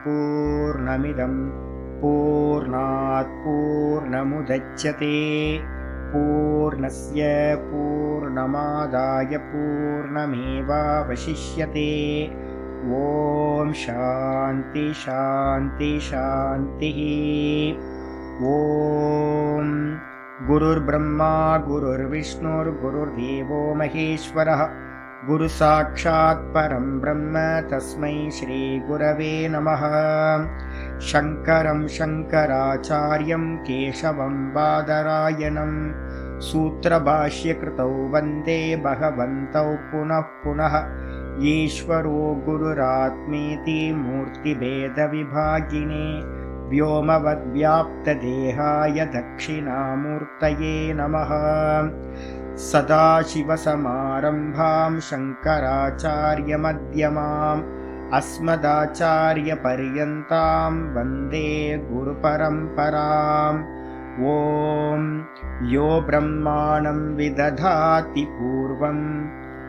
पूर्णमिदं पूर्णात् पूर्णमुदच्यते पूर्णस्य पूर्णमादाय पूर्णमेवावशिष्यते। ॐ शान्ति शान्ति शान्तिः। ॐ गुरुर्ब्रह्मा गुरुर्विष्णुर्गुरुर्देवो महेश्वरः गुरुसाक्षात् परं ब्रह्म तस्मै श्रीगुरवे नमः। शङ्करं शङ्कराचार्यं केशवं बादरायणं सूत्रभाष्यकृतौ वन्दे भगवन्तौ पुनः पुनः। ईश्वरो गुरुरात्मेति मूर्तिभेदविभागिने व्योमवद्व्याप्तदेहाय दक्षिणामूर्तये नमः। सदाशिवसमारम्भां शङ्कराचार्यमध्यमाम् अस्मदाचार्यपर्यन्तां वन्दे गुरुपरम्पराम्। ॐ यो ब्रह्माणं विदधाति पूर्वं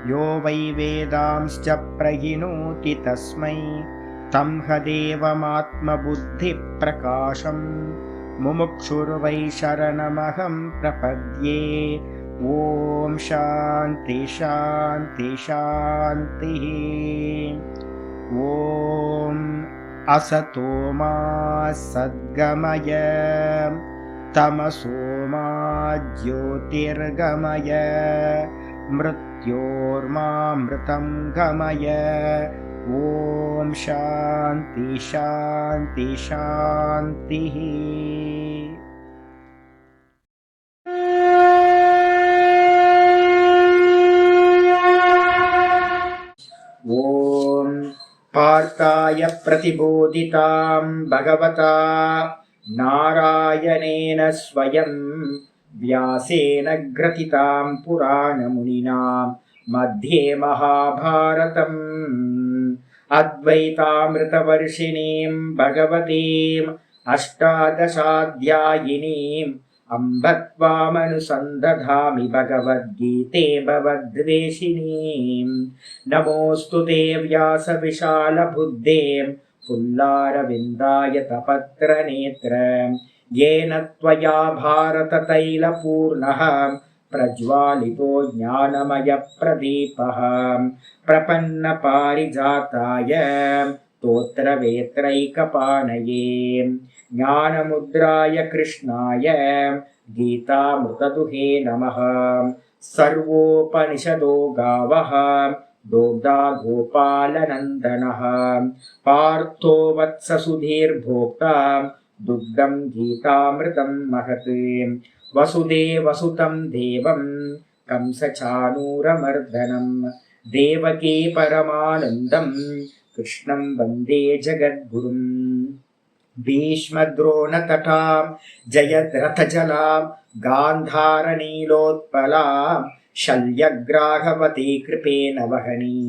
यो वै वेदांश्च प्रहिणोति तस्मै तं हदेवमात्मबुद्धिप्रकाशं मुमुक्षुर्वै शरणमहं प्रपद्ये। ॐ शान्ति शान्ति शान्तिः। ॐ असतो मा सद्गमय तमसो मा ज्योतिर्गमय मृत्योर्मामृतं गमय। ॐ शान्ति शान्ति शान्तिः। ॐ पार्थाय प्रतिबोधितां भगवता नारायणेन स्वयं व्यासेन ग्रथितां पुराणमुनिना मध्ये महाभारतम् अद्वैतामृतवर्षिणीं भगवतीम् अष्टादशाध्यायिनीम् अम्ब त्वामनुसन्दधामि भगवद्गीते भवद्वेषिणीम्। नमोऽस्तु ते व्यासविशालबुद्धे पुल्लारविन्दाय तपत्रनेत्र येन त्वया भारततैलपूर्णः प्रज्वालितो ज्ञानमयप्रदीपः प्रपन्नपारिजाताय स्तोत्रवेत्रैकपाणये ज्ञानमुद्राय कृष्णाय गीतामृतदुहे नमः। सर्वोपनिषदो गावः दोग्धा गोपालनन्दनः पार्थो वत्ससुधीर्भोक्ता दुग्धं गीतामृतं महत्। वसुदेवसुतं देवं कंसचाणूरमर्दनं देवकी परमानन्दं कृष्णं वन्दे जगद्गुरुम्। भीष्मद्रोणतटां जयद्रथजलां गान्धारनीलोत्पलां शल्यग्राहवती कृपेण वहनी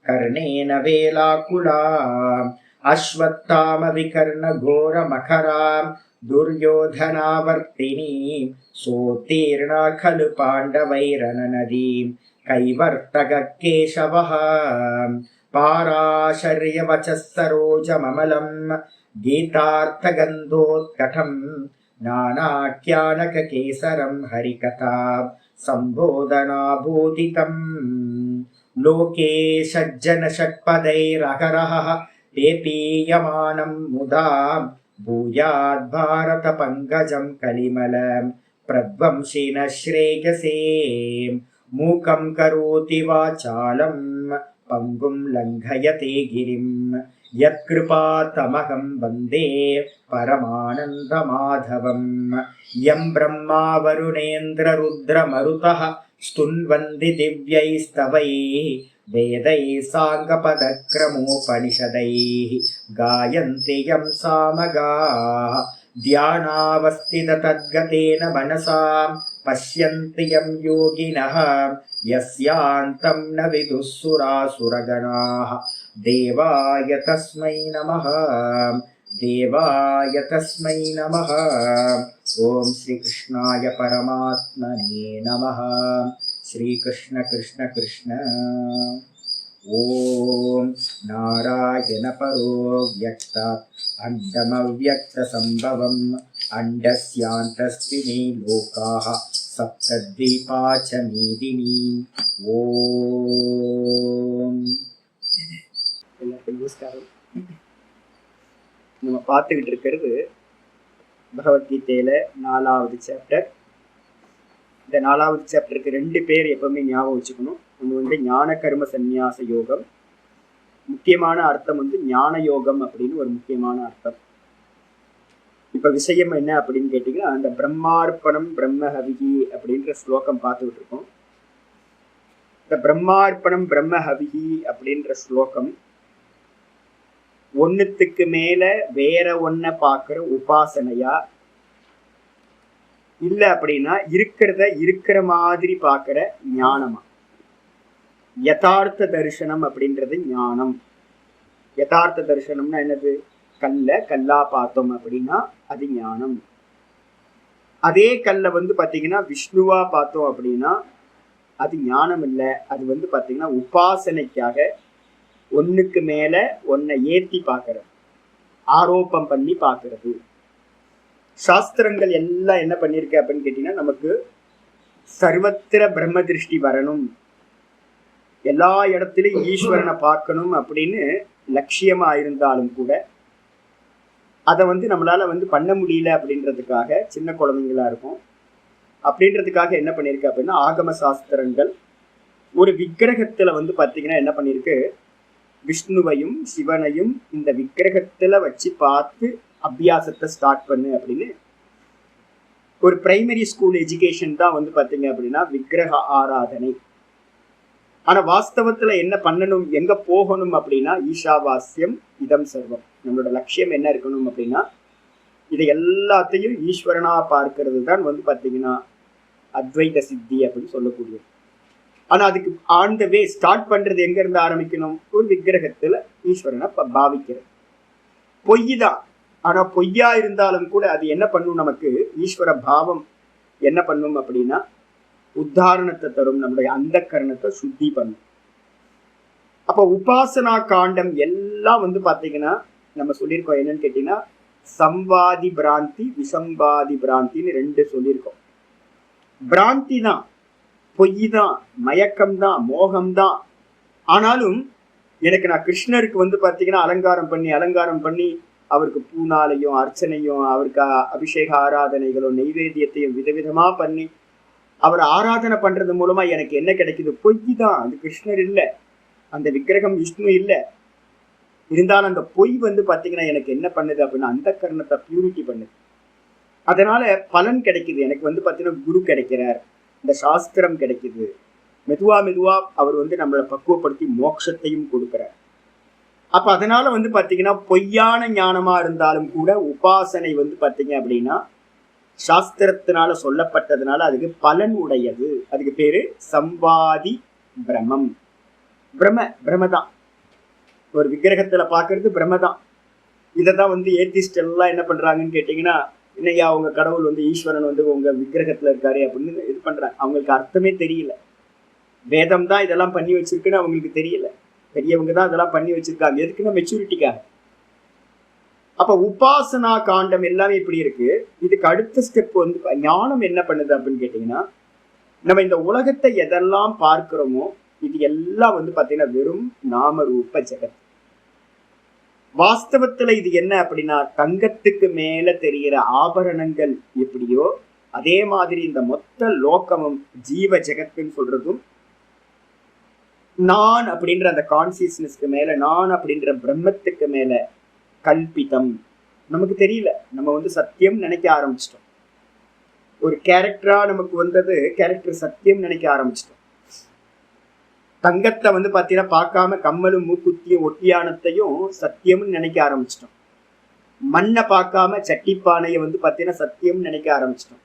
कर्णेन वेलाकुलाम् अश्वत्थामविकर्णघोरमखरां दुर्योधनावर्तिनीं सोत्तीर्णा खलु पाण्डवैरननदीं कैवर्तककेशवः पाराशर्यवचः सरोजममलं गीतार्थगन्धोत्कटं नानाख्यानककेसरं हरिकथा सम्बोधनाभूतितम्। लोके सज्जनषट्पदैरहरः पेपीयमानं मुदा भूयाद्भारतपङ्कजं कलिमलं प्रध्वंसिनः श्रेयसे। मूकं करोति वाचालं पङ्गुं लङ्घयते गिरिं यत्कृपातमहं वन्दे परमानन्दमाधवम्। यं ब्रह्मा वरुणेन्द्ररुद्रमरुतः स्तुन्वन्ति दिव्यैस्तवैः वेदैः साङ्गपदक्रमोपनिषदैः गायन्ति यं सामगाः ध्यानावस्थिततद्गतेन मनसा पश्यन्ति यं योगिनः यस्यान्तं न विदुः सुरासुरगणाः। देवाय तस्मै नमः देवाय तस्मै नमः। ॐ श्रीकृष्णाय परमात्मने नमः। श्रीकृष्ण कृष्ण कृष्ण। ஓம் நாராயண பரோ வியக்தாத் அண்டமவ்யக்த சம்பவம் அண்டஸ்யாந்தஸ்தினி லோகாஹ சப்தத்வீபாச்ச மீதினி. ஓம். எல்லாருக்கும் நமஸ்காரம். நம்ம பார்த்துக்கிட்டு இருக்கிறது பகவத்கீதையில 4வது சாப்டர். இந்த 4வது சாப்டருக்கு 2 பேர் எப்பவுமே ஞாபகம் வச்சுக்கணும். ஒன்று ஞான கர்ம சந்நியாச யோகம். முக்கியமான அர்த்தம் ஞான யோகம் அப்படின்னு ஒரு முக்கியமான அர்த்தம். இப்ப விஷயம் என்ன அப்படின்னு கேட்டீங்கன்னா, அந்த பிரம்மார்ப்பணம் பிரம்மஹவிகி அப்படின்ற ஸ்லோகம் பார்த்துக்கிட்டு இருக்கோம். இந்த பிரம்மார்ப்பணம் பிரம்மஹவிகி அப்படின்ற ஸ்லோகம் ஒன்னுத்துக்கு மேல வேற ஒன்ன பாக்குற உபாசனையா, இல்ல அப்படின்னா இருக்கிறத இருக்கிற மாதிரி பாக்குற ஞானமா? யதார்த்த தரிசனம் அப்படின்றது ஞானம். யதார்த்த தரிசனம்னா என்னது? கல்லா பார்த்தோம் அப்படின்னா அது ஞானம். அதே கல்ல பாத்தீங்கன்னா விஷ்ணுவா பார்த்தோம் அப்படின்னா அது ஞானம் இல்லை. அது பாத்தீங்கன்னா உபாசனைக்காக ஒன்னுக்கு மேல ஒன்னை ஏற்றி பார்க்கறது, ஆரோப்பம் பண்ணி பார்க்கறது. சாஸ்திரங்கள் எல்லாம் என்ன பண்ணிருக்கு அப்படின்னு கேட்டீங்கன்னா, நமக்கு சர்வத்திர பிரம்ம திருஷ்டி வரணும், எல்லா இடத்துலயும் ஈஸ்வரனை பார்க்கணும் அப்படின்னு லட்சியமா இருந்தாலும் கூட அதை நம்மளால பண்ண முடியல அப்படின்றதுக்காக, சின்ன குழந்தைங்களா இருக்கும் அப்படின்றதுக்காக என்ன பண்ணிருக்கு அப்படின்னா, ஆகம சாஸ்திரங்கள் ஒரு விக்கிரகத்துல பாத்தீங்கன்னா என்ன பண்ணிருக்கு, விஷ்ணுவையும் சிவனையும் இந்த விக்கிரகத்துல வச்சு பார்த்து அபியாசத்தை ஸ்டார்ட் பண்ணு அப்படின்னு. ஒரு பிரைமரி ஸ்கூல் எஜுகேஷன் தான் பாத்தீங்க அப்படின்னா விக்கிரக ஆராதனை. ஆனா வாஸ்தவத்துல என்ன பண்ணணும், எங்க போகணும் அப்படின்னா, ஈஷாவாஸ்யம் இதம் சர்வம். நம்மளோட லட்சியம் என்ன இருக்கணும் அப்படின்னா, இதை எல்லாத்தையும் ஈஸ்வரனா பார்க்கறது தான் பாத்தீங்கன்னா அத்வைத சித்தி அப்படின்னு சொல்லக்கூடியது. ஆனா அதுக்கு ஆன் த வே ஸ்டார்ட் பண்றது எங்க இருந்து ஆரம்பிக்கணும்? ஒரு விக்கிரகத்துல ஈஸ்வரனை பாவிக்கிறது. பொய் தான். ஆனா பொய்யா இருந்தாலும் கூட அது என்ன பண்ணும், நமக்கு ஈஸ்வர பாவம் என்ன பண்ணும் அப்படின்னா உத்தாரணத்தை தரும், நம்மளுடைய அந்த கரணத்தை சுத்தி பண்ணும். அப்ப உபாசனா காண்டம் எல்லாம் பாத்தீங்கன்னா நம்ம சொல்லியிருக்கோம். என்னன்னு கேட்டீங்கன்னா, சம்வாதி பிராந்தி விசம்பாதி பிராந்தின்னு 2 சொல்லியிருக்கோம். பிராந்தி தான், பொய் தான், மயக்கம்தான், மோகம்தான். ஆனாலும் எனக்கு நான் கிருஷ்ணருக்கு பாத்தீங்கன்னா அலங்காரம் பண்ணி அவருக்கு பூனாலையும் அர்ச்சனையும் அவருக்கு அபிஷேக ஆராதனைகளும் நெய்வேத்தியத்தையும் விதவிதமா பண்ணி அவர் ஆராதனை பண்றது மூலமா எனக்கு என்ன கிடைக்குது? பொய் தான். அது கிருஷ்ணர் இல்லை, அந்த விக்கிரகம் விஷ்ணு இல்லை. இருந்தாலும் அந்த பொய் பாத்தீங்கன்னா எனக்கு என்ன பண்ணுது அப்படின்னா அந்த கர்ணத்தை பியூரிட்டி பண்ணுது. அதனால பலன் கிடைக்குது. எனக்கு பாத்தீங்கன்னா குரு கிடைக்கிறார், இந்த சாஸ்திரம் கிடைக்குது. மெதுவா அவர் நம்மளை பக்குவப்படுத்தி மோட்சத்தையும் கொடுக்கிறார். அப்ப அதனால பாத்தீங்கன்னா பொய்யான ஞானமா இருந்தாலும் கூட உபாசனை பாத்தீங்க அப்படின்னா சாஸ்திரத்தினால சொல்லப்பட்டதுனால அதுக்கு பலன் உடையது. அதுக்கு பேரு சம்வாதி பிரமம். பிரமதான். ஒரு விக்கிரகத்துல பாக்குறது பிரமதான். இதைதான் ஏத்திஸ்ட் எல்லாம் என்ன பண்றாங்கன்னு கேட்டீங்கன்னா, இன்னையா அவங்க கடவுள் ஈஸ்வரன் உங்க விக்கிரகத்துல இருக்காரு அப்படின்னு இது பண்றாங்க. அவங்களுக்கு அர்த்தமே தெரியல. வேதம் தான் இதெல்லாம் பண்ணி வச்சிருக்குன்னு அவங்களுக்கு தெரியல. பெரியவங்க தான் இதெல்லாம் பண்ணி வச்சிருக்காங்க. எதுக்குன்னா மெச்சூரிட்டிக்காக. அப்ப உபாசனா காண்டம் எல்லாமே இப்படி இருக்கு. இதுக்கு அடுத்த ஸ்டெப் ஞானம் என்ன பண்ணுது அப்படின்னு கேட்டீங்கன்னா, நம்ம இந்த உலகத்தை எதெல்லாம் பார்க்கிறோமோ இது எல்லாம் பாத்தீங்கன்னா வெறும் நாம ரூப ஜெகத். வாஸ்தவத்துல இது என்ன அப்படின்னா, தங்கத்துக்கு மேல தெரிகிற ஆபரணங்கள் எப்படியோ அதே மாதிரி இந்த மொத்த லோகமும் ஜீவ ஜெகத்துன்னு சொல்றதும் நான் அப்படின்ற அந்த கான்சியஸ்னஸ்க்கு மேல, நான் அப்படின்ற பிரம்மத்துக்கு மேல கல்பிதம். நமக்கு தெரியல, நம்ம சத்தியம் நினைக்க ஆரம்பிச்சிட்டோம். ஒரு கேரக்டரா நமக்கு கேரக்டர் சத்தியம் நினைக்க ஆரம்பிச்சிட்டோம். தங்கத்தை பாத்தீங்கன்னா பார்க்காம கம்மலும் மூக்குத்தியும் ஒட்டியானத்தையும் சத்தியம்னு நினைக்க ஆரம்பிச்சிட்டோம். மண்ணை பார்க்காம சட்டிப்பானையை பாத்தீங்கன்னா சத்தியம்னு நினைக்க ஆரம்பிச்சிட்டோம்.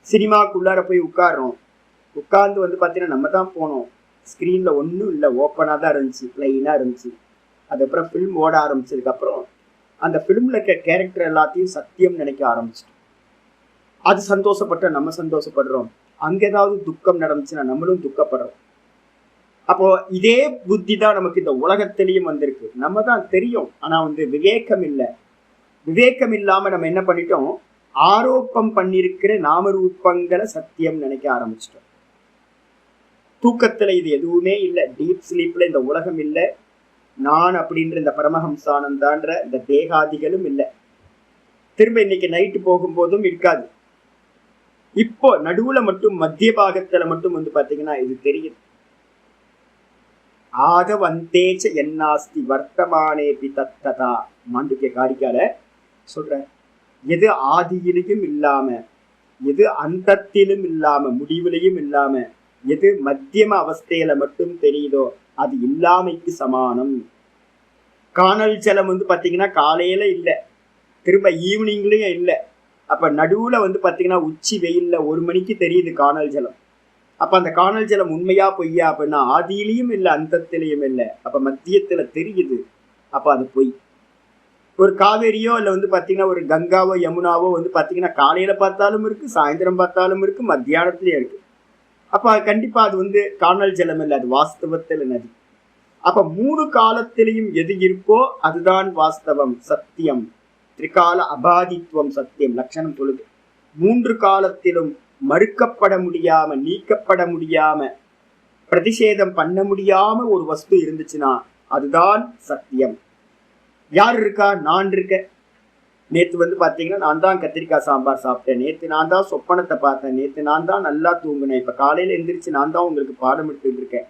சினிமாக்குள்ளார போய் உட்கார்றோம். உட்கார்ந்து பாத்தீங்கன்னா நம்ம தான் போனோம். ஸ்கிரீன்ல ஒன்றும் இல்லை, ஓப்பனா தான் இருந்துச்சு, பிளைனா இருந்துச்சு. அதுக்கப்புறம் ஃபிலிம் ஓட ஆரம்பிச்சதுக்கப்புறம் அந்த ஃபிலிம்ல இருக்க கேரக்டர் எல்லாத்தையும் சத்தியம் நினைக்க ஆரம்பிச்சிட்டோம். அது சந்தோஷப்பட்ட நம்ம சந்தோஷப்படுறோம். அங்க ஏதாவது துக்கம் நடந்துச்சுன்னா நம்மளும் துக்கப்படுறோம். அப்போ இதே புத்தி தான் நமக்கு இந்த உலகத்திலையும் வந்திருக்கு. நம்ம தான் தெரியும், ஆனா விவேகம் இல்லை. விவேகம் இல்லாம நம்ம என்ன பண்ணிட்டோம், ஆரோப்பம் பண்ணிருக்கிற நாமரூபங்களை சத்தியம் நினைக்க ஆரம்பிச்சிட்டோம். தூக்கத்துல இது எதுவுமே இல்லை, டீப் ஸ்லீப்ல இந்த உலகம் இல்லை, நான் அப்படின்ற இந்த பரமஹம்சானந்தான்ற இந்த தேகாதிகளும் இல்லை. திரும்ப இன்னைக்கு நைட்டு போகும்போதும் இருக்காது. இப்போ நடுவுல மட்டும் மத்திய பாகத்துல மட்டும் பாத்தீங்கன்னா இது தெரியுது. ஆதவந்தேச்ச என்னாஸ்தி வர்த்தமானேபி தத்ததா மாண்டிய காரிக்கால சொல்ற. எது ஆதியிலையும் இல்லாம, எது அந்தத்திலும் இல்லாம, முடிவிலையும் இல்லாம, எது மத்தியம அவஸ்தையில மட்டும் தெரியுதோ அது இல்லாமைக்கு சமானம். காணல் ஜலம் பாத்தீங்கன்னா காலையில இல்லை, திரும்ப ஈவினிங்லயும் இல்லை. அப்ப நடுவுல பாத்தீங்கன்னா உச்சி வெயில்ல 1 மணிக்கு தெரியுது காணல் ஜலம். அப்ப அந்த காணல் ஜலம் உண்மையா பொய்யா அப்படின்னா ஆதியிலையும் இல்லை அந்தத்திலையும் இல்லை, அப்ப மத்தியத்துல தெரியுது. அப்ப அது பொய். ஒரு காவேரியோ இல்ல பாத்தீங்கன்னா ஒரு கங்காவோ யமுனாவோ பாத்தீங்கன்னா காலையில பார்த்தாலும் இருக்கு, சாயந்தரம் பார்த்தாலும் இருக்கு, மத்தியானத்திலயும் இருக்கு. அப்ப கண்டிப்பா அது காணல் ஜலம் இல்லை, அது வாஸ்தவத்தில் நதி. அப்ப 3 காலத்திலையும் எது இருக்கோ அதுதான் வாஸ்தவம், சத்தியம். திரிகால அபாதித்துவம் சத்தியம் லட்சணம் சொல்லுது. 3 காலத்திலும் மறுக்கப்பட முடியாம, நீக்கப்பட முடியாம, பிரதிஷேதம் பண்ண முடியாம ஒரு வஸ்து இருந்துச்சுன்னா அதுதான் சத்தியம். யார் இருக்கா? நான் இருக்கேன். நேத்து பாத்தீங்கன்னா நான் தான் கத்திரிக்காய் சாம்பார் சாப்பிட்டேன், நேத்து நான் தான் சொப்பனத்தை பார்த்தேன், நேத்து நான் தான் நல்லா தூங்கினேன், இப்ப காலையில எந்திரிச்சு நான் தான் உங்களுக்கு பாடம் எடுத்துட்டு இருக்கேன்.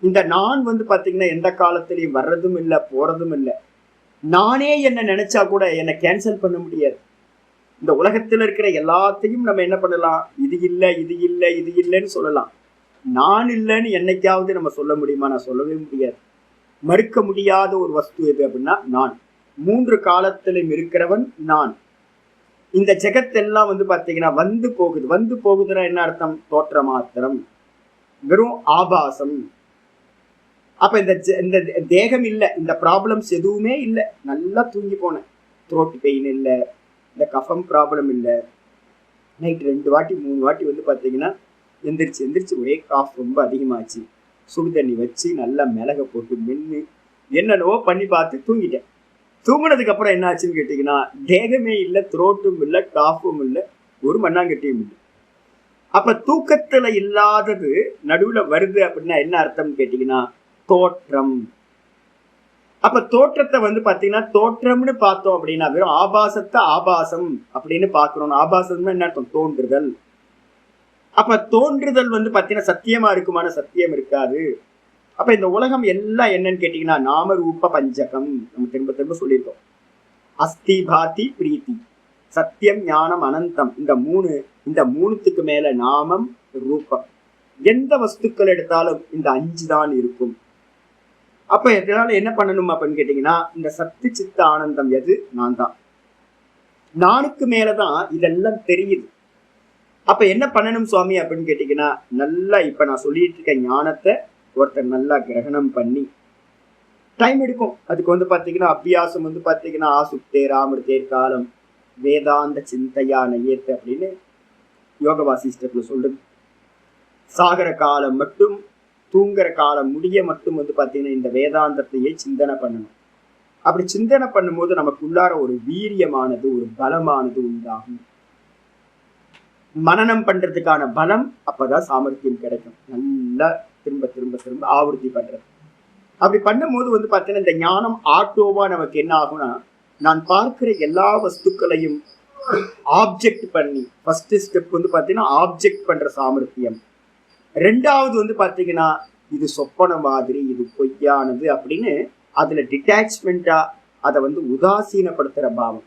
இந்த நான் பாத்தீங்கன்னா எந்த காலத்திலையும் வர்றதும் இல்லை, போறதும் இல்லை. நானே என்ன நினைச்சா கூட என்னை கேன்சல் பண்ண முடியாது. இந்த உலகத்துல இருக்கிற எல்லாத்தையும் நம்ம என்ன பண்ணலாம், இது இல்லை இது இல்லை இது இல்லைன்னு சொல்லலாம். நான் இல்லைன்னு என்னைக்காவது நம்ம சொல்ல முடியுமா? நான் சொல்லவே முடியாது. மறுக்க முடியாத ஒரு வஸ்து எது அப்படின்னா நான். 3 காலத்திலும் இருக்கிறவன் நான். இந்த ஜெகத்தெல்லாம் பாத்தீங்கன்னா வந்து போகுது. வந்து போகுதுன்னா என்ன அர்த்தம்? தோற்ற மாத்திரம், வெறும் ஆபாசம். அப்ப இந்த தேகம் இல்லை, இந்த ப்ராப்ளம்ஸ் எதுவுமே இல்லை. நல்லா தூங்கி போனேன், த்ரோட் பெயின் இல்லை, இந்த கஃபம் ப்ராப்ளம் இல்லை. நைட் 2 வாட்டி 3 வாட்டி பாத்தீங்கன்னா எந்திரிச்சு ஒரே காஃப் ரொம்ப அதிகமாச்சு. சுடு தண்ணி வச்சு நல்லா மிளகை போட்டு மென்று என்னென்னவோ பண்ணி பார்த்து தூங்கிட்டேன். தூங்கினதுக்கு அப்புறம் என்ன ஆச்சுன்னு கேட்டீங்கன்னா தேகமே இல்லை, த்ரோட்டும் இல்லை, காஃபும் இல்லை, ஒரு மண்ணாங்கட்டியும் இல்லை. அப்ப தூக்கத்துல இல்லாதது நடுவுல வருது அப்படின்னா என்ன அர்த்தம்னு கேட்டீங்கன்னா தோற்றம். அப்ப தோற்றத்தை பாத்தீங்கன்னா தோற்றம்னு பார்த்தோம் அப்படின்னா வெறும் ஆபாசத்தை ஆபாசம் அப்படின்னு பாக்குறோம். ஆபாசம்னா என்ன அர்த்தம்? தோன்றுதல். அப்ப தோன்றுதல் பாத்தீங்கன்னா சத்தியமா இருக்குமான? சத்தியம் இருக்காது. அப்ப இந்த உலகம் எல்லாம் என்னன்னு கேட்டீங்கன்னா நாம ரூப பஞ்சகம். நம்ம திரும்ப திரும்ப சொல்லியிருக்கோம். அஸ்தி பாதி பிரீத்தி, சத்தியம் ஞானம் அனந்தம். இந்த மூணுத்துக்கு மேல நாமம் ரூபம். எந்த வஸ்துக்கள் எடுத்தாலும் இந்த 5 தான் இருக்கும். அப்ப இதனால என்ன பண்ணணும் அப்படின்னு கேட்டீங்கன்னா இந்த சத்து சித்த ஆனந்தம் எது? நான் தான். நானுக்கு மேலதான் இதெல்லாம் தெரியுது. அப்ப என்ன பண்ணணும் சுவாமி அப்படின்னு கேட்டீங்கன்னா நல்லா இப்ப நான் சொல்லிட்டு இருக்க ஞானத்தை ஒருத்தர் நல்லா கிரகணம் பண்ணி டைம் எடுக்கும். அதுக்கு பாத்தீங்கன்னா அபியாசம் பாத்தீங்கன்னா ஆசுப்தே ராமிருத்தேர் காலம் வேதாந்த சிந்தையா நையத்து அப்படின்னு யோக வாசிஷ்டத்துல சொல்றது. சாகர காலம் மட்டும், தூங்குற காலம் முடிய மட்டும் பாத்தீங்கன்னா இந்த வேதாந்தத்தையே சிந்தனை பண்ணணும். அப்படி சிந்தனை பண்ணும்போது நமக்குள்ளார ஒரு வீரியமானது, ஒரு பலமானது உண்டாகும். மனனம் பண்றதுக்கான பலம் அப்பதான் சாமர்த்தியம் கிடைக்கும். நல்லா திரும்ப திரும்ப திரும்ப ஆவர்த்தி பண்றது. அப்படி பண்ணும்போது பாத்தீங்கன்னா இந்த ஞானம் ஆட்டோவா நமக்கு என்ன ஆகும்னா, நான் பார்க்கிற எல்லா வஸ்துக்களையும் ஆப்ஜெக்ட் பண்ணி, ஃபர்ஸ்ட் ஸ்டெப் பாத்தீங்கன்னா ஆப்ஜெக்ட் பண்ற சாமர்த்தியம். 2வது பாத்தீங்கன்னா இது சொப்பன மாதிரி, இது பொய்யானது அப்படின்னு அதுல டிட்டாச்மெண்டா அதை உதாசீனப்படுத்துற பாவம்.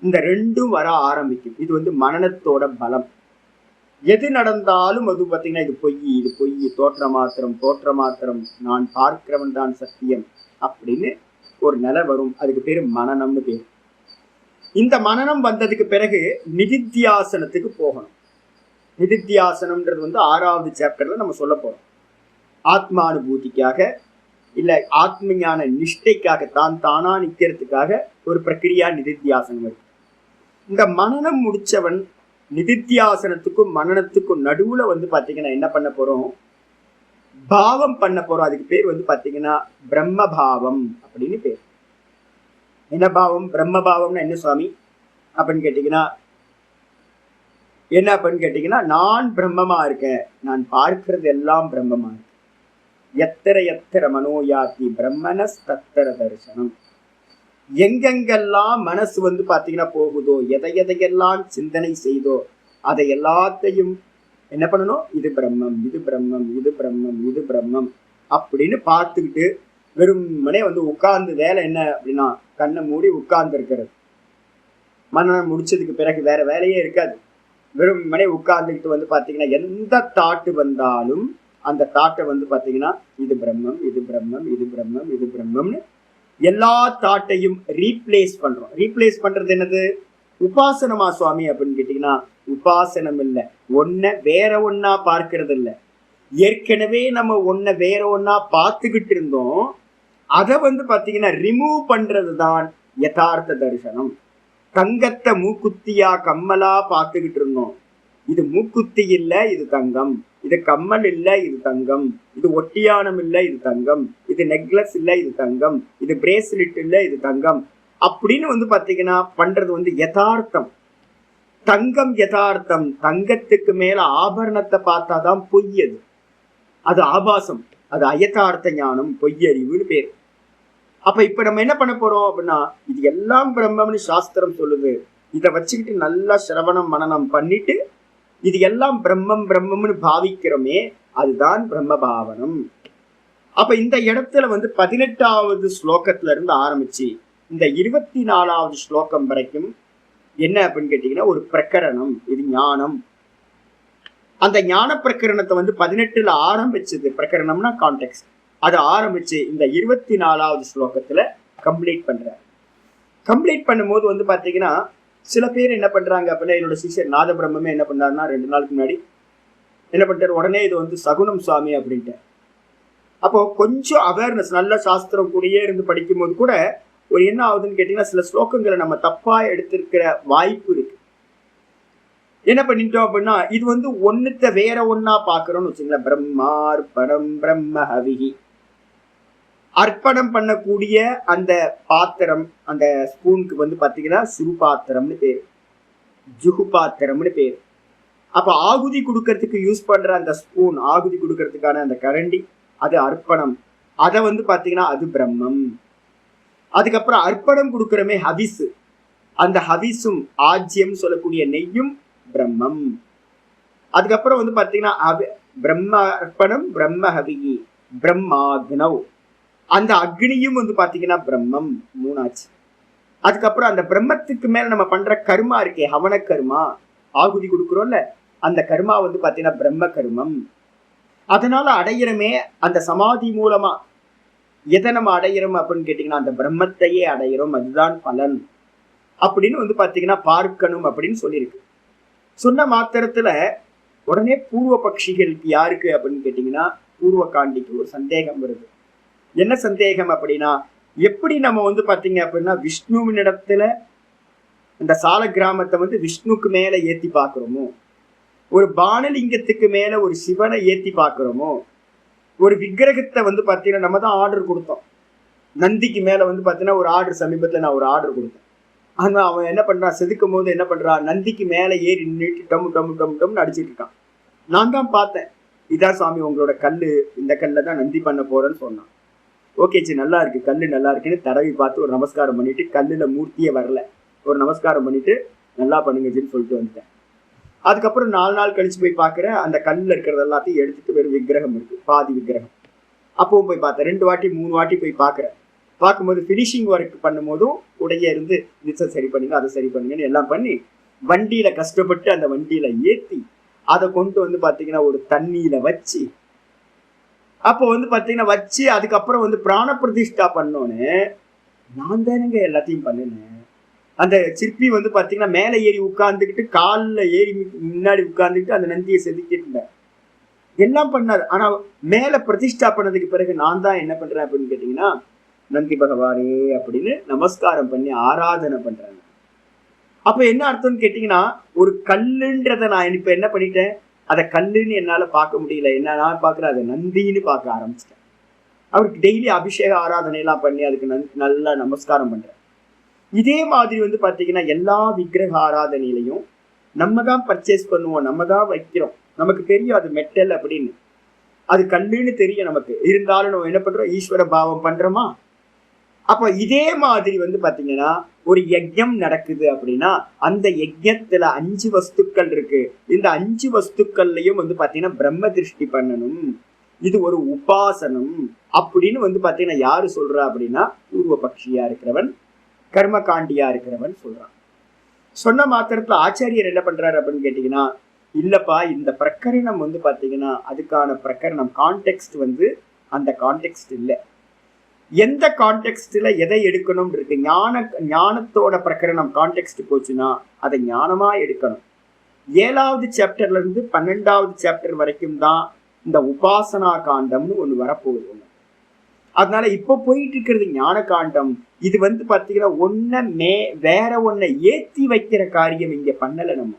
இந்த 2ம் வர ஆரம்பிக்கும். இது மனநத்தோட பலம். எது நடந்தாலும் அது பாத்தீங்கன்னா இது பொய், இது பொய், தோற்ற மாத்திரம், நான் பார்க்கிறவன் தான் சத்தியம் அப்படின்னு ஒரு நிலை வரும். அதுக்கு பேரு மனநம்னு பேரு. இந்த மனநம் வந்ததுக்கு பிறகு நிதித்தியாசனத்துக்கு போகணும். நிதித்தியாசனம்ன்றது 6வது சாப்டர்ல நம்ம சொல்ல போறோம். ஆத்மானுபூதிக்காக இல்ல ஆத்ம ஞான நிஷ்டைக்காக, தானா நிக்கிறதுக்காக ஒரு பிரக்கிரியா நிதித்தியாசனம் இருக்கு. இந்த மனனம் முடிச்சவன் நிதித்தியாசனத்துக்கும் மனனத்துக்கும் நடுவுல பாத்தீங்கன்னா என்ன பண்ண போறோம், பாவம் பண்ண போறோம். அதுக்கு பேர் வந்து பாத்தீங்கன்னா பிரம்ம பாவம் அப்படின்னு பேர். என்ன பாவம்? பிரம்ம பாவம்னா என்ன சுவாமி அப்படின்னு கேட்டீங்கன்னா என்ன அப்படின்னு கேட்டீங்கன்னா, நான் பிரம்மமா இருக்கேன், நான் பார்க்கிறது எல்லாம் பிரம்மமா இருக்கு. எத்தர எத்தர மனோயாத்தி பிரம்மணஸ் தத்தர தரிசனம். எங்கெங்கெல்லாம் மனசு வந்து பாத்தீங்கன்னா போகுதோ, எதையெல்லாம் சிந்தனை செய்தோ, அதை எல்லாத்தையும் என்ன பண்ணணும்? இது பிரம்மம், இது பிரம்மம், இது பிரம்மம், இது பிரம்மம் அப்படின்னு பார்த்துக்கிட்டு வெறுமனே வந்து உட்கார்ந்து வேலை என்ன அப்படின்னா கண்ணை மூடி உட்கார்ந்து இருக்கிறது. மனநம் முடிச்சதுக்கு பிறகு வேற வேலையே இருக்காது. வெறுமனே உட்கார்ந்துக்கிட்டு வந்து பாத்தீங்கன்னா எந்த தாட்டு வந்தாலும் அந்த தாட்டை வந்து பாத்தீங்கன்னா இது பிரம்மம், இது பிரம்மம், இது பிரம்மம், இது பிரம்மம்னு எல்லா தாட்டையும் ரீப்ளேஸ் பண்றோம். ரீப்ளேஸ் பண்றது என்னது? உபாசனமா சுவாமி அப்படின்னு கேட்டீங்கன்னா உபாசனம் இல்லை. ஒன்ன வேற ஒன்னா பார்க்கறது இல்லை. ஏற்கனவே நம்ம ஒன்ன வேற ஒன்னா பார்த்துக்கிட்டு இருந்தோம். அதை வந்து பாத்தீங்கன்னா ரிமூவ் பண்றது தான் யதார்த்த தரிசனம். தங்கத்தை மூக்குத்தியா கம்மலா பார்த்துக்கிட்டு இருந்தோம். இது மூக்குத்தி இல்ல, இது தங்கம். இது கம்மல் இல்ல, இது தங்கம். இது ஒட்டியானம் இல்ல, இது தங்கம். இது நெக்லஸ் இல்ல, இது தங்கம். இது பிரேஸ்லெட் இல்ல, இது தங்கம் அப்படின்னு வந்து பாத்தீங்கன்னா பண்றது வந்து யதார்த்தம். தங்கம் யதார்த்தம். தங்கத்துக்கு மேல ஆபரணத்தை பார்த்தாதான் பொய். அது ஆபாசம், அது அயதார்த்த ஞானம், பொய்யறிவுன்னு பேர். அப்ப இப்ப நம்ம என்ன பண்ண போறோம் அப்படின்னா, இது எல்லாம் பிரம்மம்னு சாஸ்திரம் சொல்லுது. இதை வச்சுக்கிட்டு நல்லா சிரவணம் மனனம் பண்ணிட்டு இது எல்லாம் பிரம்மம் பிரம்மம்னு பாவிக்கிறோமே, அதுதான் பிரம்ம பாவனம். அப்ப இந்த இடத்துல வந்து 18வது ஸ்லோகத்துல இருந்து ஆரம்பிச்சு இந்த 24வது ஸ்லோகம் வரைக்கும் என்ன அப்படின்னு கேட்டீங்கன்னா ஒரு பிரகரணம். இது ஞானம். அந்த ஞான பிரகரணத்தை வந்து 18ல ஆரம்பிச்சது. பிரகரணம்னா கான்டெக்ஸ்ட். அதை ஆரம்பிச்சு இந்த 24வது ஸ்லோகத்துல கம்ப்ளீட் பண்றாரு. கம்ப்ளீட் பண்ணும்போது வந்து பாத்தீங்கன்னா சில பேர் என்ன பண்றாங்க அப்படின்னா, என்னோட சிஷ்யர் நாத பிரம்மே என்ன பண்ணாருன்னா 2 நாளுக்கு முன்னாடி என்ன பண்ணிட்டாரு, உடனே இது வந்து சகுனம் சுவாமி அப்படின்ட்டு. அப்போ கொஞ்சம் அவேர்னஸ், நல்ல சாஸ்திரம் கூடயே இருந்து படிக்கும் போது கூட ஒரு என்ன ஆகுதுன்னு கேட்டீங்கன்னா சில ஸ்லோகங்களை நம்ம தப்பா எடுத்திருக்கிற வாய்ப்பு இருக்கு. என்ன பண்ணிட்டோம் அப்படின்னா இது வந்து ஒன்னுத்த வேற ஒன்னா பாக்குறோம்னு வச்சுங்களேன். பிரம்மார்ப்பணம் பிரம்ம ஹவிஹி. அர்ப்பணம் பண்ணக்கூடிய அந்த பாத்திரம், அந்த ஸ்பூனுக்கு வந்து பாத்தீங்கன்னா சிறு பாத்திரம்னு பேரு, ஜுகு பாத்திரம்னு பேரு. அப்ப ஆகுதி கொடுக்கறதுக்கு யூஸ் பண்ற அந்த ஸ்பூன், ஆகுதி கொடுக்கறதுக்கான அந்த கரண்டி, அது அர்ப்பணம். அதை வந்து பாத்தீங்கன்னா அது பிரம்மம். அதுக்கப்புறம் அர்ப்பணம் கொடுக்கறமே ஹவிசு, அந்த ஹவிசும் ஆஜ்யம் சொல்லக்கூடிய நெய்யும் பிரம்மம். அதுக்கப்புறம் வந்து பாத்தீங்கன்னா பிரம்ம அர்ப்பணம் பிரம்ம ஹவிகி பிரம்மாக்னவ், அந்த அக்னியும் வந்து பாத்தீங்கன்னா பிரம்மம். 3ஆச்சு. அதுக்கப்புறம் அந்த பிரம்மத்துக்கு மேல நம்ம பண்ற கர்மா இருக்கே, ஹவன கர்மா, ஆகுதி கொடுக்குறோம்ல, அந்த கர்மா வந்து பாத்தீங்கன்னா பிரம்ம கர்மம். அதனால அடையிறமே அந்த சமாதி மூலமா எதை நம்ம அடையிறோம் அப்படின்னு கேட்டீங்கன்னா அந்த பிரம்மத்தையே அடையிறோம், அதுதான் பலன் அப்படின்னு வந்து பாத்தீங்கன்னா பார்க்கணும் அப்படின்னு சொல்லியிருக்கு. சொன்ன மாத்திரத்துல உடனே பூர்வ பட்சிகளுக்கு யாருக்கு அப்படின்னு கேட்டீங்கன்னா பூர்வ காண்டிக்கு ஒரு சந்தேகம் வருது. என்ன சந்தேகம் அப்படின்னா, எப்படி நம்ம வந்து பாத்தீங்க அப்படின்னா விஷ்ணுவின் இடத்துல இந்த சால கிராமத்தை வந்து விஷ்ணுக்கு மேல ஏத்தி பாக்குறோமோ, ஒரு பானலிங்கத்துக்கு மேல ஒரு சிவனை ஏத்தி பாக்குறோமோ, ஒரு விக்கிரகத்தை வந்து பாத்தீங்கன்னா நம்ம தான் ஆர்டர் கொடுத்தோம். நந்திக்கு மேல வந்து பாத்தீங்கன்னா ஒரு ஆர்டர், சமீபத்துல நான் ஒரு ஆர்டர் கொடுத்தேன். ஆனா அவன் என்ன பண்றான், செதுக்கும் போது என்ன பண்றான், நந்திக்கு மேல ஏறி நின்றுட்டு டம்மு டம்மு டம்மு டம்னு அடிச்சுட்டு இருக்கான். நான் தான் பார்த்தேன், இதான் சுவாமி உங்களோட கல்லு, இந்த கல்ல தான் நந்தி பண்ண போறேன்னு சொன்னான். ஓகே சரி, நல்லா இருக்கு, கல்லு நல்லா இருக்குன்னு தடவி பார்த்து ஒரு நமஸ்காரம் பண்ணிட்டு, கல்லுல மூர்த்தியே வரல, ஒரு நமஸ்காரம் பண்ணிட்டு நல்லா பண்ணுங்கன்னு சொல்லிட்டு வந்துட்டேன். அதுக்கப்புறம் 4 நாள் கழிச்சு போய் பார்க்குறேன், அந்த கல்லில் இருக்கிறது எல்லாத்தையும் எடுத்துட்டு வெறும் விக்கிரகம் இருக்கு, பாதி விக்கிரகம். அப்பவும் போய் பார்த்தேன், 2 வாட்டி 3 வாட்டி போய் பார்க்குறேன். பார்க்கும்போது ஃபினிஷிங் ஒர்க் பண்ணும் போதும் உடைய இருந்து இதை சரி பண்ணுங்க, அதை சரி பண்ணுங்கன்னு எல்லாம் பண்ணி வண்டியில கஷ்டப்பட்டு அந்த வண்டியில ஏற்றி அதை கொண்டு வந்து பார்த்தீங்கன்னா ஒரு தண்ணியில வச்சு, அப்போ வந்து பார்த்தீங்கன்னா வச்சு அதுக்கப்புறம் வந்து பிராண பிரதிஷ்டா பண்ணோன்னு நான் தானுங்க எல்லாத்தையும் பண்ணினேன். அந்த சிற்பி வந்து பார்த்தீங்கன்னா மேலே ஏறி உட்கார்ந்துக்கிட்டு காலில் ஏறி முன்னாடி உட்கார்ந்துக்கிட்டு அந்த நந்தியை செதுக்கிட்டு இருந்தார், எல்லாம் பண்ணார். ஆனால் மேலே பிரதிஷ்டா பண்ணதுக்கு பிறகு நான் தான் என்ன பண்றேன் அப்படின்னு கேட்டீங்கன்னா, நந்தி பகவானே அப்படின்னு நமஸ்காரம் பண்ணி ஆராதனை பண்றாங்க. அப்ப என்ன அர்த்தம்னு கேட்டீங்கன்னா, ஒரு கல்லுன்றத நான் இப்ப என்ன பண்ணிட்டேன், அதை கல்லுன்னு என்னால பார்க்க முடியல, என்ன நான் பார்க்குறேன் அதை நந்தின்னு பார்க்க ஆரம்பிச்சிட்டேன். அவருக்கு டெய்லி அபிஷேக ஆராதனை எல்லாம் பண்ணி அதுக்கு நல்லா நமஸ்காரம் பண்றேன். இதே மாதிரி வந்து பாத்தீங்கன்னா எல்லா விக்கிரக ஆராதனையிலையும் நம்ம தான் பர்ச்சேஸ் பண்ணுவோம், நம்ம தான் வைக்கிறோம். நமக்கு தெரியும் அது மெட்டல் அப்படின்னு, அது கல்லுன்னு தெரியும் நமக்கு. இருந்தாலும் நம்ம என்ன பண்றோம், ஈஸ்வர பாவம் பண்றோமா? அப்ப இதே மாதிரி வந்து பாத்தீங்கன்னா ஒரு யஜ்ஞம் நடக்குது அப்படின்னா அந்த யஜ்ஞத்துல 5 வஸ்துக்கள் இருக்கு. இந்த 5 வஸ்துக்கள்லயும் வந்து பாத்தீங்கன்னா பிரம்ம திருஷ்டி பண்ணணும், இது ஒரு உபாசனம் அப்படின்னு வந்து பாத்தீங்கன்னா யாரு சொல்றா அப்படின்னா பூர்வ பக்ஷியா இருக்கிறவன், கர்மகாண்டியா இருக்கிறவன் சொல்றான். சொன்ன மாத்திரத்துல ஆச்சாரியர் என்ன பண்றாரு அப்படின்னு கேட்டீங்கன்னா, இல்லப்பா இந்த பிரகரணம் வந்து பாத்தீங்கன்னா அதுக்கான பிரகரணம் கான்டெக்ஸ்ட் வந்து அந்த கான்டெக்ஸ்ட் இல்லை. எந்த கான்டெக்ஸ்ட்ல எதை எடுக்கணும் இருக்கு. ஞானத்தோட பிரகரணம் கான்டெக்ஸ்ட் போச்சுன்னா அதை ஞானமா எடுக்கணும். 7வது சாப்டர்ல இருந்து 12வது சாப்டர் வரைக்கும் தான் இந்த உபாசனா காண்டம்னு ஒண்ணு வரப்போகுது. அதனால இப்ப போயிட்டு இருக்கிறது ஞான காண்டம். இது வந்து பாத்தீங்கன்னா வேற ஒன்ன ஏத்தி வைக்கிற காரியம் இங்க பண்ணல நம்ம.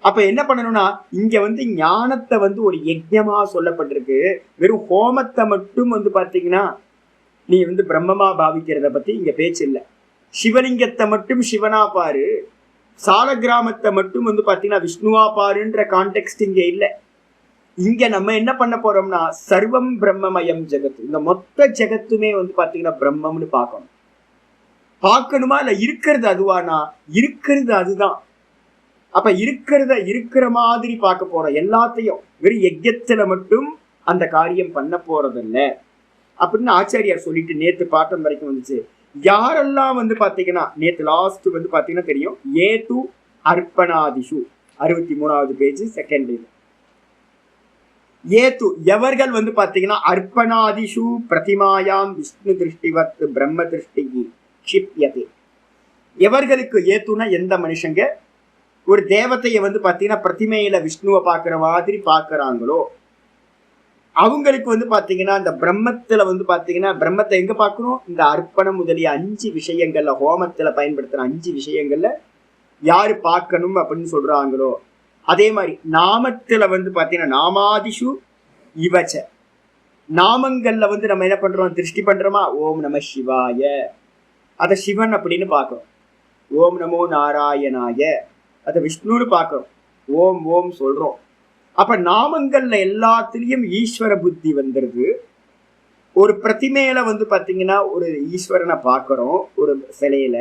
அப்ப என்ன பண்ணணும்னா இங்க வந்து ஞானத்தை வந்து ஒரு யஜ்ஞமா சொல்லப்பட்டிருக்கு. வெறும் ஹோமத்தை மட்டும் வந்து பாத்தீங்கன்னா நீ வந்து பிரம்மமா பாவிக்கிறத பத்தி இங்க பேச்சு இல்லை. சிவலிங்கத்தை மட்டும் சிவனா பாரு, சால கிராமத்தை மட்டும் வந்து பாத்தீங்கன்னா விஷ்ணுவா பாருன்ற கான்டெக்ஸ்ட் இங்க இல்லை. இங்க நம்ம என்ன பண்ண போறோம்னா சர்வம் பிரம்மமயம் ஜெகத், இந்த மொத்த ஜெகத்துமே வந்து பாத்தீங்கன்னா பிரம்மம்னு பார்க்கணுமா? இல்ல இருக்கிறது அதுவானா? இருக்கிறது அதுதான். அப்ப இருக்கிற மாதிரி பார்க்க போறோம். எல்லாத்தையும் வெறும் யஜ்ஞத்துல மட்டும் அந்த காரியம் பண்ண போறதில்ல அப்படின்னு ஆச்சாரியார் சொல்லிட்டு நேத்து பாட்டம் வரைக்கும் வந்துச்சு. யாரெல்லாம் வந்து பாத்தீங்கன்னா நேத்து லாஸ்ட் வந்து பாத்தீங்கன்னா தெரியும், ஏது அர்ப்பணாதிஷு 63வது பேஜ் செகண்ட் இது. ஏது எவர்கள் வந்து பாத்தீங்கன்னா அர்ப்பணாதிஷு பிரதிமாயாம் விஷ்ணு திருஷ்டிவத் பிரம்ம திருஷ்டி க்ஷிப்யதே. எவர்களுக்கு ஏத்துனா எந்த மனுஷங்க ஒரு தேவத்தையை வந்து பாத்தீங்கன்னா பிரதிமையில விஷ்ணுவை பாக்குற மாதிரி பாக்குறாங்களோ அவங்களுக்கு வந்து பாத்தீங்கன்னா இந்த பிரம்மத்துல வந்து பாத்தீங்கன்னா பிரம்மத்தை எங்க பாக்கணும், இந்த அர்ப்பணம் முதலிய 5 விஷயங்கள்ல, ஹோமத்துல பயன்படுத்துற 5 விஷயங்கள்ல யாரு பார்க்கணும் அப்படின்னு சொல்றாங்களோ அதே மாதிரி நாமத்துல வந்து பாத்தீங்கன்னா நாமாதிஷு இவச்ச, நாமங்கள்ல வந்து நம்ம என்ன பண்றோம், திருஷ்டி பண்றோமா, ஓம் நம சிவாய, அத சிவன் அப்படின்னு பார்க்கிறோம். ஓம் நமோ நாராயணாய அதை விஷ்ணுன்னு பார்க்கிறோம். ஓம் ஓம் சொல்றோம். அப்ப நாமங்கள்ல எல்லாத்துலயும் ஈஸ்வர புத்தி வந்துருது. ஒரு பிரதிமையில வந்து பாத்தீங்கன்னா ஒரு ஈஸ்வரனை பார்க்கிறோம் ஒரு சிலையில.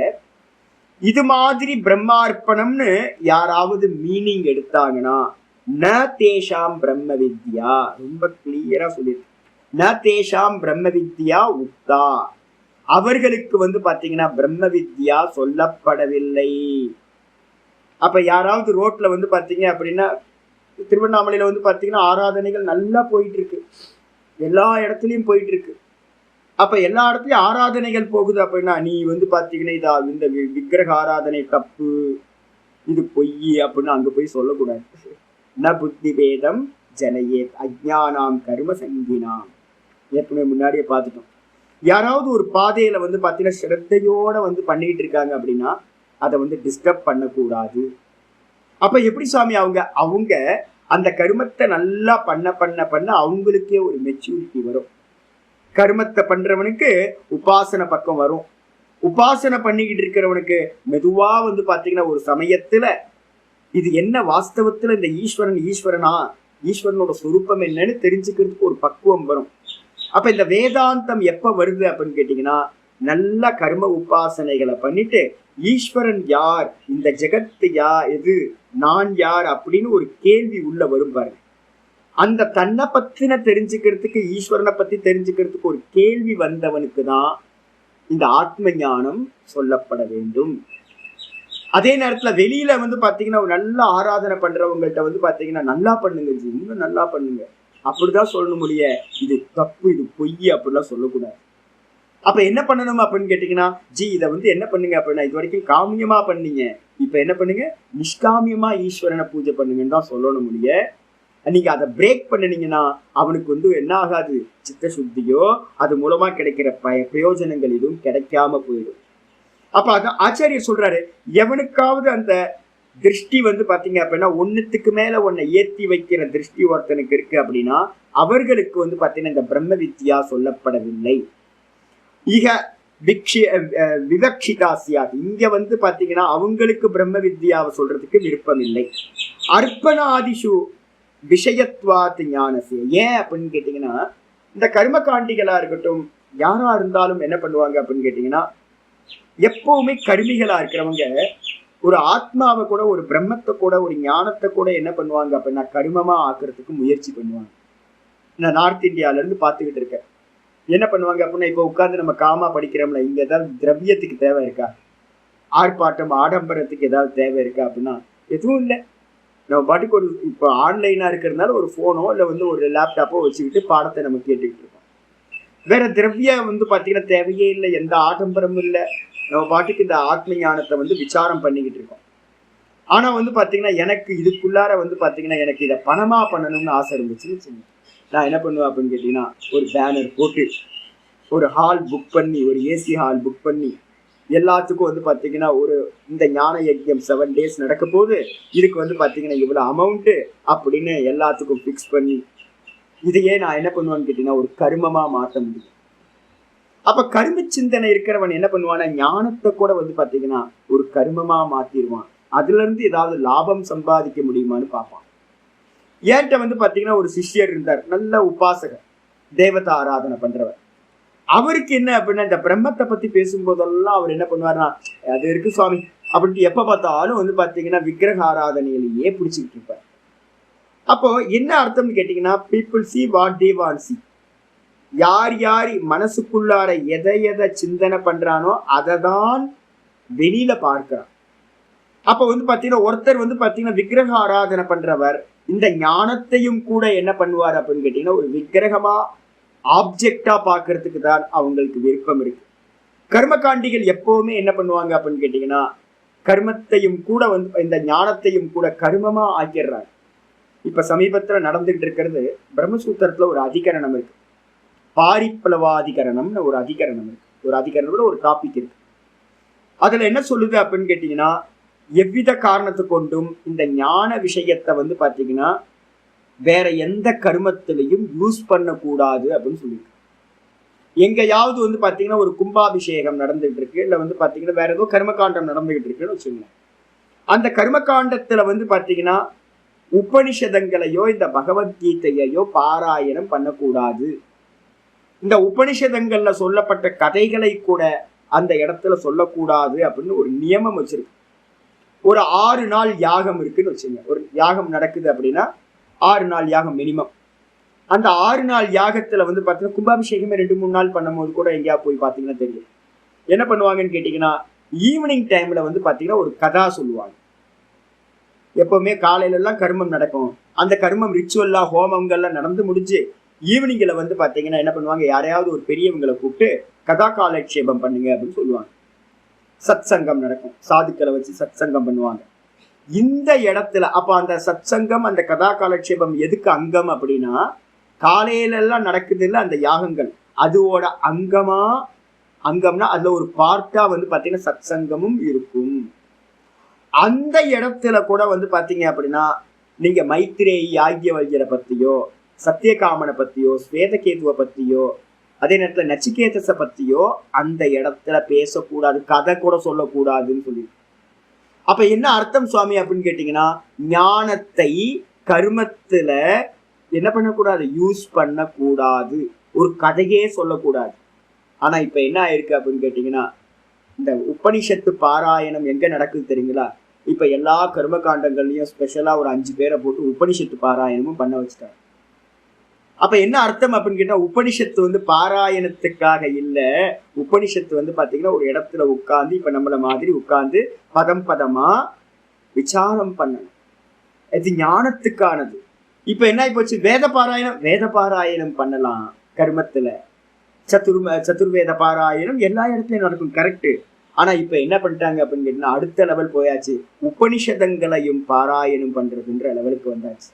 இது மாதிரி பிரம்மார்ப்பணம்னு யாராவது மீனிங் எடுத்தாங்கன்னா ந தேஷாம் பிரம்ம வித்யா, ரொம்ப கிளியரா சொல்லியிருக்கு, ந தேஷாம் பிரம்ம வித்யா உக்தா, அவர்களுக்கு வந்து பாத்தீங்கன்னா பிரம்ம வித்யா சொல்லப்படவில்லை. அப்ப யாராவது ரோட்ல வந்து பாத்தீங்க அப்படின்னா திருவண்ணாமலையில வந்து பாத்தீங்கன்னா ஆராதனைகள் நல்லா போயிட்டு இருக்கு, எல்லா இடத்துலயும் போயிட்டு இருக்கு. அப்ப எல்லா இடத்துலயும் ஆராதனைகள் போகுது அப்படின்னா நீ வந்து பாத்தீங்கன்னா இந்த விக்கிரக ஆராதனை தப்பு, இது பொய் அப்படின்னு அங்க போய் சொல்லக்கூடாது. ந புத்தி பேதம் ஜனயே அஜ்ஞானாம் கர்ம சங்கினாம், ஏற்கனவே முன்னாடியே பார்த்துட்டோம். யாராவது ஒரு பாதையில வந்து பாத்தீங்கன்னா ஸ்ரத்தையோட வந்து பண்ணிட்டு இருக்காங்க அப்படின்னா அதை வந்து டிஸ்டர்ப் பண்ணக்கூடாது. அப்ப எப்படி சுவாமி அவங்க அந்த கர்மத்தை நல்லா பண்ண அவங்களுக்கே ஒரு மெச்சூரிட்டி வரும். கர்மத்தை பண்றவனுக்கு உபாசனை பக்கம் வரும். உபாசனை பண்ணிக்கிட்டு இருக்கிறவனுக்கு மெதுவா வந்து பாத்தீங்கன்னா ஒரு சமயத்துல இது என்ன வாஸ்தவத்துல இந்த ஈஸ்வரனோட சொரூபம் என்னன்னு தெரிஞ்சுக்கிறதுக்கு ஒரு பக்குவம் வரும். அப்ப இந்த வேதாந்தம் எப்ப வருது அப்படின்னு கேட்டீங்கன்னா நல்ல கர்ம உபாசனைகளை பண்ணிட்டு ஈஸ்வரன் யார், இந்த ஜெகத்து எது, நான் யார் அப்படின்னு ஒரு கேள்வி உள்ள வரும் பாருங்க. அந்த தன்னை பத்தின தெரிஞ்சுக்கிறதுக்கு, ஈஸ்வரனை பத்தி தெரிஞ்சுக்கிறதுக்கு ஒரு கேள்வி வந்தவனுக்கு தான் இந்த ஆத்ம ஞானம் சொல்லப்பட வேண்டும். அதே நேரத்துல வெளியில வந்து பாத்தீங்கன்னா ஒரு நல்ல ஆராதனை பண்றவங்கள்ட்ட வந்து பாத்தீங்கன்னா நல்லா பண்ணுங்க ஜி, இன்னும் நல்லா பண்ணுங்க அப்படிதான் சொல்லணும். முடிய இது தப்பு, இது பொய் அப்படிலாம் சொல்லக்கூடாது. அப்ப என்ன பண்ணணும் அப்படின்னு கேட்டீங்கன்னா, ஜி இதை வந்து என்ன பண்ணுங்க அப்படின்னா இது வரைக்கும் காமியமா பண்ணீங்க, இப்ப என்ன பண்ணுங்க, நிஷ்காமியமா ஈஸ்வரனை பூஜை பண்ணுங்கன்னு தான் சொல்லணும். முடிய நீங்க அதை பிரேக் பண்ணினீங்கன்னா அவனுக்கு வந்து என்ன ஆகாது, சித்த சுத்தியோ அது மூலமா கிடைக்கிற பிரயோஜனங்கள் எதுவும் கிடைக்காம போயிடும். அப்ப அதான் ஆச்சாரியர் சொல்றாரு, எவனுக்காவது அந்த திருஷ்டி வந்து பாத்தீங்க அப்படின்னா ஒண்ணுத்துக்கு மேல ஒன்னை ஏத்தி வைக்கிற திருஷ்டி ஒருத்தனுக்கு இருக்கு அப்படின்னா அவர்களுக்கு வந்து பாத்தீங்கன்னா இந்த பிரம்ம வித்யா சொல்லப்படவில்லை. இக விவக்ஷிதாசியாது, இங்க வந்து பாத்தீங்கன்னா அவங்களுக்கு பிரம்ம வித்யாவை சொல்றதுக்கு விருப்பம் இல்லை. அர்ப்பணாதிஷு விஷயத்வாத் ஞானசிய, ஏன் அப்படின்னு கேட்டீங்கன்னா இந்த கர்மகாண்டிகளா இருக்கட்டும் யாரா இருந்தாலும் என்ன பண்ணுவாங்க அப்படின்னு கேட்டீங்கன்னா எப்பவுமே கருமிகளா இருக்கிறவங்க ஒரு ஆத்மாவை கூட ஒரு பிரம்மத்தை கூட ஒரு ஞானத்தை கூட என்ன பண்ணுவாங்க அப்படின்னா கருமமா ஆக்குறதுக்கு முயற்சி பண்ணுவாங்க. நான் நார்த் இந்தியால இருந்து பார்த்துக்கிட்டு இருக்கேன். என்ன பண்ணுவாங்க அப்படின்னா இப்போ உட்காந்து நம்ம காமா படிக்கிறோம்ல, இங்க ஏதாவது திரவியத்துக்கு தேவை இருக்கா, ஆர்ப்பாட்டம் ஆடம்பரத்துக்கு ஏதாவது தேவை இருக்கா அப்படின்னா எதுவும் இல்லை. நம்ம பாட்டுக்கு ஒரு இப்போ ஆன்லைனா இருக்கிறதுனால ஒரு போனோ இல்லை வந்து ஒரு லேப்டாப்போ வச்சுக்கிட்டு பாடத்தை நம்ம கேட்டுக்கிட்டு இருக்கோம். வேற திரவிய வந்து பாத்தீங்கன்னா தேவையே இல்லை, எந்த ஆடம்பரமும் இல்லை. நம்ம பாட்டுக்கு இந்த ஆத்ம ஞானத்தை வந்து விசாரம் பண்ணிக்கிட்டு இருக்கோம். ஆனா வந்து பாத்தீங்கன்னா எனக்கு இதுக்குள்ளார வந்து பாத்தீங்கன்னா எனக்கு இதை பணமா பண்ணணும்னு ஆசை இருந்துச்சுன்னு சொன்னேன். நான் என்ன பண்ணுவேன் அப்படின்னு கேட்டீங்கன்னா ஒரு பேனர் போட்டு ஒரு ஹால் புக் பண்ணி, ஒரு ஏசி ஹால் புக் பண்ணி எல்லாத்துக்கும் வந்து பாத்தீங்கன்னா ஒரு இந்த ஞான யஜ்யம் 7 days நடக்க போது இதுக்கு வந்து பாத்தீங்கன்னா இவ்வளவு அமௌண்ட் அப்படின்னு எல்லாத்துக்கும் பிக்ஸ் பண்ணி இதையே நான் என்ன பண்ணுவேன்னு கேட்டீங்கன்னா ஒரு கருமமா மாற்ற முடியும். அப்ப கரும சிந்தனை இருக்கிறவன் என்ன பண்ணுவான்னா ஞானத்தை கூட வந்து பாத்தீங்கன்னா ஒரு கருமமா மாத்திடுவான். அதுல இருந்து ஏதாவது லாபம் சம்பாதிக்க முடியுமான்னு பார்ப்பான். ஏன்ட்ட வந்து பாத்தீங்கன்னா ஒரு சிஷ்யர் இருந்தார், நல்ல உபாசகர், தேவதா ஆராதனை பண்றவர். அவருக்கு என்ன அப்படின்னா இந்த பிரம்மத்தை பத்தி பேசும்போதெல்லாம் அவர் என்ன பண்ணுவாருன்னா அது இருக்கு சுவாமி அப்படின்ட்டு எப்ப பார்த்தாலும் வந்து பாத்தீங்கன்னா விக்கிரக ஆராதனையிலேயே பிடிச்சிக்கிட்டு இருப்பார். அப்போ என்ன அர்த்தம்னு கேட்டீங்கன்னா people see what they want see, யார் யார் மனசுக்குள்ளார எதை எதை சிந்தனை பண்றானோ அதை தான் வெளியில பார்க்கிறான். அப்ப வந்து பாத்தீங்கன்னா ஒருத்தர் வந்து பாத்தீங்கன்னா விக்கிரக ஆராதனை பண்றவர் இந்த ஞானத்தையும் கூட என்ன பண்ணுவார் அப்படின்னு கேட்டீங்கன்னா ஒரு விக்கிரகமா ஆப்ஜெக்டா பாக்குறதுக்கு தான் அவங்களுக்கு விருப்பம் இருக்கு. கர்மகாண்டிகள் எப்பவுமே என்ன பண்ணுவாங்க அப்படின்னு கேட்டீங்கன்னா கர்மத்தையும் கூட வந்து இந்த ஞானத்தையும் கூட கர்மமா ஆக்கிடுறாங்க. இப்ப சமீபத்துல நடந்துகிட்டு இருக்கிறது பிரம்மசூத்திரத்துல ஒரு அதிகரணம் இருக்கு, பாரிப்ளவாதிகரணம்னு ஒரு அதிகரணம் இருக்கு. ஒரு அதிகரணோட ஒரு டாபிக் இருக்கு. அதுல என்ன சொல்லுது அப்படின்னு கேட்டீங்கன்னா எவ்வித காரணத்தை கொண்டும் இந்த ஞான விஷயத்தை வந்து பாத்தீங்கன்னா வேற எந்த கர்மத்திலையும் யூஸ் பண்ணக்கூடாது அப்படின்னு சொல்லியிருக்கு. எங்கேயாவது வந்து பாத்தீங்கன்னா ஒரு கும்பாபிஷேகம் நடந்துகிட்டு இருக்கு, இல்லை வந்து பாத்தீங்கன்னா வேற ஏதோ கர்மகாண்டம் நடந்துகிட்டு இருக்குன்னு வச்சுக்கோங்க. அந்த கர்மகாண்டத்துல வந்து பாத்தீங்கன்னா உபனிஷதங்களையோ இந்த பகவத்கீதையோ பாராயணம் பண்ணக்கூடாது. இந்த உபனிஷதங்கள்ல சொல்லப்பட்ட கதைகளை கூட அந்த இடத்துல சொல்லக்கூடாது அப்படின்னு ஒரு நியமம் வச்சிருக்கு. ஒரு 6 நாள் யாகம் இருக்குன்னு வச்சுங்க, ஒரு யாகம் நடக்குது அப்படின்னா 6 நாள் யாகம் மினிமம். அந்த 6 நாள் யாகத்துல வந்து பாத்தீங்கன்னா கும்பாபிஷேகமே 2-3 நாள் பண்ணும் போது கூட எங்கேயா போய் பாத்தீங்கன்னா தெரியும். என்ன பண்ணுவாங்கன்னு கேட்டீங்கன்னா ஈவினிங் டைம்ல வந்து பாத்தீங்கன்னா ஒரு கதா சொல்லுவாங்க. எப்பவுமே காலையில எல்லாம் கர்மம் நடக்கும், அந்த கர்மம் ரிச்சுவல்லா ஹோமங்கள்லாம் நடந்து முடிஞ்சு ஈவினிங்ல வந்து பாத்தீங்கன்னா என்ன பண்ணுவாங்க, யாரையாவது ஒரு பெரியவங்களை கூப்பிட்டு கதா காலட்சேபம் பண்ணுங்க அப்படின்னு சொல்லுவாங்க. சத் சங்கம் நடக்கும், சாதுக்களை வச்சு சத் சங்கம் பண்ணுவாங்க. இந்த இடத்துல அப்ப அந்த சத் சங்கம் அந்த கதா காலட்சேபம் எதுக்கு அங்கம் அப்படின்னா காலையில எல்லாம் நடக்குது இல்லை அந்த யாகங்கள், அதோட அங்கம்னா அதுல ஒரு பார்ட்டா வந்து பாத்தீங்கன்னா சத் சங்கமும் இருக்கும். அந்த இடத்துல கூட வந்து பாத்தீங்க அப்படின்னா நீங்க மைத்ரேயி யாக்ஞவல்யரை பத்தியோ சத்தியகாமனை பத்தியோ ஸ்வேதகேதுவை பத்தியோ அதே நேரத்துல நச்சிகேதஸை பத்தியோ அந்த இடத்துல பேசக்கூடாது, கதை கூட சொல்லக்கூடாதுன்னு சொல்லி. அப்ப என்ன அர்த்தம் சுவாமி அப்படின்னு கேட்டீங்கன்னா ஞானத்தை கர்மத்துல என்ன பண்ணக்கூடாது, யூஸ் பண்ணக்கூடாது, ஒரு கதையே சொல்லக்கூடாது. ஆனா இப்ப என்ன ஆயிருக்கு அப்படின்னு கேட்டீங்கன்னா இந்த உபனிஷத்து பாராயணம் எங்க நடக்குது தெரியுங்களா? இப்ப எல்லா கர்மகாண்டங்கள்லயும் ஸ்பெஷலா ஒரு 5 பேரை போட்டு உபனிஷத்து பாராயணமும் பண்ண வச்சுட்டாங்க. அப்ப என்ன அர்த்தம் அப்படின்னு கேட்டா உபனிஷத்து வந்து பாராயணத்துக்காக இல்ல, உபனிஷத்து வந்து பாத்தீங்கன்னா ஒரு இடத்துல உட்கார்ந்து இப்ப நம்மள மாதிரி உட்கார்ந்து பதம் பதமா விசாரம் பண்ணணும், இது ஞானத்துக்கானது. இப்ப என்ன ஆயிப்போச்சு, வேத பாராயணம் பண்ணலாம் கர்மத்துல, சதுர்வேத பாராயணம் எல்லா இடத்துலயும் நடக்கும், கரெக்ட். ஆனா இப்ப என்ன பண்ணிட்டாங்க அப்படின்னு கேட்டீங்கன்னா அடுத்த லெவல் போயாச்சு, உபனிஷதங்களையும் பாராயணம் பண்றதுன்ற லெவலுக்கு வந்தாச்சு.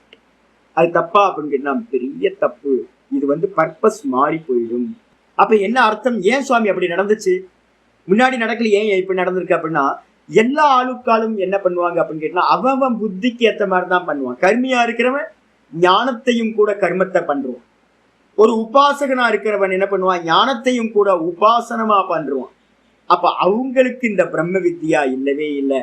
அது தப்பா அப்படின்னு கேட்டா பெரிய தப்பு. இது வந்து பர்பஸ் மாறி போயிடும். அப்ப என்ன அர்த்தம், ஏன் சுவாமி அப்படி நடந்துச்சு, முன்னாடி நடக்கல ஏன் இப்ப நடந்திருக்கு அப்படின்னா எல்லா ஆளுக்காலும் என்ன பண்ணுவாங்க அப்படின்னு கேட்டா அவன் புத்திக்கு ஏத்த மாதிரிதான் பண்ணுவான். கர்மியா இருக்கிறவன் ஞானத்தையும் கூட கர்மத்தை பண்றான். ஒரு உபாசகனா இருக்கிறவன் என்ன பண்ணுவான், ஞானத்தையும் கூட உபாசனமா பண்றான். அப்ப அவங்களுக்கு இந்த பிரம்ம வித்யா இல்லவே இல்லை.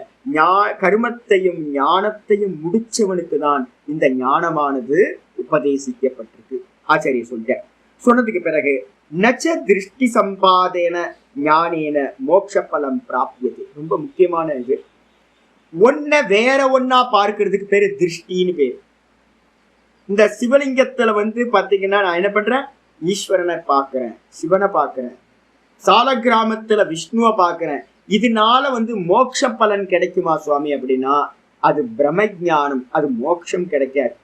கர்மத்தையும் ஞானத்தையும் முடிச்சவனுக்கு தான் இந்த ஞானமானது உபதேசிக்கப்பட்டிருக்கு. ஆச்சாரிய சொன்னதுக்கு பிறகு நச்ச திருஷ்டி சம்பாதேன ஞானேன மோட்ச பலம் பிராப்தியது. ரொம்ப முக்கியமான இது. ஒன்ன வேற ஒன்னா பார்க்கறதுக்கு பேரு திருஷ்டின்னு பேரு. இந்த சிவலிங்கத்துல பாத்தீங்கன்னா நான் என்ன பண்றேன், ஈஸ்வரனை பாக்குறேன், சிவனை பாக்குறேன், சால கிராமத்துல விஷ்ணுவை பாக்குறேன். இதனால மோட்ச பலன் கிடைக்குமா சுவாமி அப்படின்னா அது பிரம்ம ஞானம், அது மோட்சம் கிடைக்காது.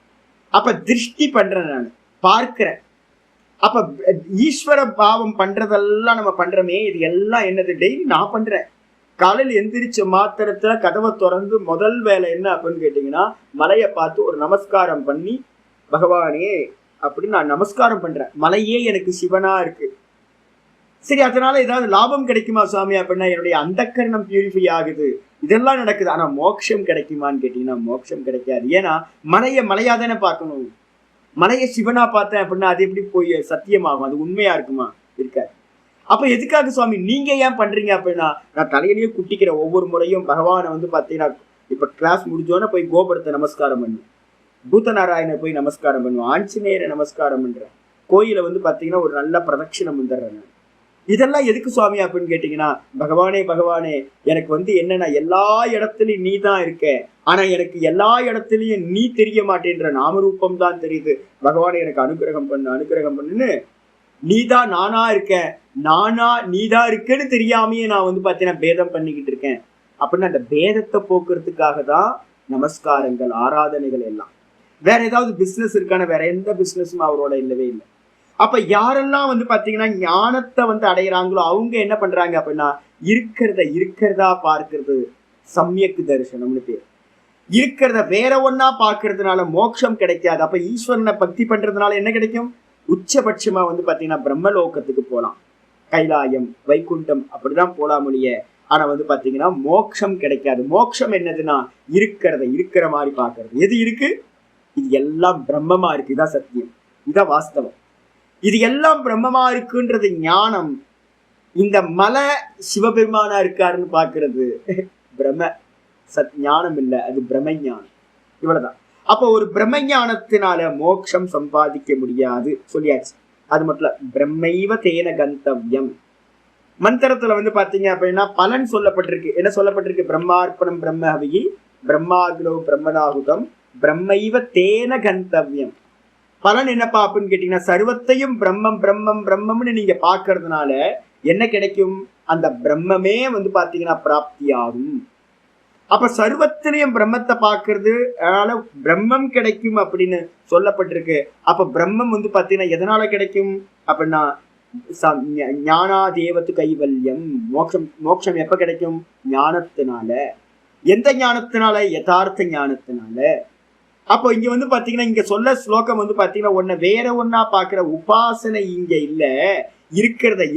அப்ப திருஷ்டி பண்றேன், நான் பார்க்கிறேன். அப்ப ஈஸ்வர பாவம் பண்றதெல்லாம் நம்ம பண்றோமே, இது எல்லாம் என்னது, டெய்லி நான் பண்றேன். காலையில் எந்திரிச்ச மாத்திரத்துல கதவை திறந்து முதல் வேலை என்ன அப்படின்னு கேட்டீங்கன்னா மலையை பார்த்து ஒரு நமஸ்காரம் பண்ணி, பகவானே அப்படின்னு நான் நமஸ்காரம் பண்றேன். மலையே எனக்கு சிவனா இருக்கு. சரி, அதனால ஏதாவது லாபம் கிடைக்குமா சுவாமி அப்படின்னா என்னுடைய அந்தக்கரணம் பியூரிஃபை ஆகுது, இதெல்லாம் நடக்குது. ஆனா மோட்சம் கிடைக்குமான்னு கேட்டீங்கன்னா மோட்சம் கிடைக்காது. ஏன்னா மலையை மலையா தானே பார்க்கணும். மலையை சிவனா பார்த்தேன் அப்படின்னா அது எப்படி போய் சத்தியமாகும், அது உண்மையா இருக்குமா? இருக்காது. அப்ப எதுக்காக சுவாமி நீங்க ஏன் பண்றீங்க அப்படின்னா, நான் தலையிலேயே குட்டிக்கிற ஒவ்வொரு முறையும் பகவானை பாத்தீங்கன்னா இப்ப கிளாஸ் முடிஞ்சோன்னு போய் கோபுரத்தை நமஸ்காரம் பண்ணுவேன், பூதநாராயணை போய் நமஸ்காரம் பண்ணுவேன், ஆஞ்சநேயரை நமஸ்காரம் பண்றேன், கோயில பாத்தீங்கன்னா ஒரு நல்ல பிரதட்சிணம் வந்துடுறேன். இதெல்லாம் எதுக்கு சுவாமி அப்படின்னு கேட்டீங்கன்னா, பகவானே பகவானே எனக்கு என்னன்னா எல்லா இடத்துலயும் நீ தான் இருக்க, ஆனா எனக்கு எல்லா இடத்துலயும் நீ தெரிய மாட்டேன்ற நாமரூபம் தான் தெரியுது. பகவானே எனக்கு அனுகிரகம் பண்ணு, அனுகிரகம் பண்ணுன்னு நீதான் நானா இருக்க, நானா நீதான் இருக்கேன்னு தெரியாமையே நான் பாத்தீங்கன்னா பேதம் பண்ணிக்கிட்டு இருக்கேன். அப்படின்னு அந்த பேதத்தை போக்குறதுக்காக தான் நமஸ்காரங்கள், ஆராதனைகள் எல்லாம். வேற ஏதாவது பிசினஸ் இருக்கான, வேற எந்த பிசினஸும் அவரோட இல்லவே இல்லை. அப்ப யாரெல்லாம் பாத்தீங்கன்னா ஞானத்தை அடையிறாங்களோ அவங்க என்ன பண்றாங்க அப்படின்னா இருக்கிறதா பார்க்கறது சமயக்கு தரிசனம்னு பேர். இருக்கிறத வேற ஒன்னா பார்க்கறதுனால மோட்சம் கிடைக்காது. அப்ப ஈஸ்வரனை பக்தி பண்றதுனால என்ன கிடைக்கும்? உச்சபட்சமா பாத்தீங்கன்னா பிரம்மலோகத்துக்கு போலாம், கைலாயம், வைகுண்டம் அப்படிதான் போலாம் முடிய. ஆனா பாத்தீங்கன்னா மோட்சம் கிடைக்காது. மோட்சம் என்னதுன்னா இருக்கிற மாதிரி பார்க்கறது. எது இருக்கு? இது எல்லாம் பிரம்மமா இருக்கு, இதான் சத்தியம், இதான் வாஸ்தவம். இது எல்லாம் பிரம்மமா இருக்குன்றது ஞானம். இந்த மலை சிவபெருமானா இருக்காருன்னு பாக்குறது பிரம்ம ஞானம் இல்லை, அது பிரம்ம ஞானம். இவ்வளவுதான். அப்ப ஒரு பிரம்ம ஞானத்தினால மோட்சம் சம்பாதிக்க முடியாது சொல்லியாச்சு. அது மட்டும் பிரம்மைவ தேன கந்தவ்யம். மந்திரத்துல பாத்தீங்க அப்படின்னா பலன் சொல்லப்பட்டிருக்கு. என்ன சொல்லப்பட்டிருக்கு? பிரம்மார்ப்பணம் பிரம்மஹவி பிரம்மாக்னோ பிரம்மனாகுதம் பிரம்மைவ தேன கந்தவ்யம். பலன் என்னப்பா அப்படின்னு கேட்டீங்கன்னா, சர்வத்தையும் பிரம்மம் பிரம்மம் பிரம்மம்னு நீங்க பாக்குறதுனால என்ன கிடைக்கும்? அந்த பிரம்மமே பாத்தீங்கன்னா பிராப்தி ஆகும். அப்ப சர்வத்திலையும் பிரம்மத்தை பாக்குறது, அதனால பிரம்மம் கிடைக்கும் அப்படின்னு சொல்லப்பட்டிருக்கு. அப்ப பிரம்மம் பாத்தீங்கன்னா எதனால கிடைக்கும் அப்படின்னா ஞானாதேவத்து கைவல்யம். மோட்சம் எப்ப கிடைக்கும்? ஞானத்தினால. எந்த ஞானத்தினால? யதார்த்த ஞானத்தினால. அப்போ இங்க பாத்தீங்கன்னா இங்க சொல்ல ஸ்லோகம் பாத்தீங்கன்னா ஒன்ன வேற ஒன்னா பாக்குற உபாசனை இங்க இல்ல,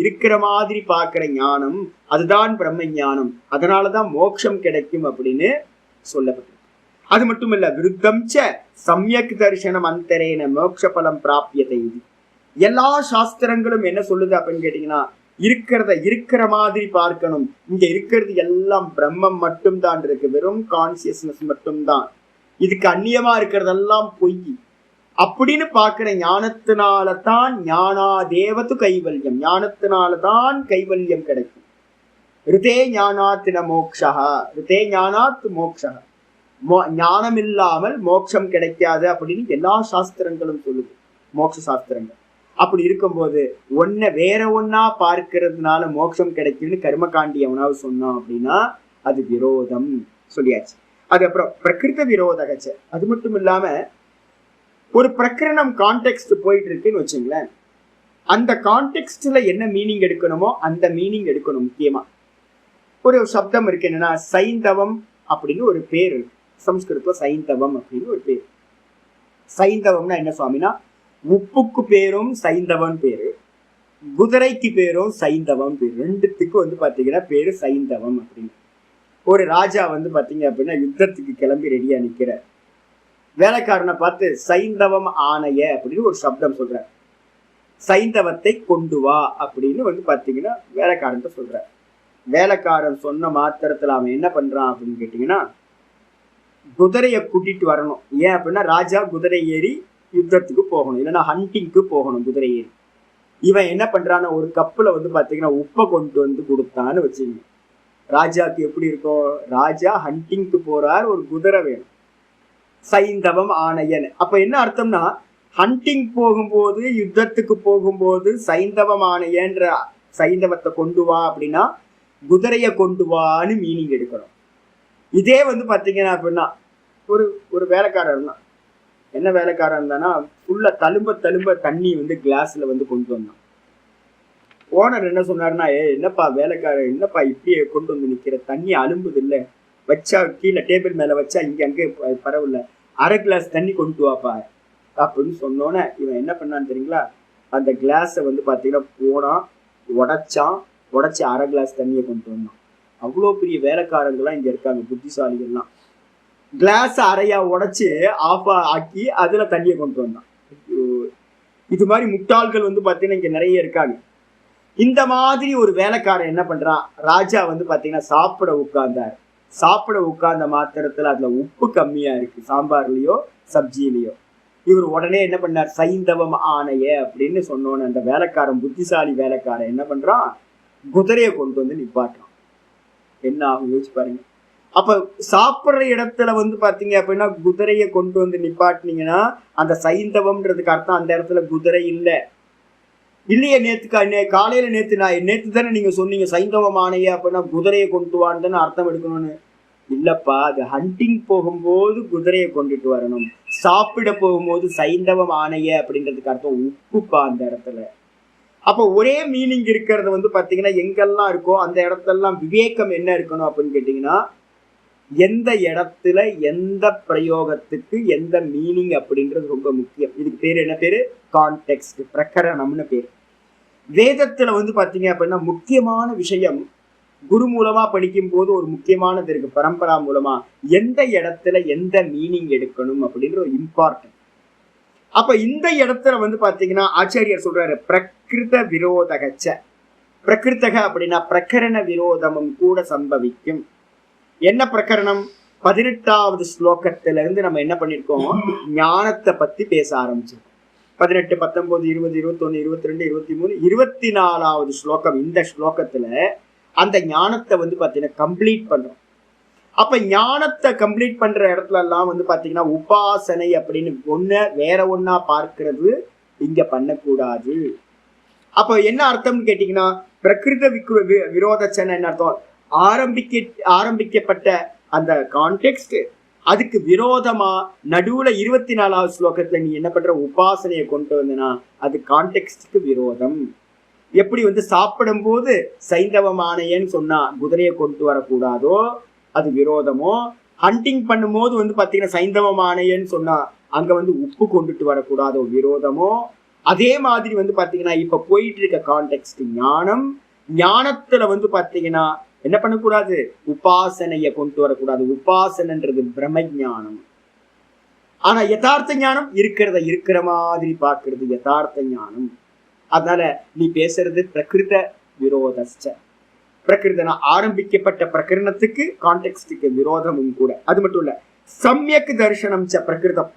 இருக்கிற மாதிரி பாக்குற ஞானம், அதுதான் பிரம்ம ஞானம். அதனாலதான் மோட்சம் கிடைக்கும் அப்படின்னு சொல்லப்பட்டிருக்கு. அது மட்டும் இல்ல, விருத்தம் ச சமயக் தரிசனம் அந்தரேன மோட்ச பலம் பிராப்தியதை. எல்லா சாஸ்திரங்களும் என்ன சொல்லுது அப்படின்னு கேட்டீங்கன்னா, இருக்கிற மாதிரி பார்க்கணும். இங்க இருக்கிறது எல்லாம் பிரம்மம் மட்டும்தான் இருக்கு, வெறும் கான்சியஸ்னஸ் மட்டும்தான். இதுக்கு அந்நியமா இருக்கிறதெல்லாம் பொய் அப்படின்னு பாக்குற ஞானத்தினாலதான் ஞானாதேவத்து கைவல்யம். ஞானத்தினாலதான் கைவல்யம் கிடைக்கும். ரிதே ஞானாத்தின மோக்ஷா, ரிதே ஞானாத் மோக்ஷா. ஞானம் இல்லாமல் மோட்சம் கிடைக்காது அப்படின்னு எல்லா சாஸ்திரங்களும் சொல்லுது, மோட்ச சாஸ்திரங்கள். அப்படி இருக்கும்போது வேற ஒன்னா பார்க்கறதுனால மோட்சம் கிடைக்கும்னு கர்மகாண்டி எவனாவது சொன்னான் அப்படின்னா அது விரோதம் சொல்லியாச்சு. அதுக்கப்புறம் பிரகிருத விரோதகச்ச. அது மட்டும் இல்லாம ஒரு பிரகரணம் கான்டெக்ஸ்ட் போயிட்டு இருக்குன்னு வச்சுங்களேன், அந்த கான்டெக்ஸ்ட்ல என்ன மீனிங் எடுக்கணுமோ அந்த மீனிங் எடுக்கணும். முக்கியமா ஒரு சப்தம் இருக்கு, என்னன்னா சைந்தவம் அப்படின்னு ஒரு பேர் இருக்கு. சம்ஸ்கிருதத்துல சைந்தவம் அப்படின்னு ஒரு பேர். சைந்தவம்னா என்ன சுவாமினா, உப்புக்கு பேரும் சைந்தவன் பேரு, குதிரைக்கு பேரும் சைந்தவம் பேரு. ரெண்டுத்துக்கும் பாத்தீங்கன்னா பேரு சைந்தவம் அப்படின்னு. ஒரு ராஜா வந்து பாத்தீங்க அப்படின்னா யுத்தத்துக்கு கிளம்பி ரெடியா நிக்கிற வேலைக்காரனை பார்த்து சைந்தவம் ஆணைய அப்படின்னு ஒரு சப்தம் சொல்ற. சைந்தவத்தை கொண்டு வா அப்படின்னு வந்து பாத்தீங்கன்னா வேலைக்காரன் சொல்ற. வேலைக்காரன் சொன்ன மாத்திரத்துல அவன் என்ன பண்றான் அப்படின்னு கேட்டீங்கன்னா குதிரையை கூட்டிட்டு வரணும். ஏன் அப்படின்னா ராஜா குதிரை ஏறி யுத்தத்துக்கு போகணும், இல்லைன்னா ஹண்டிங்க்கு போகணும் குதிரை ஏறி. இவன் என்ன பண்றான்னா ஒரு கப்புல வந்து பாத்தீங்கன்னா உப்பை கொண்டு வந்து கொடுத்தான்னு வச்சுங்க. ராஜாக்கு எப்படி இருக்கும்? ராஜா ஹண்டிங்க்கு போறார், ஒரு குதிரை வேணும், சைந்தவம் ஆணையன். அப்ப என்ன அர்த்தம்னா ஹண்டிங் போகும்போது யுத்தத்துக்கு போகும்போது சைந்தவம் ஆணையன்ற சைந்தவத்தை கொண்டு வா அப்படின்னா குதிரையை கொண்டு வான்னு மீனிங் எடுக்கணும். இதே வந்து பாத்தீங்கன்னா அப்படின்னா ஒரு ஒரு வேலைக்காரர் தான். என்ன வேலைக்காரன் இருந்தானா ஃபுல்லா தழும்ப தண்ணி வந்து கிளாஸ்ல வந்து கொண்டு வந்தான். ஓனர் என்ன சொன்னாருன்னா, என்னப்பா வேலைக்காரர், என்னப்பா இப்படியே கொண்டு வந்து நிக்கிற, தண்ணி அலும்புது இல்லை, வச்சா கீழே டேபிள் மேல வச்சா இங்க அங்கே பரவாயில்ல, அரை கிளாஸ் தண்ணி கொண்டு வாப்பா அப்படின்னு சொன்னோன்னே இவன் என்ன பண்ணான்னு தெரியுங்களா, அந்த கிளாஸை வந்து பாத்தீங்கன்னா போனான், உடைச்சி அரை கிளாஸ் தண்ணியை கொண்டு வந்தான். அவ்வளோ பெரிய வேலைக்காரங்கள்லாம் இங்க இருக்காங்க, புத்திசாலிகள்லாம். கிளாஸ் அறையா உடைச்சு ஆஃபா ஆக்கி அதுல தண்ணியை கொண்டு வந்தான். இது மாதிரி முட்டாள்கள் வந்து பாத்தீங்கன்னா இங்க நிறைய இருக்காங்க. இந்த மாதிரி ஒரு வேலைக்காரன் என்ன பண்றான், ராஜா வந்து பாத்தீங்கன்னா சாப்பிட உட்கார்ந்த மாத்திரத்துல அதுல உப்பு கம்மியா இருக்கு சாம்பார்லயோ சப்ஜிலையோ. இவர் உடனே என்ன பண்ணார், சைந்தவம் ஆணைய அப்படின்னு சொன்னோன்னு அந்த வேலைக்காரன், புத்திசாலி வேலைக்காரன் என்ன பண்றான், குதிரையை கொண்டு வந்து நிப்பாட்டுறான். என்ன ஆகும் யோசிச்சு பாருங்க. அப்ப சாப்பிடுற இடத்துல வந்து பாத்தீங்க அப்படின்னா குதிரையை கொண்டு வந்து நிப்பாட்டினீங்கன்னா அந்த சைந்தவம்ன்றதுக்கு அர்த்தம் அந்த இடத்துல குதிரை இல்லையே. நேத்து தானே நீங்க சொன்னீங்க சைந்தவம் ஆணைய அப்படின்னா குதிரையை கொண்டு வான்னு தானே அர்த்தம் எடுக்கணும்னு. இல்லப்பா, அது ஹண்டிங் போகும்போது குதிரையை கொண்டுட்டு வரணும், சாப்பிட போகும்போது சைந்தவம் ஆணைய அப்படின்றதுக்கு அர்த்தம் உப்புப்பா அந்த இடத்துல. அப்போ ஒரே மீனிங் இருக்கிறது வந்து பாத்தீங்கன்னா எங்கெல்லாம் இருக்கோ அந்த இடத்தெல்லாம் விவேகம் என்ன இருக்கணும் அப்படின்னு கேட்டீங்கன்னா எந்த இடத்துல எந்த பிரயோகத்துக்கு எந்த மீனிங் அப்படின்றது ரொம்ப முக்கியம். இதுக்கு பேரு என்ன பேரு, கான்டெக்ஸ்ட், பிரகரணம்னு பேரு. வேதத்துல வந்து பாத்தீங்க அப்படின்னா முக்கியமான விஷயம் குரு மூலமா படிக்கும் போது ஒரு முக்கியமானது இருக்கு, பரம்பரா மூலமா எந்த இடத்துல எந்த மீனிங் எடுக்கணும் அப்படின்ற ஒரு இம்பார்ட்டன்ட். அப்ப இந்த இடத்துல வந்து பாத்தீங்கன்னா ஆச்சாரியர் சொல்றாரு பிரகிருத விரோதகச்ச. பிரகிருத்தக அப்படின்னா பிரகரண விரோதமும் கூட சம்பவிக்கும். என்ன பிரகரணம்? 18வது ஸ்லோகத்திலிருந்து நம்ம என்ன பண்ணிருக்கோம், ஞானத்தை பத்தி பேச ஆரம்பிச்சோம். 18, 19, 20, 21, 22, 23, 24வது ஸ்லோகம். இந்த ஸ்லோகத்துல அந்த ஞானத்தை வந்து பாத்தீங்கன்னா கம்ப்ளீட் பண்றோம். அப்ப ஞானத்தை கம்ப்ளீட் பண்ற இடத்துல எல்லாம் வந்து பாத்தீங்கன்னா உபாசனை அப்படின்னு வேற ஒன்னா பார்க்கிறது இங்க பண்ணக்கூடாது. அப்ப என்ன அர்த்தம்னு கேட்டீங்கன்னா பிரகிருத விரோதச்சனை என்ன அர்த்தம், ஆரம்பிக்கப்பட்ட அந்த கான்டெக்ஸ்ட் அதுக்கு விரோதமா நடுவுல 24வது ஸ்லோகத்துல நீ என்ன பண்ற, உபாசனையை கொண்டு வந்தனா அது கான்டெக்ஸ்டுக்கு விரோதம். எப்படி வந்து சாப்பிடும் போது சைந்தவமானையன்னு சொன்னா குதிரையை கொண்டு வரக்கூடாதோ அது விரோதமோ, ஹண்டிங் பண்ணும் போது வந்து பாத்தீங்கன்னா சைந்தவமானையன்னு சொன்னா அங்க வந்து உப்பு கொண்டுட்டு வரக்கூடாதோ விரோதமோ, அதே மாதிரி வந்து பாத்தீங்கன்னா இப்ப போயிட்டு இருக்க கான்டெக்ஸ்ட் ஞானத்துல வந்து பாத்தீங்கன்னா என்ன பண்ணக்கூடாது, உபாசனைய கொண்டு வரக்கூடாது. உபாசனைன்றது பிரம்ம ஞானம். ஆனா யதார்த்த ஞானம் இருக்கிற மாதிரி பாக்குறது யதார்த்த ஞானம். அதனால நீ பேசுறது பிரகிருத விரோதஸ்ச. பிரகிருதனா ஆரம்பிக்கப்பட்ட பிரகரணத்துக்கு கான்டெக்ஸ்டுக்கு விரோதமும் கூட. அது மட்டும் இல்ல, சம்யக் தர்சனம் ச பிரகிருதம்.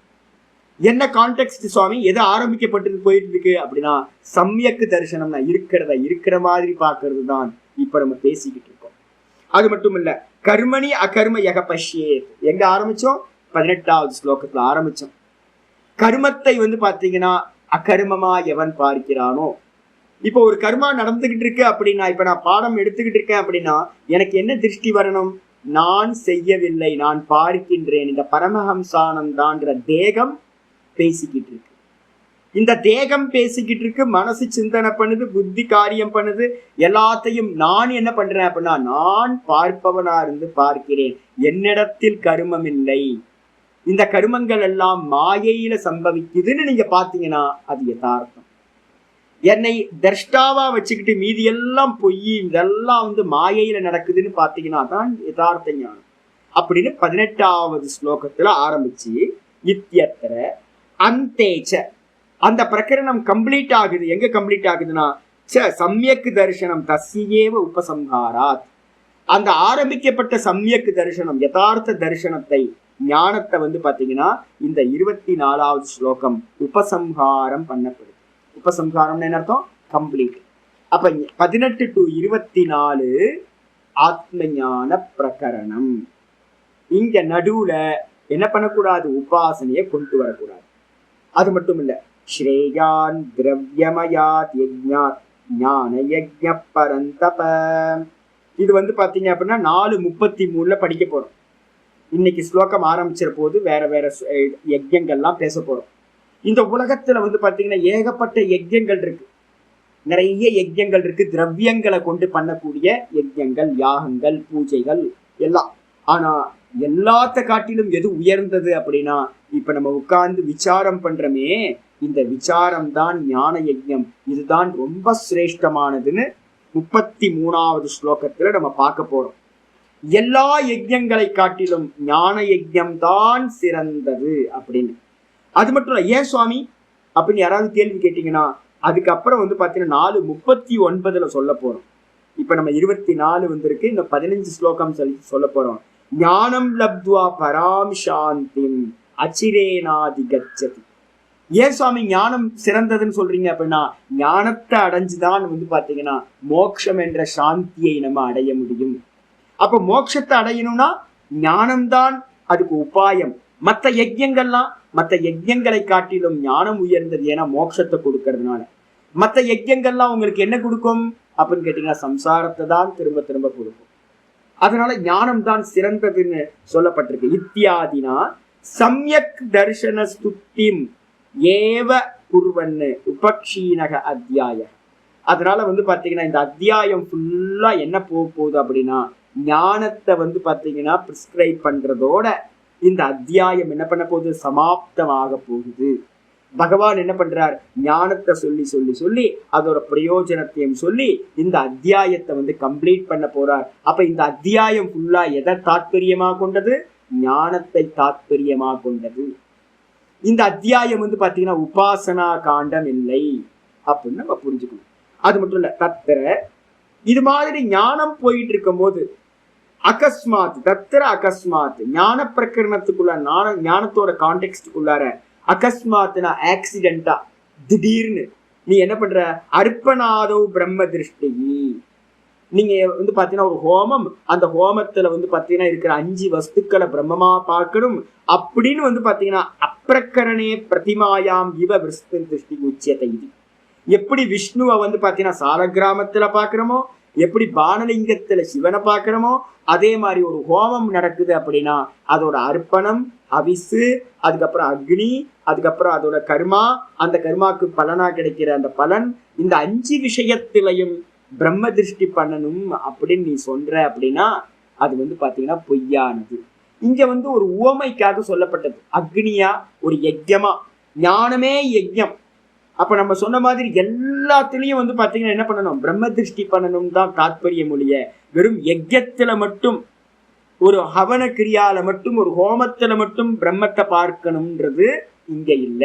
என்ன கான்டெக்ஸ்ட் சுவாமி, எது ஆரம்பிக்கப்பட்டது போயிட்டு இருக்கு அப்படின்னா சம்யக் தரிசனம்னா இருக்கிற மாதிரி பாக்குறது தான் இப்ப நம்ம பேசிக்கிட்டு இருக்கோம். அது மட்டும் இல்ல, கர்மணி அகர்ம யக பஷ்யேத். எங்க ஆரம்பிச்சோம், 18வது ஸ்லோகத்துல ஆரம்பிச்சோம். கர்மத்தை வந்து பாத்தீங்கன்னா அகர்மமா எவன் பார்க்கிறானோ. இப்போ ஒரு கர்மா நடந்துகிட்டு இருக்கு அப்படின்னா, இப்ப நான் பாடம் எடுத்துக்கிட்டு இருக்கேன் அப்படின்னா எனக்கு என்ன திருஷ்டி வரணும், நான் செய்யவில்லை, நான் பார்க்கின்றேன். இந்த பரமஹம்சானந்தான்ற தேகம் பேசிக்கிட்டு இருக்கு. இந்த தேகம் பேசிக்கிட்டு இருக்கு, மனசு சிந்தனை பண்ணுது, புத்தி காரியம் பண்ணுது, எல்லாத்தையும் நான் என்ன பண்றேன் அப்படின்னா நான் பார்ப்பவனா இருந்து பார்க்கிறேன். என்னிடத்தில் கருமம் இல்லை. இந்த கருமங்கள் எல்லாம் மாயையில சம்பவிக்குதுன்னு நீங்க பாத்தீங்கன்னா அது யதார்த்தம். என்னை தர்ஷ்டாவா வச்சுக்கிட்டு மீதி எல்லாம் பொய், இதெல்லாம் மாயையில நடக்குதுன்னு பாத்தீங்கன்னா தான் யதார்த்த ஞானம் அப்படின்னு 18வது ஸ்லோகத்துல ஆரம்பிச்சு இத்தியத்திர அந்தேச்ச அந்த பிரகரணம் கம்ப்ளீட் ஆகுது. எங்க கம்ப்ளீட் ஆகுதுன்னா சம்யக் தரிசனம் தஸ்யேவ உபசம்ஹாராத். அந்த ஆரம்பிக்கப்பட்ட சம்யக் தரிசனம் யதார்த்த தரிசனத்தை ஞானத்தை பாத்தீங்கன்னா இந்த 24வது ஸ்லோகம் உபசம்ஹாரம் பண்ணப்படுது. உபசம்ஹாரம்னு என்ன அர்த்தம்? கம்ப்ளீட். அப்ப 18 to 24 ஆத்ம ஞான பிரகரணம். இங்க நடுவுல என்ன பண்ணக்கூடாது? உபாசனையை கொண்டு வரக்கூடாது. அது மட்டும் இல்ல, ஸ்ரேயான் திரவியமயாத் யஜ்ஞாத் ஞான யஜ்ஞ பரந்தப. இது பாத்தீங்க அப்படின்னா 4:33 படிக்க போறோம். இன்னைக்கு ஸ்லோகம் ஆரம்பிச்சிட போது வேற வேற யஜ்ஞங்கள்லாம் பேச போறோம். இந்த உலகத்துல பாத்தீங்கன்னா ஏகப்பட்ட யஜ்ஞங்கள் இருக்கு, நிறைய யஜ்ஞங்கள் இருக்கு. திரவியங்களை கொண்டு பண்ணக்கூடிய யஜ்ஞங்கள், யாகங்கள், பூஜைகள் எல்லாம். ஆனா எல்லாத்த காட்டிலும் எது உயர்ந்தது அப்படின்னா இப்ப நம்ம உட்கார்ந்து விசாரம் பண்றோமே, இந்த விசாரம் தான் ஞான யஜ்ஞம். இதுதான் ரொம்ப சிரேஷ்டமானதுன்னு 33வது ஸ்லோகத்துல நம்ம பார்க்க போறோம். எல்லா யஜ்ஞங்களை காட்டிலும் ஞான யஜ்ஞம் தான் சிறந்தது அப்படின்னு. அது மட்டும் இல்ல, ஏன் சுவாமி அப்படின்னு யாராவது கேள்வி கேட்டீங்கன்னா அதுக்கப்புறம் பாத்தீங்கன்னா 4:39 சொல்ல போறோம். இப்ப நம்ம 24 வந்திருக்கு, இன்னும் 15 ஸ்லோகம் சொல்ல போறோம். ஞானம் லப்த்வா பராம் சாந்திம் அச்சிரேனாதி கச்சதி. ஏன் சுவாமி ஞானம் சிறந்ததுன்னு சொல்றீங்க அப்படின்னா ஞானத்தை அடைஞ்சுதான் பாத்தீங்கன்னா மோட்சம் என்ற சாந்தியை நம்ம அடைய முடியும். அப்ப மோட்சத்தை அடையணும்னா ஞானம்தான் அதுக்கு உபாயம். மற்ற யஜ்ஞங்களை காட்டிலும் ஞானம் உயர்ந்தது. ஏன்னா மோட்சத்தை கொடுக்கறதுனால. மற்ற யஜ்ஞங்கள்லாம் உங்களுக்கு என்ன கொடுக்கும் அப்படின்னு கேட்டீங்கன்னா சம்சாரத்தை தான் திரும்ப திரும்ப கொடுக்கும். அதனால ஞானம் தான் சிறந்ததுன்னு சொல்லப்பட்டிருக்கு. இத்தியாதினா சம்யக் தர்சன ஸ்துத்திம் ஏவ குர்வன்னு உபக்ஷீனக அத்தியாய. அதனால பாத்தீங்கன்னா இந்த அத்தியாயம் ஃபுல்லா என்ன போகுது அப்படின்னா ஞானத்தை பாத்தீங்கன்னா பிரிஸ்கிரைப் பண்றதோட இந்த அத்தியாயம் என்ன பண்ண போகுது? சமாப்தமாக போகுது. பகவான் என்ன பண்றார்? ஞானத்தை சொல்லி சொல்லி சொல்லி அதோட பிரயோஜனத்தையும் சொல்லி இந்த அத்தியாயத்தை கம்ப்ளீட் பண்ண போறார். அப்ப இந்த அத்தியாயம் ஃபுல்லா எதை தாத்பரியமா கொண்டது? ஞானத்தை தாத்பரியமா கொண்டது. இந்த அத்தியாயம் பாத்தீங்கன்னா உபாசனா காண்டம் இல்லை அப்படின்னு நம்ம புரிஞ்சுக்கணும். அது மட்டும் இல்ல, தத்திர இது மாதிரி ஞானம் போயிட்டு இருக்கும் போது அகஸ்மாத் தத்திர அகஸ்மாத் ஞான பிரகரணத்துக்குள்ள ஞானத்தோட கான்டெக்ஸ்டுக்குள்ளார அகஸ்மாத்னா ஆக்சிடென்டா திடீர்னு நீ என்ன பண்ற? அர்ப்பணாதவ் பிரம்ம திருஷ்டி. நீங்க பாத்தீங்கன்னா ஒரு ஹோமம், அந்த ஹோமத்துல பாத்தீங்கன்னா இருக்கிற 5 வஸ்துக்களை பிரம்மமா பார்க்கணும் அப்படின்னு பாத்தீங்கன்னா அப்பிரகரணே பிரதிமாயாம் இவ விருஷ்டி திருஷ்டி உச்சியத்தை. இது எப்படி விஷ்ணுவை பாத்தீங்கன்னா சாலக்கிராமத்துல பாக்குறோமோ, எப்படி பானலிங்கத்துல சிவனை பாக்குறோமோ, அதே மாதிரி ஒரு ஹோமம் நடக்குது அப்படின்னா அதோட அர்ப்பணம், அவிசு, அதுக்கப்புறம் அக்னி, அதுக்கப்புறம் அதோட கர்மா, அந்த கர்மாக்கு பலனா கிடைக்கிற அந்த பலன், இந்த 5 விஷயத்திலையும் பிரம்ம திருஷ்டி பண்ணணும் அப்படின்னு நீ சொல்ற அப்படின்னா அது பாத்தீங்கன்னா பொய்யானது. இங்க ஒரு உவமைக்காக சொல்லப்பட்டது. அக்னியா ஒரு யஜ்யமா, ஞானமே யஜ்யம். அப்ப நம்ம சொன்ன மாதிரி எல்லாத்துலயும் பாத்தீங்கன்னா என்ன பண்ணணும்? பிரம்ம திருஷ்டி பண்ணணும் தான் தாத்பரியம் ஒழிய வெறும் யஜ்யத்துல மட்டும், ஒரு ஹவன கிரியால மட்டும், ஒரு ஹோமத்துல மட்டும் பிரம்மத்தை பார்க்கணும்ன்றது இங்க இல்ல.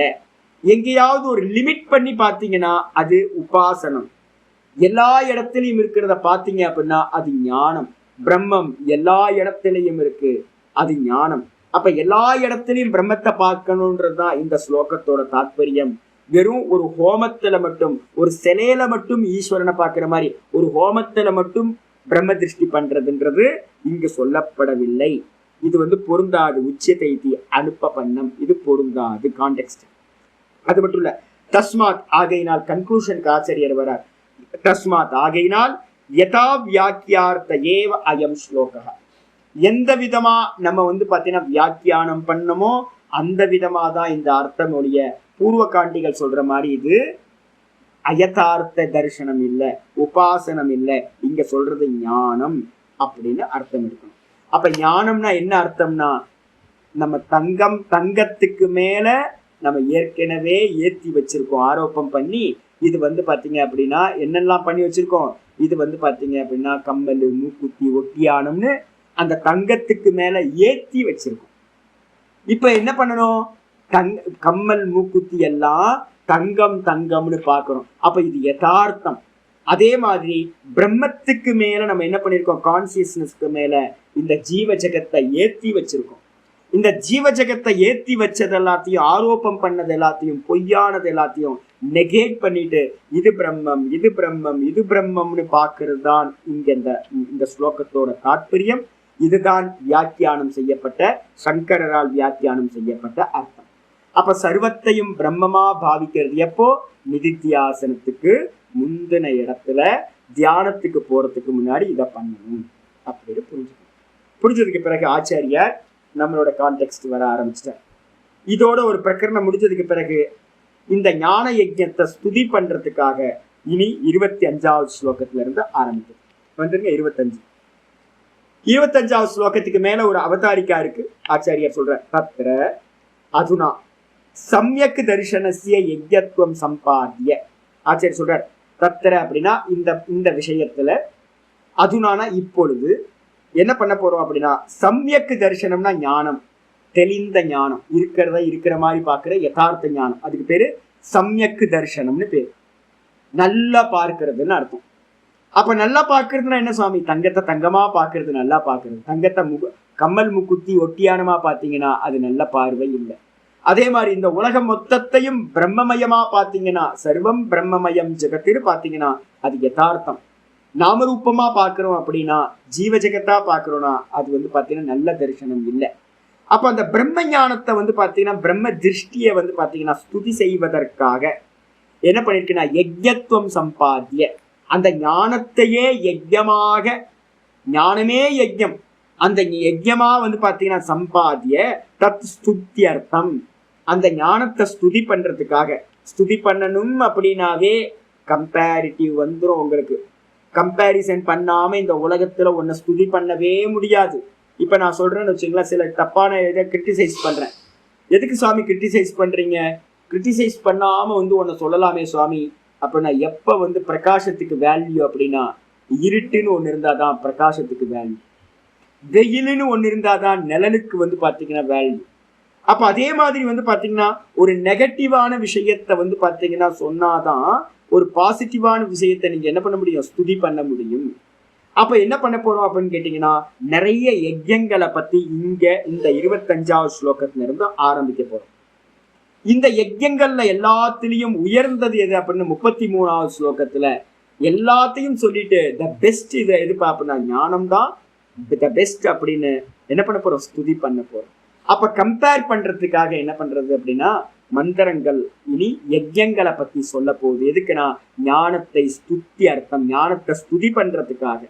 எங்கேயாவது ஒரு லிமிட் பண்ணி பாத்தீங்கன்னா அது உபாசனம். எல்லா இடத்துலயும் இருக்கிறத பாத்தீங்க அப்படின்னா அது ஞானம். பிரம்மம் எல்லா இடத்துலயும் இருக்கு, அது ஞானம். அப்ப எல்லா இடத்துலயும் பிரம்மத்தை பார்க்கணும்ன்றதுதான் இந்த ஸ்லோகத்தோட தாத்பரியம். வெறும் ஒரு ஹோமத்துல மட்டும், ஒரு சிலையில மட்டும் ஈஸ்வரனை பார்க்கிற மாதிரி ஒரு ஹோமத்துல மட்டும் பிரம்ம திருஷ்டி பண்றதுன்றது இங்கு சொல்லப்படவில்லை. இது பொருந்தாது. உச்சியத்தை அனுப்ப பண்ணம், இது பொருந்தாது கான்டெக்ஸ்ட். அது மட்டும் இல்ல, தஸ்மாத் ஆகையினால் கன்க்ளூஷனுக்கு ஆச்சரியர் வரார். தஸ்மாத் ஆகையினால் யதா வியாக்கியார்த்த ஏவ அயம் ஸ்லோகா. எந்த விதமா நம்ம பாத்தீங்கன்னா வியாக்கியானம் பண்ணமோ அந்த விதமா தான் இந்த அர்த்தம் ஒழிய பூர்வ காண்டிகள் சொல்ற மாதிரி இது அயதார்த்த தரிசனம் இல்லை, உபாசனம் இல்லை. இங்க சொல்றது ஞானம் அப்படின்னு அர்த்தம் இருக்கணும். அப்ப ஞானம்னா என்ன அர்த்தம்னா நம்ம தங்கத்துக்கு மேல நம்ம ஏற்கனவே ஏற்றி வச்சிருக்கோம், ஆரோப்பம் பண்ணி இது வந்து பாத்தீங்க அப்படின்னா என்னெல்லாம் பண்ணி வச்சிருக்கோம், இது வந்து பாத்தீங்க அப்படின்னா கம்மல், மூக்குத்தி, ஒட்டியானம்னு அந்த தங்கத்துக்கு மேல ஏத்தி வச்சிருக்கோம். இப்ப என்ன பண்ணணும், கம்மல் மூக்குத்தி எல்லாம் தங்கம் தங்கம்னு பாக்குறோம். அப்ப இது யதார்த்தம். அதே மாதிரி பிரம்மத்துக்கு மேல நம்ம என்ன பண்ணிருக்கோம், கான்சியஸ்னஸ்க்கு மேல இந்த ஜீவ ஜெகத்தை ஏத்தி வச்சிருக்கோம். இந்த ஜீவ ஜெகத்தை ஏத்தி வச்சது எல்லாத்தையும், ஆரோப்பம் பண்ணது எல்லாத்தையும், பொய்யானது எல்லாத்தையும் நெகேட் பண்ணிட்டு இது பிரம்மம், இது பிரம்மம், இது பிரம்மம்னு பாக்குறது தான் இங்க இந்த ஸ்லோகத்தோட தாற்பயம். இதுதான் வியாக்கியானம் செய்யப்பட்ட, சங்கரால் வியாக்கியானம் செய்யப்பட்ட அர்த்தம். அப்ப சர்வத்தையும் பிரம்மமா பாவிக்கிறது எப்போ, நிதித்தியாசனத்துக்கு முந்தின இடத்துல தியானத்துக்கு போறதுக்கு முன்னாடி இதை பண்ணணும் அப்படின்னு புரிஞ்சுக்கணும். புரிஞ்சதுக்கு பிறகு ஆச்சாரியார் நம்மளோட கான்டெக்ஸ்ட் வர ஆரம்பிச்சிட்டார். இதோட ஒரு பிரகரணம் முடிஞ்சதுக்கு பிறகு இந்த ஞான யஜ்ஞத்தை ஸ்துதி பண்றதுக்காக இனி 25வது ஸ்லோகத்துல இருந்து ஆரம்பிக்கும். வந்துருங்க 25வது ஸ்லோகத்துக்கு மேல ஒரு அவதாரிக்கா இருக்கு. ஆச்சாரியார் சொல்ற தத்ர அதுனா சம்யக் தரிசனசிய யஜ்ஞத்வம் சம்பாத்திய. ஆச்சாரியர் சொல்றார் தத்ர அப்படின்னா இந்த விஷயத்துல, அதுனானா இப்பொழுது என்ன பண்ண போறோம் அப்படின்னா, சம்யக் தரிசனம்னா ஞானம், தெளிந்த ஞானம், இருக்கிறத இருக்கிற மாதிரி பாக்குற யதார்த்த ஞானம், அதுக்கு பேரு சம்யக் தரிசனம்னு பேரு. நல்லா பார்க்கிறதுன்னு அர்த்தம். அப்ப நல்லா பார்க்கறதுன்னா என்ன சுவாமி, தங்கத்தை தங்கமா பார்க்கறது நல்லா பார்க்கறது, தங்கத்தை கம்மல் முக்குத்தி ஒட்டியானமா பார்த்தீங்கன்னா அது நல்ல பார்வை இல்லை. அதே மாதிரி இந்த உலகம் மொத்தத்தையும் பிரம்மமயமா பார்த்தீங்கன்னா, சர்வம் பிரம்மமயம் ஜெகத்தின்னு பார்த்தீங்கன்னா அது யதார்த்தம். நாமரூபமா பார்க்கிறோம் அப்படின்னா, ஜீவ ஜெகத்தா பார்க்கிறோம்னா அது வந்து பார்த்தீங்கன்னா நல்ல தரிசனம் இல்லை. அப்ப அந்த பிரம்ம ஞானத்தை வந்து பார்த்தீங்கன்னா, பிரம்ம திருஷ்டியை வந்து பார்த்தீங்கன்னா ஸ்துதி செய்வதற்காக என்ன பண்ணிருக்குன்னா, யஜ்ஞத்துவம் சம்பாத்திய, அந்த ஞானத்தையே யஜ்யமாக, ஞானமே யஜ்யம், அந்த யஜ்யமா வந்து பார்த்தீங்கன்னா சம்பாத்திய தத் ஸ்துத்தியர்த்தம், அந்த ஞானத்தை ஸ்துதி பண்றதுக்காக. ஸ்துதி பண்ணணும் அப்படின்னாவே கம்பேரிட்டிவ் வந்துடும் உங்களுக்கு. கம்பேரிசன் பண்ணாம இந்த உலகத்துல ஒன்ன ஸ்துதி பண்ணவே முடியாது. இப்ப நான் சொல்றேன்னு வச்சுங்களேன், சில தப்பான இதை கிரிட்டிசைஸ் பண்றேன். எதுக்கு சுவாமி கிரிட்டிசைஸ் பண்றீங்க, கிரிட்டிசைஸ் பண்ணாம வந்து ஒன்ன சொல்லலாமே சுவாமி. அப்ப நான் எப்ப வந்து பிரகாசத்துக்கு வேல்யூ அப்படின்னா, இருட்டுன்னு ஒண்ணு இருந்தாதான் பிரகாசத்துக்கு வேல்யூ, வெயிலுன்னு ஒண்ணு இருந்தாதான் நிழலுக்கு வந்து பாத்தீங்கன்னா வேல்யூ. அப்ப அதே மாதிரி வந்து பாத்தீங்கன்னா ஒரு நெகட்டிவான விஷயத்த வந்து பாத்தீங்கன்னா சொன்னாதான் ஒரு பாசிட்டிவான விஷயத்தை நீங்க என்ன பண்ண முடியும், ஸ்துதி பண்ண முடியும். அப்ப என்ன பண்ண போறோம் அப்படின்னு கேட்டீங்கன்னா, நிறைய யஜ்யங்களை பத்தி இங்க இந்த 25வது ஸ்லோகத்துல இருந்து ஆரம்பிக்க போறோம். இந்த யஜ்யங்கள்ல எல்லாத்திலையும் உயர்ந்தது எது அப்படின்னு 33வது ஸ்லோகத்துல எல்லாத்தையும் சொல்லிட்டு த பெஸ்ட் இதை எது அப்படின்னா ஞானம் தான் த பெஸ்ட் அப்படின்னு என்ன பண்ண போறோம், ஸ்துதி பண்ண போறோம். அப்ப கம்பேர் பண்றதுக்காக என்ன பண்றது அப்படின்னா, மந்திரங்கள் இனி யஜ்யங்களை பத்தி சொல்ல போகுது. எதுக்குன்னா ஞானத்தை ஸ்துதி அர்த்தம், ஞானத்தை ஸ்துதி பண்றதுக்காக.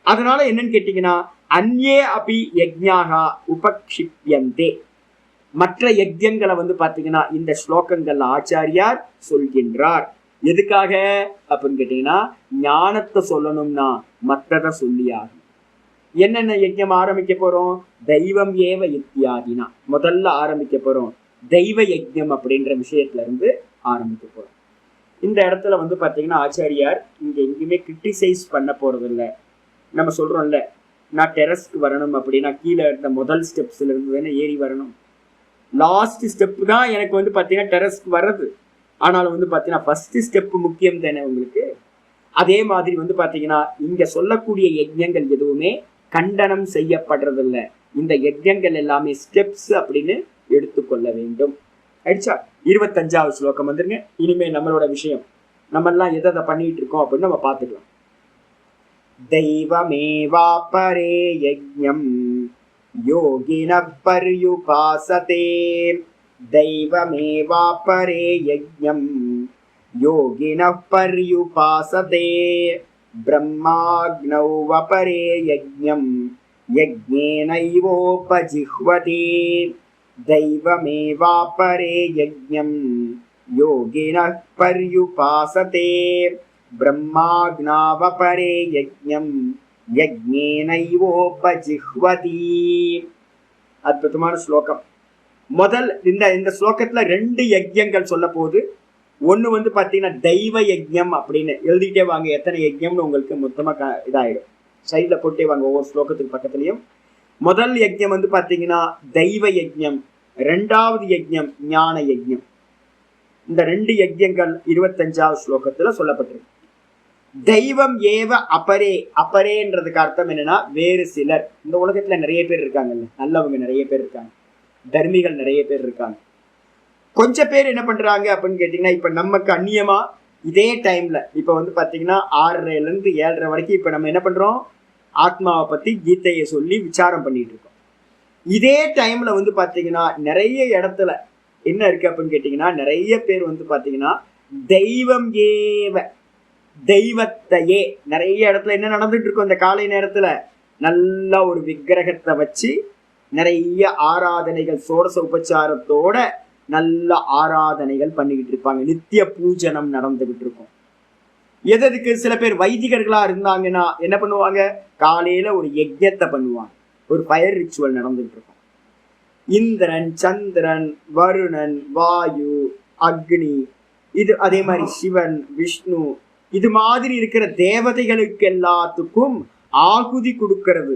அதனால என்னன்னு கேட்டீங்கன்னா, அந்யே அபி யஜ்ஞாகா உபக்ஷிப்யந்தே, மற்ற யஜ்யங்களை வந்து பாத்தீங்கன்னா இந்த ஸ்லோகங்கள்ல ஆச்சாரியார் சொல்கின்றார். எதுக்காக அப்படின்னு கேட்டீங்கன்னா, ஞானத்தை சொல்லணும்னா மற்றதை சொல்லியாகும். என்னென்ன யஜ்யம் ஆரம்பிக்க போறோம், தெய்வம் ஏவ இத்தியாதினா முதல்ல ஆரம்பிக்க போறோம். தெய்வ யஜ்யம் அப்படின்ற விஷயத்துல இருந்து ஆரம்பிக்க போறோம். இந்த இடத்துல வந்து பாத்தீங்கன்னா ஆச்சாரியார் இங்க எங்கேயுமே கிரிட்டிசைஸ் பண்ண போறது இல்லை. நம்ம சொல்றோம்ல, நான் டெரஸ்க்கு வரணும் அப்படின்னா கீழே இருந்த முதல் ஸ்டெப்ஸ்ல இருந்து தானே ஏறி வரணும். லாஸ்ட் ஸ்டெப் தான் எனக்கு வந்து பாத்தீங்கன்னா டெரஸ்க்கு வர்றது. ஆனாலும் வந்து பாத்தீங்கன்னா ஃபர்ஸ்ட் ஸ்டெப் முக்கியம் தானே உங்களுக்கு. அதே மாதிரி வந்து பாத்தீங்கன்னா இங்க சொல்லக்கூடிய யஜ்யங்கள் எதுவுமே கண்டனம் செய்யப்படுறதில்ல. இந்த யஜ்யங்கள் எல்லாமே ஸ்டெப்ஸ் அப்படின்னு எடுத்துக்கொள்ள வேண்டும். ஆயிடுச்சா? 25வது ஸ்லோகம் வந்துருங்க. இனிமே நம்மளோட விஷயம், நம்ம எல்லாம் எதை பண்ணிட்டு இருக்கோம் அப்படின்னு நம்ம பார்த்துக்கலாம். தெய்வமேவா பரே யஜ்ஞம் யோகினः பர்யுபாசதே, தெய்வமேவா பரே யஜ்ஞம் யோகினः பர்யுபாசதே, பிரம்மாக்னௌ வபரே யஜ்ஞம் யஜ்ஞேனைவோபஜிஹ்வதே, தெய்வமேவா பரே யஜ்ஞம் யோகினः பர்யுபாசதே, பிரம்மாக்னாவபரே யஜ்ஞம் யஜ்ஞேனைவோபஜிஹ்வதி. அற்புதமான ஸ்லோகம். முதல் இந்த ஸ்லோகத்துல 2 யஜ்யங்கள் சொல்ல போது. ஒண்ணு வந்து பாத்தீங்கன்னா தெய்வ யஜ்ஞம் அப்படின்னு எழுதிக்கிட்டே வாங்க, எத்தனை யஜ்ஞம்னு உங்களுக்கு மொத்தமா இதாயிடும். சைட்ல போட்டே வாங்க ஒவ்வொரு ஸ்லோகத்துக்கு பக்கத்துலயும். முதல் யஜ்ஞம் வந்து பாத்தீங்கன்னா தெய்வ யஜ்ஞம், ரெண்டாவது யஜ்ஞம் ஞான யஜ்ஞம். இந்த 2 யஜ்ஞங்கள் 25வது ஸ்லோகத்துல சொல்லப்பட்டிருக்கு. தெய்வம் ஏவ அபரே, அபரேன்றதுக்கு அர்த்தம் என்னன்னா வேறு சிலர். இந்த உலகத்துல நிறைய பேர் இருக்காங்கல்ல, நல்லவங்க நிறைய பேர் இருக்காங்க, தர்மிகள் நிறைய பேர் இருக்காங்க. கொஞ்சம் பேர் என்ன பண்றாங்க அப்படின்னு கேட்டீங்கன்னா, இப்ப நமக்கு அந்நியமா இதே டைம்ல இப்ப வந்து பாத்தீங்கன்னா 6:30 இருந்து 7:30 வரைக்கும் இப்ப நம்ம என்ன பண்றோம், ஆத்மாவை பத்தி கீதையை சொல்லி விசாரம் பண்ணிட்டு இருக்கோம். இதே டைம்ல வந்து பாத்தீங்கன்னா நிறைய இடத்துல என்ன இருக்கு அப்படின்னு கேட்டீங்கன்னா, நிறைய பேர் வந்து பாத்தீங்கன்னா தெய்வம் ஏவ, தெய்வத்தையே, நிறைய இடத்துல என்ன நடந்துட்டு இருக்கும் இந்த காலை நேரத்துல, நல்லா ஒரு விக்கிரகத்தை வச்சு நிறைய ஆராதனைகள் சோடச உபச்சாரத்தோட நல்ல ஆராதனைகள் பண்ணிக்கிட்டு இருப்பாங்க. நித்திய பூஜனம் நடந்துகிட்டு இருக்கும். எதுக்கு சில பேர் வைதிகர்களா இருந்தாங்கன்னா என்ன பண்ணுவாங்க, காலையில ஒரு யஜ்ஞத்தை பண்ணுவாங்க, ஒரு ஃபயர் ரிச்சுவல் நடந்துகிட்டு இருக்கும். இந்திரன், சந்திரன், வருணன், வாயு, அக்னி, இது அதே மாதிரி சிவன், விஷ்ணு, இது மாதிரி இருக்கிற தேவதைகளுக்கு எல்லாத்துக்கும் ஆகுதி கொடுக்கறது,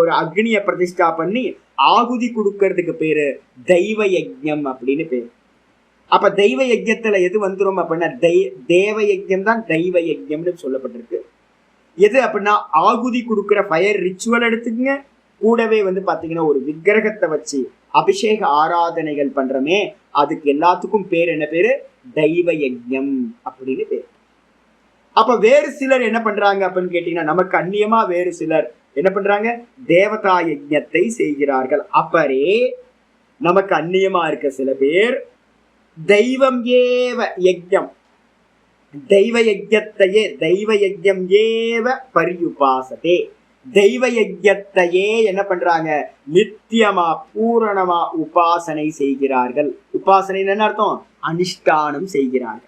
ஒரு அக்னிய பிரதிஷ்டா பண்ணி ஆகுதி கொடுக்கறதுக்கு பேரு தெய்வ யஜ்ஞம் அப்படின்னு பேரு. அப்ப தெய்வ யஜ்ஞத்துல எது வந்துரும் அப்படின்னா தேவ யஜ்ஞம் தான் தெய்வ யஜ்ஞம்னு சொல்லப்பட்டிருக்கு. எது அப்படின்னா ஆகுதி கொடுக்கிற ஃபயர் ரிச்சுவல் எடுத்துக்கங்க, கூடவே வந்து பாத்தீங்கன்னா ஒரு விக்கிரகத்தை வச்சு அபிஷேக ஆராதனைகள் பண்றமே, அதுக்கு எல்லாத்துக்கும் பேர் என்ன பேரு, தெய்வ யஜ்ஞம் அப்படின்னு பேரு. அப்ப வேறு சிலர் என்ன பண்றாங்க அப்படின்னு கேட்டீங்கன்னா, நமக்கு அந்நியமா வேறு சிலர் என்ன பண்றாங்க, தேவதா யஜ்ஞத்தை செய்கிறார்கள். அப்பரே நமக்கு அந்நியமா இருக்க சில பேர் தெய்வம் ஏவ யஜ்ஞம், தெய்வ யஜ்ஞத்தையே, தெய்வ யஜ்ஞம் ஏவ பரியுபாசதே, தெய்வ யஜ்ஞத்தையே என்ன பண்றாங்க, நித்தியமா பூரணமா உபாசனை செய்கிறார்கள். உபாசனை என்ன அர்த்தம், அனுஷ்டானம் செய்கிறார்கள்.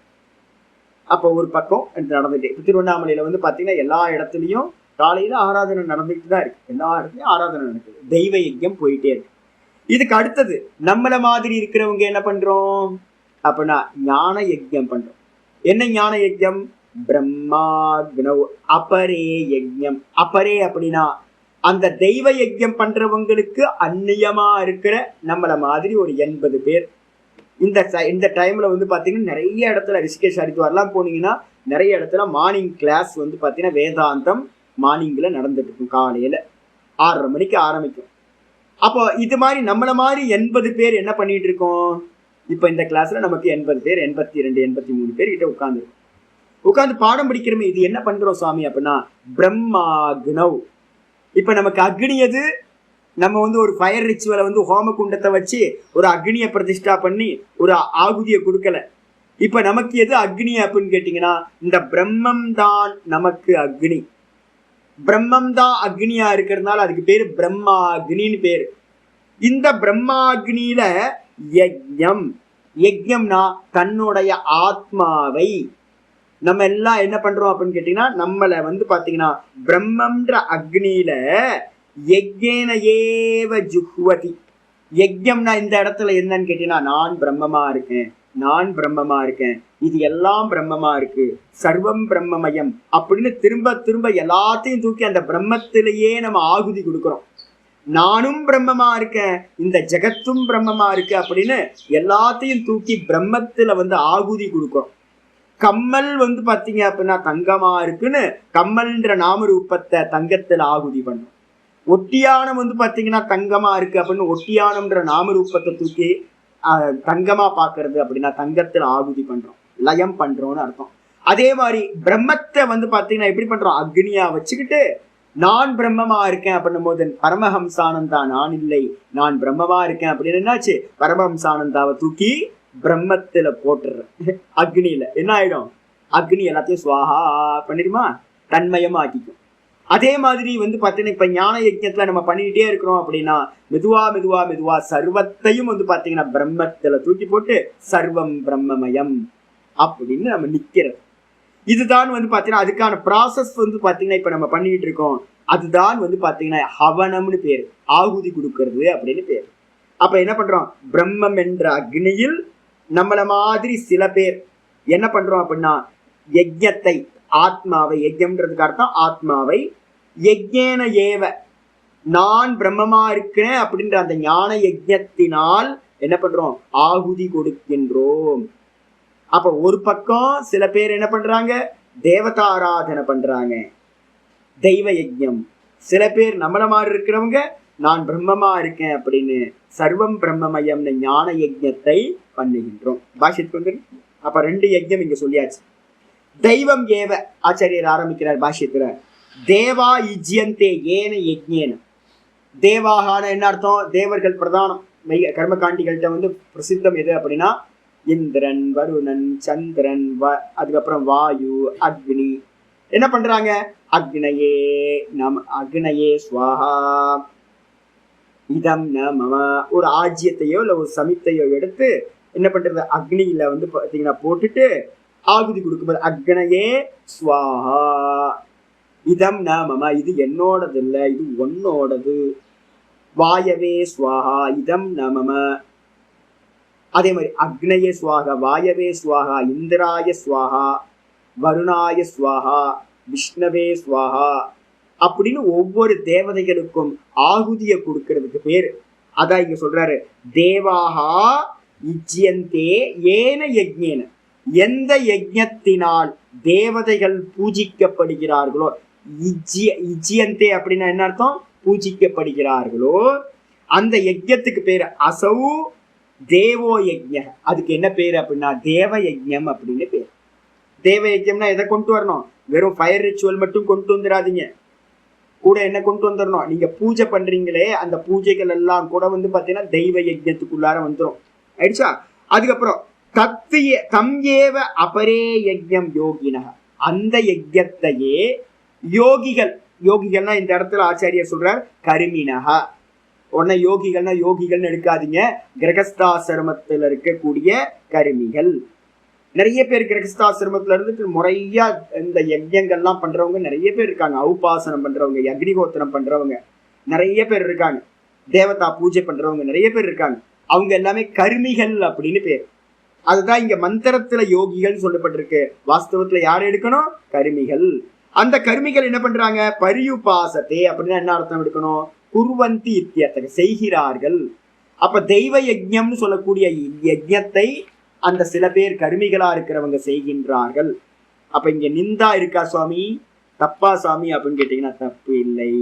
அப்போ ஒரு பக்கம் நடந்துட்டு திருவண்ணாமலையில வந்து பாத்தீங்கன்னா எல்லா இடத்துலயும் காலையில ஆராதனை நடந்துட்டு தான் இருக்கு, எல்லா இடத்துலயும் ஆராதனை நடக்குது, தெய்வ யஜ்ஞம் போயிட்டே இருக்கு. இதுக்கு அடுத்தது நம்மள மாதிரி இருக்கிறவங்க என்ன பண்றோம் அப்படின்னா ஞான யஜ்ஞம் பண்றோம். என்ன ஞான யஜ்ஞம், பிரம்மாக்னவ் அபரே யஜ்ஞம். அபரே அப்படின்னா அந்த தெய்வ யஜ்ஞம் பண்றவங்களுக்கு அந்நியமா இருக்கிற நம்மள மாதிரி ஒரு 80 பேர். இந்த டைம்ல வந்து பாத்தீங்கன்னா நிறைய இடத்துல ரிஷிகேஷ் ஹரித்வார்லாம் போனீங்கன்னா நிறைய இடத்துல மார்னிங் கிளாஸ் வந்து பாத்தீங்கன்னா வேதாந்தம் மார்னிங்ல நடந்துட்டு இருக்கும். காலையில 6:30 மணிக்கு ஆரம்பிக்கும். அப்போ இது மாதிரி நம்மள மாதிரி 80 பேர் என்ன பண்ணிட்டு இருக்கோம், இப்ப இந்த கிளாஸ்ல நமக்கு 80 பேர், 82, 83 பேர் கிட்ட உட்கார்ந்து பாடம் படிக்கிறோமே. இது என்ன பண்றோம் சுவாமி அப்படின்னா பிரம்மாக்னவ். இப்ப நமக்கு அக்னி எது, நம்ம வந்து ஒரு ஃபயர் ரிச்சுவலை வந்து ஹோம குண்டத்தை வச்சு ஒரு அக்னியை பிரதிஷ்டா பண்ணி ஒரு ஆகுதியை கொடுக்கல. இப்ப நமக்கு எது அக்னி அப்படின்னு கேட்டீங்கன்னா இந்த பிரம்மம் தான் நமக்கு அக்னி. பிரம்மம் தான் அக்னியா இருக்கிறதுனால அதுக்கு பேரு பிரம்மாக்னின்னு பேரு. இந்த பிரம்மாக்னியில யஜ்ஞம், யஜ்ஞம்னா தன்னுடைய ஆத்மாவை நம்ம எல்லாம் என்ன பண்றோம் அப்படின்னு கேட்டீங்கன்னா நம்மள வந்து பாத்தீங்கன்னா பிரம்மன்ற அக்னியில யஜ்ஞேன ஏவ ஜுஹ்வதி. யஜ்ஞம்னா இந்த இடத்துல என்னன்னு கேட்டீங்கன்னா நான் பிரம்மமா இருக்கேன், நான் பிரம்மமா இருக்கேன், இது எல்லாம் பிரம்மமா இருக்கு, சர்வம் பிரம்மமயம் அப்படின்னு திரும்ப திரும்ப எல்லாத்தையும் தூக்கி அந்த பிரம்மத்திலேயே நம்ம ஆகுதி கொடுக்கிறோம். நானும் பிரம்மமா இருக்கேன், இந்த ஜெகத்தும் பிரம்மமா இருக்கு அப்படின்னு எல்லாத்தையும் தூக்கி பிரம்மத்துல வந்து ஆகுதி கொடுக்கிறோம். கம்மல் வந்து பாத்தீங்க அப்படின்னா தங்கமா இருக்குன்னு கம்மல்ன்ற நாமரூபத்தை தங்கத்துல ஆகுதி பண்ணும். ஒட்டியானம் வந்து பாத்தீங்கன்னா தங்கமா இருக்கு அப்படின்னு ஒட்டியானம்ன்ற நாமரூபத்தை தூக்கி தங்கமா பாக்குறது அப்படின்னா தங்கத்துல ஆகுதி பண்றோம், லயம் பண்றோம்னு அர்த்தம். அதே மாதிரி பிரம்மத்தை வந்து பாத்தீங்கன்னா எப்படி பண்றோம், அக்னியா வச்சுக்கிட்டு நான் பிரம்மமா இருக்கேன் அப்படின்னும் போது பரமஹம்சானந்தா நான் இல்லை, நான் பிரம்மமா இருக்கேன் அப்படின்னு என்னாச்சு, பரமஹம்சானந்தாவை தூக்கி பிரம்மத்துல போட்டுற அக்னியில என்ன ஆயிடும், அக்னி எல்லாத்தையும் சுவாஹா பண்ணிடுமா, தன்மயமா ஆக்கிக்கும். அதே மாதிரி வந்து பாத்தீங்கன்னா இப்ப ஞான யஜ்ஞத்துல நம்ம பண்ணிக்கிட்டே இருக்கிறோம் அப்படின்னா மெதுவா மெதுவா மெதுவா சர்வத்தையும் வந்து பாத்தீங்கன்னா பிரம்மத்துல தூக்கி போட்டு சர்வம் பிரம்மமயம் அப்படின்னு நம்ம நிக்கிறது. இதுதான் வந்து பாத்தீங்கன்னா அதுக்கான ப்ராசஸ் வந்து பாத்தீங்கன்னா இப்ப நம்ம பண்ணிக்கிட்டு இருக்கோம். அதுதான் வந்து பாத்தீங்கன்னா ஹவனம்னு பேரு, ஆகுதி கொடுக்கறது அப்படின்னு பேரு. அப்ப என்ன பண்றோம், பிரம்மம் என்ற அக்னியில் நம்மள மாதிரி சில பேர் என்ன பண்றோம் அப்படின்னா யஜ்ஞத்தை, ஆத்மாவை, யஜ்ஞம்ன்றதுக்கு அர்த்தம் ஆத்மாவை, யஜ்ஞேன ஏவ நான் பிரம்மமா இருக்கிறேன் அப்படின்ற அந்த ஞான யஜ்ஞத்தினால் என்ன பண்றோம், ஆகுதி கொடுக்கின்றோம். அப்ப ஒரு பக்கம் சில பேர் என்ன பண்றாங்க, தேவதாராதனை பண்றாங்க, தெய்வ யஜ்ஞம். சில பேர் நம்மள மாதிரி இருக்கிறவங்க நான் பிரம்மமா இருக்கேன் அப்படின்னு சர்வம் பிரம்மமயம்னு ஞான யஜ்ஞத்தை பண்ணுகின்றோம். பாஷ்யத்துக்கு வந்து அப்ப 2 யஜ்ஞம் இங்க சொல்லியாச்சு. தெய்வம் ஏவ ஆச்சாரியர் ஆரம்பிக்கிறார் பாஷ்யத்துல, தேவா யுஜ்யந்தே ஏன யஜ்ஞேன. தேவாகான என்ன அர்த்தம், தேவர்கள் பிரதானம். கர்மகாண்டிகள்கிட்ட வந்து பிரசித்தம் எது அப்படின்னா இந்திரன், வருணன், சந்திரன், அதுக்கப்புறம் வாயு, அக்னி. என்ன பண்றாங்க, அக்னயே நம, அக்னயே ஸ்வாஹா இதம் ந மம. ஒரு ஆஜ்யத்தையோ இல்ல ஒரு சமித்தையோ எடுத்து என்ன பண்றது, அக்னியில வந்து பாத்தீங்கன்னா போட்டுட்டு ஆகுதி கொடுக்கும்போது அக்னயே ஸ்வாஹா இதம் ந மம, இது என்னோடது இல்ல, இது உன்னோடது. வாயவே ஸ்வாஹா இதம் ந மம. அதே மாதிரி அக்னயே ஸ்வாஹா, வாயவே ஸ்வாஹா, இந்திராய ஸ்வாஹா, வருணாய ஸ்வாஹா, விஷ்ணவே ஸ்வாஹா அப்படின்னு ஒவ்வொரு தேவதைகளுக்கும் ஆகுதியை கொடுக்கறதுக்கு பேரு. அதான் இங்க சொல்றாரு, தேவாகா யுஜ்யந்தே ஏன யஜ்ஞேன. எந்த யஜ்ஞத்தினால் தேவதைகள் பூஜிக்கப்படுகிறார்களோ, யுஜ்யந்தே அப்படின்னா என்ன அர்த்தம், பூஜிக்கப்படுகிறார்களோ அந்த யஜ்ஞத்துக்கு பேரு அசௌ தேவோ யஜ்ஞ. அதுக்கு என்ன பேரு அப்படின்னா தேவ யஜ்ஞம் அப்படின்னு பேரு. தேவ யஜ்ஞம்னா எதை கொண்டு வரணும், வெறும் ஃபயர் ரிச்சுவல் மட்டும் கொண்டு வந்துடாதீங்க, கூட என்ன கொண்டு வந்துடணும், நீங்க பூஜை பண்றீங்களே அந்த பூஜைகள் எல்லாம் கூட வந்து பாத்தீங்கன்னா தெய்வ யஜ்ஞத்துக்குள்ளார வந்துடும். ஆயிடுச்சா. அதுக்கப்புறம் தத்திய தம் ஏவ அபரே யஜ்ஞம் யோகினக. அந்த யஜ்ஞத்தையே யோகிகள், யோகிகள்னா இந்த இடத்துல ஆச்சாரியர் சொல்றார் கருமினகா. உடனே யோகிகள்னா யோகிகள்னு எடுக்காதீங்க, கிரகஸ்தாசிரமத்தில் இருக்கக்கூடிய கருமிகள். நிறைய பேர் கிரகஸ்தாசிரமத்துல இருந்துட்டு முறையா இந்த யஜ்யங்கள்லாம் பண்றவங்க நிறைய பேர் இருக்காங்க. ஔபாசனம் பண்றவங்க, அக்னிஹோத்திரம் பண்றவங்க நிறைய பேர் இருக்காங்க, தேவதா பூஜை பண்றவங்க நிறைய பேர் இருக்காங்க. அவங்க எல்லாமே கருமிகள் அப்படின்னு பேர். அதுதான் இங்க மந்திரத்துல யோகிகள் சொல்லப்பட்டிருக்கு. வாஸ்தவத்துல யார் எடுக்கணும், கருமிகள். அந்த கருமிகள் என்ன பண்றாங்க, பரியுபாசத்தே அப்படின்னா என்ன அர்த்தம் எடுக்கணும், குர்வந்தி இத்தியர்த்தக, செய்கிறார்கள். அப்ப தெய்வ யஜ்ஞம்னு சொல்லக்கூடிய யஜ்ஞத்தை அந்த சில பேர் கருமிகளா இருக்கிறவங்க செய்கின்றார்கள். அப்ப இங்க நிந்தா இருக்கா சுவாமி, தப்பா சுவாமி அப்படின்னு கேட்டீங்கன்னா தப்பு இல்லை.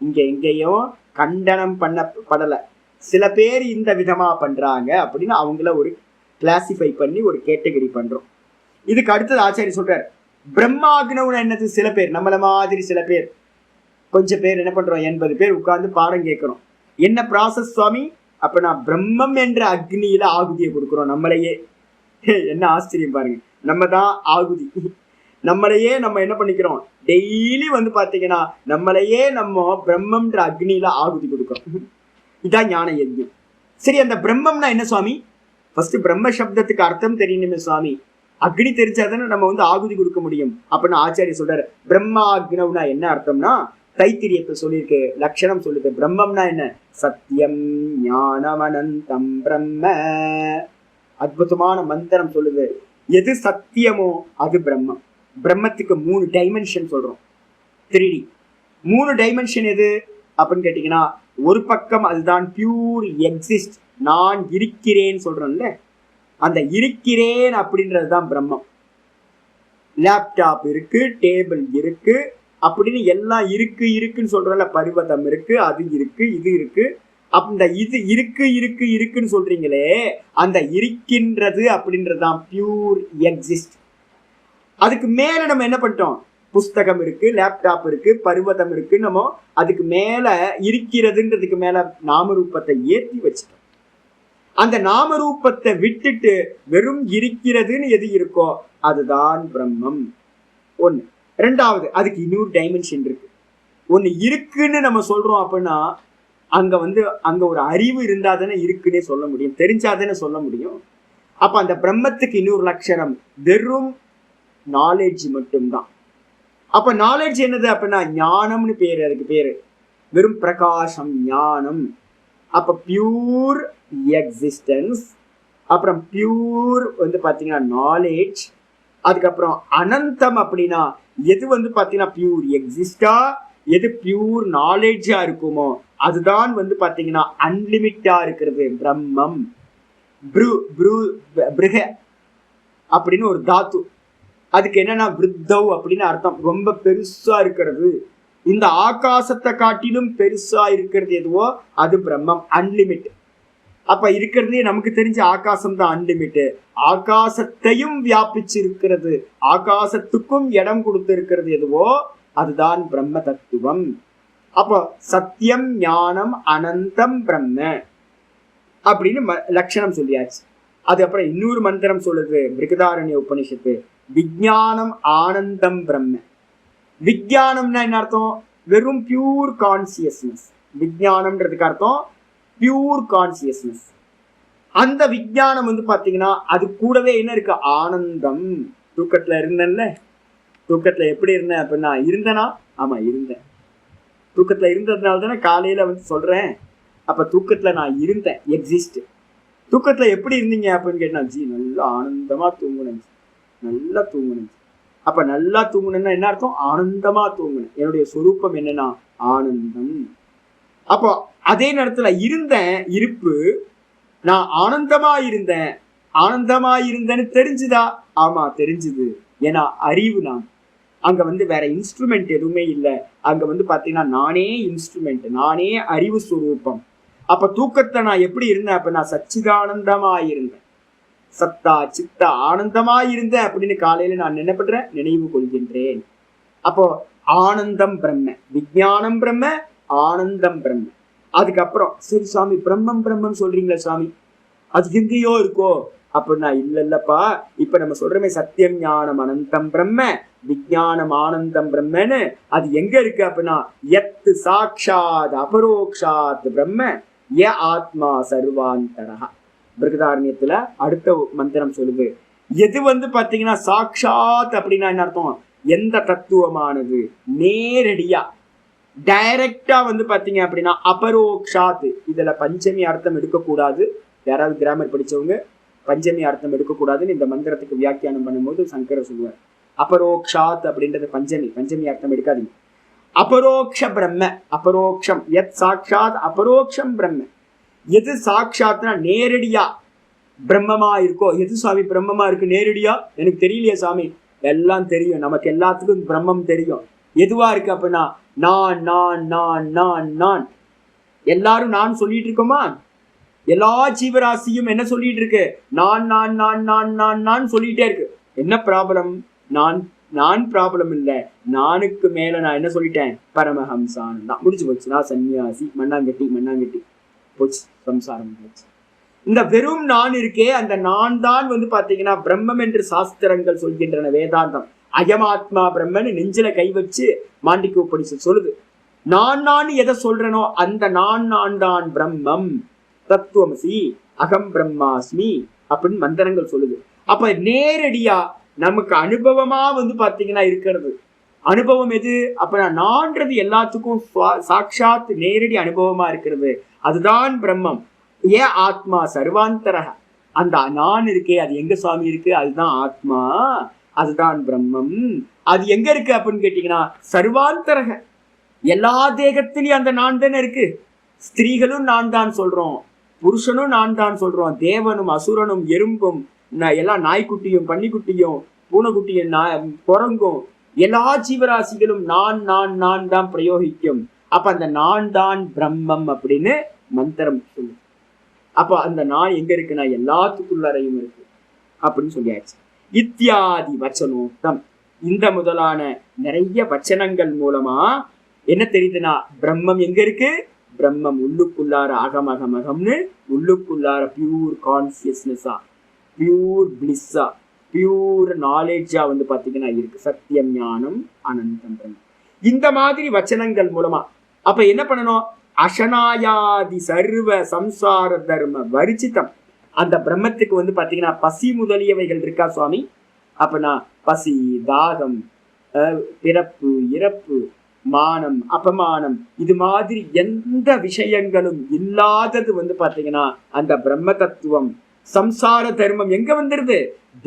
இங்க எங்கேயும் கண்டனம் பண்ணப்படல. சில பேர் இந்த விதமா பண்றாங்க அப்படின்னு அவங்கள ஒரு கிளாசிஃபை பண்ணி ஒரு கேட்டகரி பண்றோம். இதுக்கு அடுத்தது ஆச்சாரி சொல்றாரு, பிரம்மாக்னவுன்னு என்னது, சில பேர் நம்மள மாதிரி சில பேர், கொஞ்சம் பேர் என்ன பண்றோம், 80 பேர் உட்கார்ந்து பாடம் கேட்கிறோம். என்ன ப்ராசஸ் சுவாமி, அப்ப நான் பிரம்மம் என்ற அக்னியில ஆகுதியை கொடுக்குறோம் நம்மளையே. என்ன ஆச்சரியம் பாருங்க, நம்ம தான் ஆகுதி. நம்மளையே நம்ம என்ன பண்ணிக்கிறோம், டெய்லி வந்து பாத்தீங்கன்னா நம்மளையே நம்ம பிரம்மம்ன்ற அக்னியில ஆகுதி கொடுக்குறோம். இதான் ஞான யஜ்ஞம். சரி, அந்த பிரம்மம்னா என்ன சுவாமி, ஃபர்ஸ்ட் பிரம்ம சப்தத்துக்கு அர்த்தம் தெரியணுமே சுவாமி. அக்னி தெரிஞ்சாதானே நம்ம வந்து ஆகுதி கொடுக்க முடியும் அப்படின்னு ஆச்சாரிய சொல்றாரு. பிரம்மா அக்னவுனா என்ன அர்த்தம்னா, தைத்திரியத்தை சொல்லியிருக்கு, லட்சணம் சொல்லுது. பிரம்மம்னா என்ன, சத்தியம் ஞானம் அனந்தம் பிரம்ம. அற்புதமான மந்திரம் சொல்லுது. எது சத்தியமோ அது பிரம்மம். பிரம்மத்துக்கு 3 டைமென்ஷன் சொல்றோம், 3D. 3 டைமென்ஷன் எது அப்படின்னு கேட்டீங்கன்னா, ஒரு பக்கம் அதுதான் பியூர் எக்ஸிஸ்ட், நான் இருக்கிறேன் சொல்றேன்ல, அந்த இருக்கிறேன் அப்படின்றதுதான் பிரம்மம். லேப்டாப் இருக்கு, டேபிள் இருக்கு அப்படின்னு எல்லாம் இருக்கு இருக்குன்னு சொல்றோம்ல, பர்வதம் இருக்கு, அது இருக்கு, இது இருக்கு. அந்த இது இருக்கு இருக்கு இருக்குன்னு சொல்றீங்களே, அந்த இருக்கின்றது அப்படின்றதுதான் பியூர் எக்ஸிஸ்ட். அதுக்கு மேல நம்ம என்ன பண்ணிட்டோம், புஸ்தகம் இருக்கு, லேப்டாப் இருக்கு, பர்வதம் இருக்கு, நம்ம அதுக்கு மேல இருக்கிறதுன்றதுக்கு மேல நாமரூபத்தை ஏற்றி வச்சுட்டோம். அந்த நாமரூபத்தை விட்டுட்டு வெறும் இருக்கிறதுன்னு எது இருக்கோ அதுதான் பிரம்மம். ஒண்ணு. ரெண்டாவது, அதுக்கு இன்னொரு டைமென்ஷன் இருக்கு. ஒண்ணு இருக்குன்னு நம்ம சொல்றோம் அப்படின்னா அங்க ஒரு அறிவு இருந்தா தானே இருக்குன்னே சொல்ல முடியும், தெரிஞ்சாதானே சொல்ல முடியும். அப்ப அந்த பிரம்மத்துக்கு இன்னொரு லட்சணம் வெறும் நாலேஜ் மட்டும்தான். அப்ப நாலேஜ் என்னது அப்படின்னா ஞானம்னு பேரு, அதுக்கு பேரு வெறும் பிரகாசம், ஞானம். அப்ப பியூர் எக்ஸிஸ்டன்ஸ். அப்புறம் பியூர் வந்து பாத்தீங்கன்னா நாலேஜ். அதுக்கப்புறம் அனந்தம் அப்படின்னா எது வந்து பாத்தீங்கன்னா பியூர் எக்ஸிஸ்டா, எது பியூர் நாலேஜா இருக்குமோ அதுதான் வந்து பாத்தீங்கன்னா அன்லிமிட்டா இருக்கிறது பிரம்மம். பிருக அப்படின்னு ஒரு தாத்து, அதுக்கு என்னன்னா விருத்தவ் அப்படின்னு அர்த்தம், ரொம்ப பெருசா இருக்கிறது. இந்த ஆகாசத்தை காட்டிலும் பெருசா இருக்கிறது எதுவோ அது பிரம்மம், அன்லிமிட். அப்ப இருக்கிறதே நமக்கு தெரிஞ்ச ஆகாசம் தான் அன்லிமிட். ஆகாசத்தையும் வியாபிச்சு இருக்கிறது, ஆகாசத்துக்கும் இடம் கொடுத்து இருக்கிறது எதுவோ அதுதான் பிரம்ம தத்துவம். அப்போ சத்தியம் ஞானம் அனந்தம் பிரம்ம அப்படின்னு லட்சணம் சொல்லியாச்சு. அதுக்கப்புறம் இன்னொரு மந்திரம் சொல்லுது பிருகதாரண்ய உபனிஷத்து, விஞ்ஞானம் ஆனந்தம் பிரம்ம. விஞ்ஞானம்னா என்ன அர்த்தம்? வெறும் பியூர் கான்சியஸ்னஸ். விஞ்ஞானம்ன்றதுக்கு அர்த்தம் பியூர் கான்சியஸ்னஸ். அந்த விஞ்ஞானம் வந்து பாத்தீங்கன்னா அது கூடவே என்ன இருக்கு? ஆனந்தம். தூக்கத்துல இருந்தேன்ல, தூக்கத்துல எப்படி இருந்தேன் அப்படின்னா இருந்தேனா? ஆமா இருந்தேன். தூக்கத்துல இருந்ததுனால தானே காலையில வந்து சொல்றேன். அப்ப தூக்கத்துல நான் இருந்தேன், எக்ஸிஸ்ட். தூக்கத்துல எப்படி இருந்தீங்க அப்படின்னு கேட்டா, ஜி நல்லா ஆனந்தமா தூங்குனேன், நல்லா தூங்குனேன். அப்ப நல்லா தூங்குனேன்னா என்ன அர்த்தம்? ஆனந்தமா தூங்குனேன். என்னுடைய சொரூபம் என்னன்னா ஆனந்தம். அப்போ அதே நேரத்துல இருந்தேன், இருப்பு, நான் ஆனந்தமா இருந்தேன். ஆனந்தமா இருந்தேன்னு தெரிஞ்சுதா? ஆமா தெரிஞ்சுது. ஏன்னா அறிவு நான். அங்க வந்து வேற இன்ஸ்ட்ருமெண்ட் எதுவுமே இல்லை. அங்க வந்து பாத்தீங்கன்னா நானே இன்ஸ்ட்ருமெண்ட், நானே அறிவு சுரூபம். அப்ப தூக்கத்தை நான் எப்படி இருந்தேன் அப்படின்னா சச்சிதானந்தமா இருந்தேன், சத்தா சித்தா ஆனந்தமா இருந்தேன் அப்படின்னு காலையில நான் என்ன பண்றேன்? நினைவு கொள்கின்றேன். அப்போ ஆனந்தம் பிரம்ம, விஞ்ஞானம் பிரம்ம, ஆனந்தம் பிரம்ம. அதுக்கப்புறம் சரி சாமி பிரம்மம் பிரம்மம் சொல்றீங்களா சாமி, அது எங்கேயோ இருக்கோ அப்படின்னா இல்லப்பா, இப்ப நம்ம சொல்றோமே சத்தியம் ஞானம் அனந்தம் பிரம்ம, விஞ்ஞானம் ஆனந்தம் பிரம்மன்னு, அது எங்க இருக்கு அப்படின்னா யத் சாட்சாத் அபரோக்ஷாத் பிரம்ம ய ஆத்மா சர்வாந்தரஹ. பிருகதாரண்யத்துல அடுத்த மந்திரம் சொல்லுது, எது வந்து பாத்தீங்கன்னா சாட்சாத் அப்படின்னா என்ன அர்த்தம்? எந்த தத்துவமானது நேரடியா டைரக்டா வந்து பாத்தீங்க அப்படின்னா அபரோக்ஷாத். இதுல பஞ்சமி அர்த்தம் எடுக்கக்கூடாது. யாராவது கிராமர் படிச்சவங்க பஞ்சமி அர்த்தம் எடுக்கக்கூடாதுன்னு இந்த மந்திரத்துக்கு வியாக்கியானம் பண்ணும்போது சங்கரர் சொல்லுவார். அபரோக்ஷாத் அப்படின்றது பஞ்சமி, பஞ்சமி அர்த்தம் எடுக்காதீங்க. அபரோக்ஷ பிரம்ம, அபரோக்ஷம் எத் சாட்சாத் அபரோக்ஷம் பிரம்ம. எது சாட்சாத்னா நேரடியா பிரம்மமா இருக்கோ. எது சாமி பிரம்மமா இருக்கு நேரடியா? எனக்கு தெரியலையே சாமி. எல்லாம் தெரியும், நமக்கு எல்லாத்துக்கும் பிரம்மம் தெரியும். எதுவா இருக்கு அப்படின்னா நான் நான் நான் நான் நான். எல்லாரும் நான் சொல்லிட்டு இருக்கோமா? எல்லா ஜீவராசியும் என்ன சொல்லிட்டு இருக்கு? நான் நான் நான் நான் நான் நான் சொல்லிட்டே இருக்கு. என்ன ப்ராப்ளம்? நான் நான் ப்ராப்ளம் இல்லை. நானுக்கு மேல நான் என்ன சொல்லிட்டேன்? பரமஹம்சான் தான். முடிச்சு போச்சு. நான் சன்னியாசி, மண்ணாங்கட்டி மண்ணாங்கட்டி போச்சு, சம்சாரம் போச்சு. இந்த வெறும் நான் இருக்கே, அந்த நான் தான் வந்து பாத்தீங்கன்னா பிரம்மம் என்று சாஸ்திரங்கள் சொல்கின்றன. வேதாந்தம் அயமாத்மா பிரம்மன்னு நெஞ்சில கை வச்சு மாண்டிக்கு உபனிஷத் சொல்லுது. நான் நான் எதை சொல்றனோ அந்த நான் நான் தான் பிரம்மம். தத்துவமசி அகம் பிரம்மாஸ்மி அப்படின்னு மந்திரங்கள் சொல்லுது. அப்ப நேரடியா நமக்கு அனுபவமா வந்து பாத்தீங்கன்னா இருக்கிறது. அனுபவம் எது அப்படின்னா நான்றது எல்லாத்துக்கும் சாட்சாத் நேரடி அனுபவமா இருக்கிறது. அதுதான் பிரம்மம். ஏன் ஆத்மா சர்வாந்தரக. அந்த நான் இருக்கே அது எங்க சுவாமி இருக்கு? அதுதான் ஆத்மா, அதுதான் பிரம்மம். அது எங்க இருக்கு அப்படின்னு கேட்டீங்கன்னா சர்வாந்தரக. எல்லா தேகத்திலையும் அந்த நான் தானே இருக்கு. ஸ்திரீகளும் நான் தான் சொல்றோம், புருஷனும் நான் தான் சொல்றோம், தேவனும் அசுரனும் எறும்பும் எல்லாம் நாய்க்குட்டியும் பன்னிக்குட்டியும் பூனைக்குட்டியும் குரங்கும் எல்லா ஜீவராசிகளும் நான் நான் நான் தான் பிரயோகிக்கும். அப்ப அந்த நான் தான் பிரம்மம் அப்படின்னு மந்திரம் சொல்லு. அப்ப அந்த நான் எங்க இருக்குன்னா எல்லாத்துக்குள்ளறையும் இருக்கு அப்படின்னு சொல்லியாச்சு. இத்தியாதி வச்சனோக்தம். இந்த முதலான நிறைய வச்சனங்கள் மூலமா என்ன தெரியுதுன்னா பிரம்மம் எங்க இருக்கு? பிரம்மம் உள்ளுக்குள்ளார அகமகமகம்னு உள்ளுக்குள்ளார பியூர் கான்சியஸ்னஸா, பியூர் பிளிஸ்ஸா, பியூர் நாலேஜா வந்து பாத்தீங்கன்னா இருக்கு. சத்தியம் ஞானம் அனந்தம் பிரம்மம். இந்த மாதிரி வச்சனங்கள் மூலமா அப்ப என்ன பண்ணணும்? அசனாயாதி சர்வ சம்சார தர்ம வரிச்சிதம். அந்த பிரம்மத்துக்கு வந்து பாத்தீங்கன்னா பசி முதலியவைகள் இருக்கா சுவாமி? அப்பனா பசி, தாகம், பிறப்பு, இறப்பு, மானம், அபமானம், இது மாதிரி எந்த விஷயங்களும் இல்லாதது வந்து பாத்தீங்கன்னா அந்த பிரம்ம தத்துவம் சம்சார தர்மம் எங்க வந்துருது?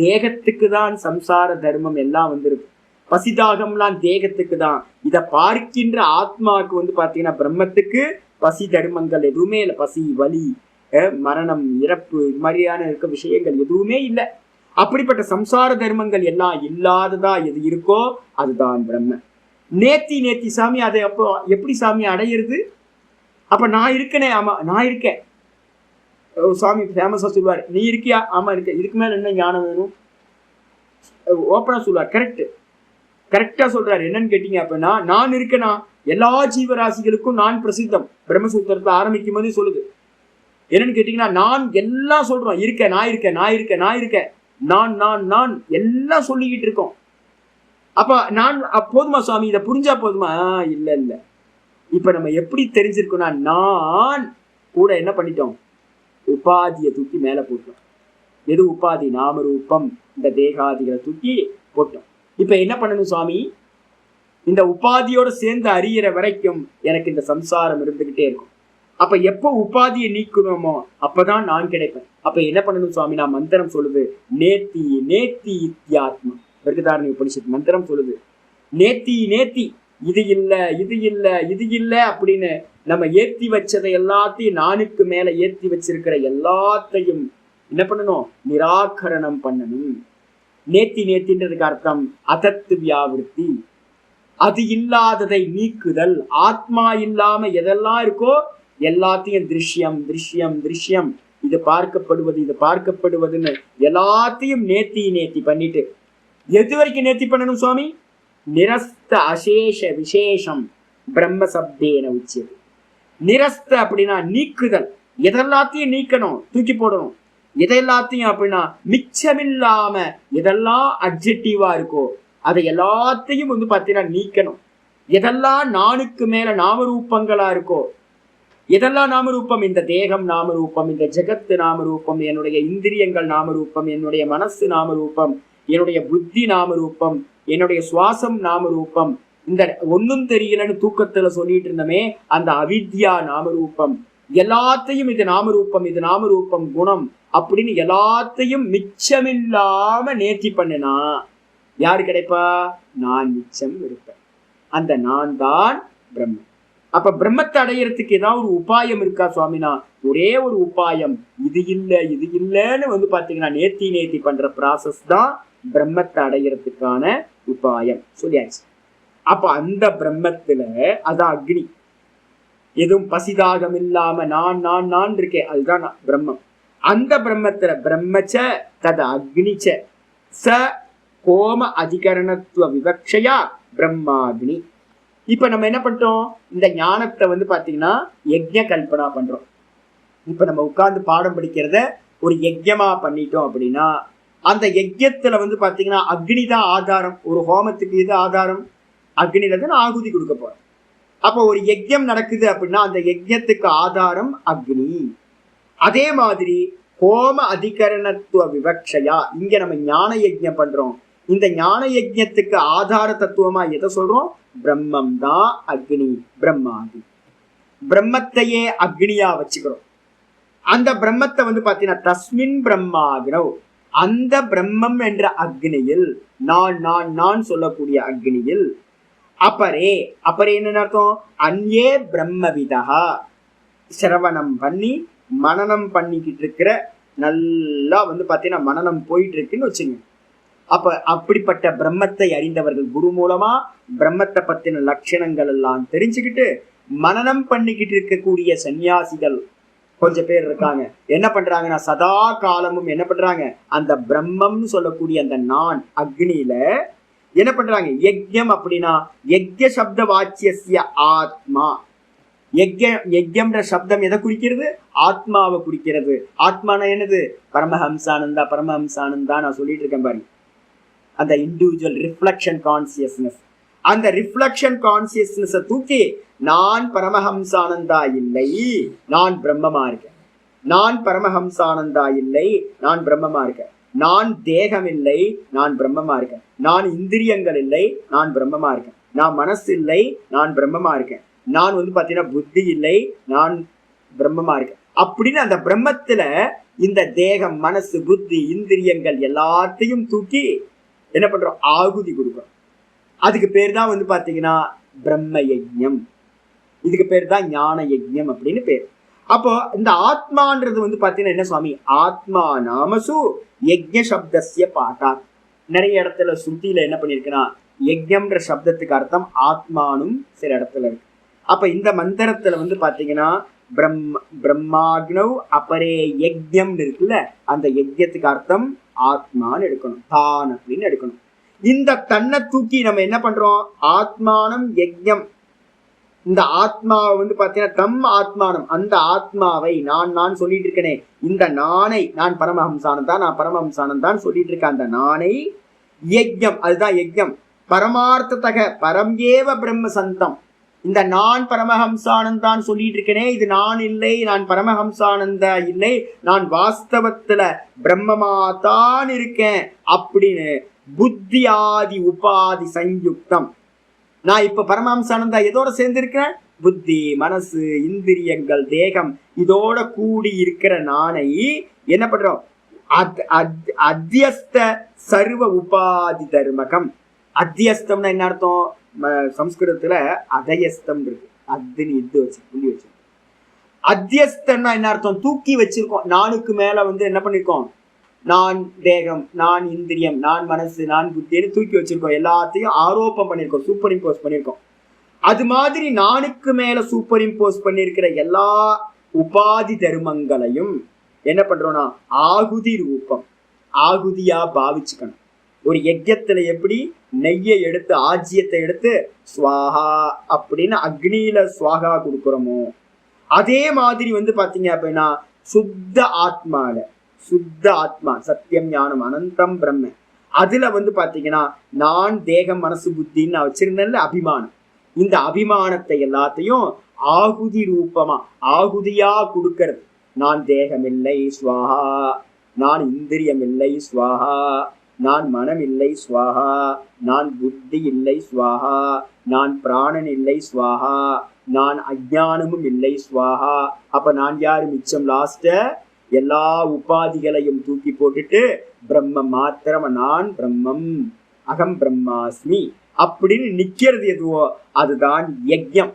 தேகத்துக்கு தான் சம்சார தர்மம் எல்லாம் வந்துருது. பசிதாகம்லாம் தேகத்துக்கு தான். இத பார்க்கின்ற ஆத்மாவுக்கு வந்து பாத்தீங்கன்னா பிரம்மத்துக்கு பசி தர்மங்கள் எதுவுமே இல்லை. பசி, வலி, மரணம், இறப்பு, இது மாதிரியான இருக்க விஷயங்கள் எதுவுமே இல்லை. அப்படிப்பட்ட சம்சார தர்மங்கள் எல்லாம் இல்லாததா எது இருக்கோ அதுதான் பிரம்ம. நேத்தி சாமி அதை அப்போ எப்படி சாமி அடையிறது? அப்ப நான் இருக்கனே. ஆமா நான் இருக்கேன். சாமி ஃபேமஸா சொல்லுவார், நீ இருக்கியா? ஆமா இருக்க. இதுக்கு மேல என்ன ஞானம் வேணும்? ஓப்பனா சொல்லுவார். கரெக்டா சொல்றாரு. என்னன்னு கேட்டீங்க அப்படின்னா, நான் இருக்கேனா எல்லா ஜீவராசிகளுக்கும் நான் பிரசித்தம். பிரம்மசூத்திரத்துல ஆரம்பிக்கும் போதே சொல்லுது. என்னன்னு கேட்டீங்கன்னா, நான் எல்லாம் சொல்றோம். இருக்கேன், நான் இருக்கேன், நான் இருக்கேன், நான் இருக்கேன், நான் நான் நான் எல்லாம் சொல்லிக்கிட்டு இருக்கோம். அப்ப நான் போதுமா சுவாமி? இதை புரிஞ்சா போதுமா? இல்ல இல்ல. இப்ப நம்ம எப்படி தெரிஞ்சிருக்கோம்னா, நான் கூட என்ன பண்ணிட்டோம்? உபாதியை தூக்கி மேல போட்டோம். எது உபாதி? நாமரூபம். இந்த தேகாதிகளை தூக்கி போட்டோம். இப்ப என்ன பண்ணணும் சுவாமி? இந்த உபாதியோட சேர்ந்து அறியிற வரைக்கும் எனக்கு இந்த சம்சாரம் இருந்துகிட்டே இருக்கும். அப்ப எப்போ உபாதியை நீக்கணுமோ அப்பதான் நான் கிடைப்பேன். அப்ப என்ன பண்ணணும் சுவாமி? நான் மந்திரம் சொல்லுது, நேத்தி நேத்தி இத்தியாத்மா. விருகதாரணி உபனிஷத் மந்திரம் சொல்லுது, நேத்தி நேத்தி, இது இல்ல இது இல்ல இது இல்ல அப்படின்னு நம்ம ஏத்தி வச்சதை எல்லாத்தையும், நானுக்கு மேல ஏத்தி வச்சிருக்கிற எல்லாத்தையும் என்ன பண்ணணும்? நிராகரணம் பண்ணணும். நேத்தி நேத்தின்றதுக்கு அர்த்தம் அதத்து வியாவிருத்தி, அது இல்லாததை நீக்குதல். ஆத்மா இல்லாம எதெல்லாம் இருக்கோ எல்லாத்தையும் திருஷ்யம் திருஷ்யம் திருஷ்யம், இது பார்க்கப்படுவது இது பார்க்கப்படுவதுன்னு எல்லாத்தையும் நேத்தி பண்ணிட்டு, எது வரைக்கும் நேத்தி பண்ணணும் சுவாமி? நிரஸ்த அசேஷ விசேஷம் பிரம்ம சப்தேன உச்சியது. நிரஸ்த அப்படின்னா நீக்குதல். எதெல்லாத்தையும் நீக்கணும், தூக்கி போடணும். எதெல்லாத்தையும் அப்படின்னா மிச்சமில்லாம எதெல்லாம் அட்ஜெக்டிவா இருக்கோ அதை எல்லாத்தையும் வந்து பார்த்தீங்கன்னா நீக்கணும். எதெல்லாம் நானுக்கு மேல நாமரூபங்களா இருக்கோ, எதெல்லாம் நாமரூபம்? இந்த தேகம் நாமரூபம், இந்த ஜெகத்து நாமரூபம், என்னுடைய இந்திரியங்கள் நாமரூபம், என்னுடைய மனசு நாமரூபம், என்னுடைய புத்தி நாமரூபம், என்னுடைய சுவாசம் நாமரூபம், இந்த ஒன்னும் தெரியலன்னு தூக்கத்துல சொல்லிட்டு இருந்தமே அந்த அவித்யா நாமரூபம், எல்லாத்தையும் இது நாமரூபம் இது நாமரூபம் குணம் அப்படின்னு எல்லாத்தையும் மிச்சமில்லாம நேர்த்தி பண்ணுனா யாரு கிடைப்பா? நான் மிச்சம் இருப்பேன். அந்த நான் தான் பிரம்மம். அப்ப பிரம்மத்தை அடையறதுக்கு ஏதாவது ஒரு உபாயம் இருக்கா சுவாமினா? ஒரே ஒரு உபாயம், இது இல்லை இது இல்லைன்னு வந்து பாத்தீங்கன்னா நேர்த்தி பண்ற ப்ராசஸ் தான் பிரம்மத்தை அடையறதுக்கான உபாயம் சொல்லியாச்சு. அப்ப அந்த பிரம்மத்துல அதான் அக்னி, எதுவும் பசிதாகம் இல்லாம நான் நான் நான் இருக்கேன், அதுதான் பிரம்மம். அந்த பிரம்மத்துல பிரம்மச்ச தது அக்னிச்ச ச கோம அதிகரணத்துவ விவக்ஷையா பிரம்மாக்னி. இப்ப நம்ம என்ன பண்ணிட்டோம்? இந்த ஞானத்தை வந்து பாத்தீங்கன்னா யஜ்ஞ கல்பனா பண்றோம். இப்ப நம்ம உட்கார்ந்து பாடம் படிக்கிறத ஒரு யஜ்யமா பண்ணிட்டோம் அப்படின்னா அந்த யஜ்யத்துல வந்து பாத்தீங்கன்னா அக்னி தான் ஆதாரம். ஒரு ஹோமத்துக்கு இது ஆதாரம், அக்னியில தான் ஆகுதி கொடுக்க போறோம். அப்போ ஒரு யஜ்யம் நடக்குது அப்படின்னா அந்த யஜ்யத்துக்கு ஆதாரம் அக்னி. அதே மாதிரி ஹோம அதிகரணத்துவ விவக்ஷையா இங்க நம்ம ஞான யஜ்யம் பண்றோம். இந்த ஞான யஜ்யத்துக்கு ஆதார தத்துவமா எதை சொல்றோம்? பிரம்மம் தான் அக்னி, பிரம்மாதி. பிரம்மத்தையே அக்னியா வச்சுக்கிறோம். அந்த பிரம்மத்தை வந்து பாத்தீங்கன்னா தஸ்மின் பிரம்மாக்னோ, அந்த பிரம்மம் என்ற அக்னியில் நான் நான் நான் சொல்லக்கூடிய அக்னியில் அப்பரே, அப்பரே என்ன அர்த்தம்? அன்யே பிரம்மவிதா, சிரவணம் பண்ணி மனனம் பண்ணிக்கிட்டு இருக்கிற, நல்லா வந்து பாத்தீங்கன்னா மனனம் போயிட்டு இருக்குன்னு வச்சுங்க. அப்ப அப்படிப்பட்ட பிரம்மத்தை அறிந்தவர்கள் குரு மூலமா பிரம்மத்தை பத்தின லட்சணங்கள் எல்லாம் தெரிஞ்சுக்கிட்டு மனனம் பண்ணிக்கிட்டு இருக்கக்கூடிய சன்னியாசிகள் கொஞ்சம் பேர் இருக்காங்க. என்ன பண்றாங்கன்னா சதா காலமும் என்ன பண்றாங்க? அந்த பிரம்மம்னு சொல்லக்கூடிய அந்த நான் அக்னியில என்ன பண்றாங்க? யஜ்யம் அப்படின்னா யஜ்ய சப்த வாச்சிய ஆத்மா. யஜ்யம்ன்ற சப்தம் எதை குறிக்கிறது? ஆத்மாவை குறிக்கிறது. ஆத்மானா என்னது? பரமஹம்சானந்தா, பரமஹம்சானந்தா நான் சொல்லிட்டு இருக்கேன் பாருங்க. அந்த இண்டிவிஜுவல் ரிஃப்ளெக்ஷன் கான்சியஸ்னஸ், அந்த ரிஃப்ளெக்ஷன் கான்சியஸ்னஸை தூக்கி நான் பரமஹம்சானந்தா இல்லை, நான் பிரம்மமா இருக்கேன். நான் பரமஹம்சானந்தா இல்லை, நான் பிரம்மமா இருக்கேன். நான் தேகம் இல்லை, நான் பிரம்மமா இருக்கேன். நான் இந்திரியங்கள் இல்லை, நான் பிரம்மமா இருக்கேன். நான் மனசு இல்லை, நான் பிரம்மமா இருக்கேன். நான் வந்து பாத்தீங்கன்னா புத்தி இல்லை, நான் பிரம்மமா இருக்கேன். அப்படின்னு அந்த பிரம்மத்துல இந்த தேகம், மனசு, புத்தி, இந்திரியங்கள் எல்லாத்தையும் தூக்கி என்ன பண்றோம், ஆகுதி கொடுக்குறோம். அதுக்கு பேர் தான் வந்து பாத்தீங்கன்னா பிரம்ம யஜ்ஞம். இதுக்கு பேர் தான் ஞான யஜ்ஞம் அப்படின்னு பேர். அப்போ இந்த ஆத்மான்றது வந்து பாத்தீங்கன்னா என்ன சுவாமி, ஆத்மா நாமசு யஜ்ஞ சப்தஸ்ய பாட்டாத். நிறைய இடத்துல சுத்தியில என்ன பண்ணிருக்குன்னா யஜ்ஞம்ன்ற சப்தத்துக்கு அர்த்தம் ஆத்மானும் சில இடத்துல இருக்கு. அப்ப இந்த மந்திரத்துல வந்து பாத்தீங்கன்னா பிரம்மாக்னவ் அபரே யஜ்ஞம் இருக்குல்ல, அந்த யஜ்ஞத்துக்கு அர்த்தம் ஆத்மான்னு எடுக்கணும், தான் அப்படின்னு எடுக்கணும். இந்த தன்னை தூக்கி நம்ம என்ன பண்றோம், ஆத்மானம் யஜ்ஞம். இந்த ஆத்மாவை வந்து பாத்தீங்கன்னா தம் ஆத்மானம், அந்த ஆத்மாவை நான் சொல்லிட்டு இருக்கேனே, இந்த நானை நான் பரமஹம்சானந்தான், நான் பரமஹம்சானந்தான் சொல்லிட்டு இருக்கேன், அந்த நானை யஜ்ஞம், அதுதான் யஜ்ஞம். பரமார்த்ததக பரம் ஏவ பிரம்ம சந்தம். இந்த நான் பரமஹம்சானந்தான் சொல்லிட்டு இருக்கேனே, இது நான் இல்லை, நான் பரமஹம்சானந்த இல்லை, நான் வாஸ்தவத்துல பிரம்மமாதான் இருக்கேன் அப்படின்னு புத்தி ஆதி உபாதி சயுக்தம். நான் இப்ப பரமஹம்சானந்தா எதோட சேர்ந்து இருக்கிறேன், புத்தி, மனசு, இந்திரியங்கள், தேகம் இதோட கூடி இருக்கிற நானை என்ன பண்றோம், அத்தியஸ்த சர்வ உபாதி தர்மகம். அத்தியஸ்தம்னா என்ன அர்த்தம், சம்ஸ்கிருதத்துல அதயஸ்தம் இருக்கு, அத்துன்னு இது வச்சு புள்ளி வச்சு. அத்தியஸ்தம்னா என்ன அர்த்தம், தூக்கி வச்சிருக்கோம். நானுக்கு மேல வந்து என்ன பண்ணிருக்கோம், நான் தேகம், நான் இந்திரியம், நான் மனசு, நான் புத்தின்னு தூக்கி வச்சிருக்கோம். எல்லாத்தையும் ஆரோப்பம் பண்ணிருக்கோம், சூப்பர் இம்போஸ் பண்ணிருக்கோம். அது மாதிரி நானுக்கு மேல சூப்பர் இம்போஸ் பண்ணிருக்கிற எல்லா உபாதி தர்மங்களையும் என்ன பண்றோம்னா ஆகுதி ரூபம், ஆகுதியா பாவிச்சுக்கணும். ஒரு யஜ்யத்துல எப்படி நெய்யை எடுத்து ஆஜ்யத்தை எடுத்து ஸ்வாஹா அப்படின்னு அக்னியில ஸ்வாகா கொடுக்குறோமோ, அதே மாதிரி வந்து பாத்தீங்க அப்படின்னா சுத்த ஆத்மால, சுத்த ஆத்மா சத்தியம் ஞானம் அனந்தம் பிரம்ம, அதுல வந்து பாத்தீங்கன்னா நான் தேகம் மனசு புத்தின்னு நான் வச்சிருந்தேன்ல அபிமானம், இந்த அபிமானத்தை எல்லாத்தையும் ஆகுதி ரூபமா ஆகுதியா கொடுக்கறது. நான் தேகம் இல்லை ஸ்வாஹா, நான் இந்திரியம் இல்லை ஸ்வாஹா, நான் மனம் இல்லை ஸ்வாஹா, நான் புத்தி இல்லை ஸ்வாஹா, நான் பிராணன் இல்லை ஸ்வாஹா, நான் அஜ்ஞானமும் இல்லை ஸ்வாஹா. அப்ப நான் யாரு மிச்சம், லாஸ்ட எல்லா உபாதிகளையும் தூக்கி போட்டுட்டு பிரம்மம் மாத்திரம், நான் பிரம்மம் அகம் பிரம்மாஸ்மி அப்படின்னு நிக்கிறது எதுவோ அதுதான் யஜ்ஞம்.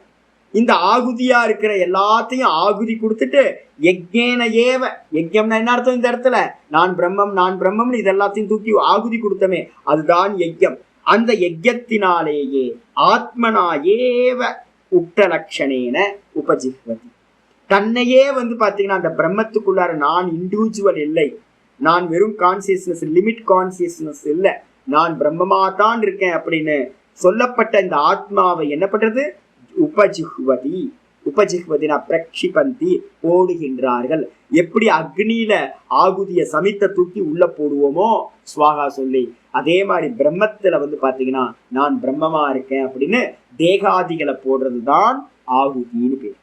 இந்த ஆகுதியா இருக்கிற எல்லாத்தையும் ஆகுதி கொடுத்துட்டு யஜ்ஞேன ஏவ, யஜ்ஞம்னா என்ன அர்த்தம் இந்த இடத்துல, நான் பிரம்மம் நான் பிரம்மம்னு இது எல்லாத்தையும் தூக்கி ஆகுதி கொடுத்தமே அதுதான் யஜ்ஞம். அந்த யஜ்ஞத்தினாலேயே ஆத்மனா ஏவ உக்தலக்ஷணேன உபஜிஹ்வதி, தன்னையே வந்து பாத்தீங்கன்னா அந்த பிரம்மத்துக்குள்ளார நான் இண்டிவிஜுவல் இல்லை, நான் வெறும் கான்சியஸ்னஸ் லிமிட் கான்சியஸ்னஸ் இல்லை, நான் பிரம்மமா தான் இருக்கேன் அப்படின்னு சொல்லப்பட்ட இந்த ஆத்மாவை என்ன பண்றது, உபஜிஹ்வதி, உபஜிஹ்வதினா பிரக்ஷிபந்தி போடுகின்றார்கள். எப்படி அக்னியில ஆகுதிய சமித்த தூக்கி உள்ள போடுவோமோ ஸ்வாகா சொல்லி, அதே மாதிரி பிரம்மத்துல வந்து பாத்தீங்கன்னா நான் பிரம்மமா இருக்கேன் அப்படின்னு தேகாதிகளை போடுறது தான் ஆகுதின்னு பேர்.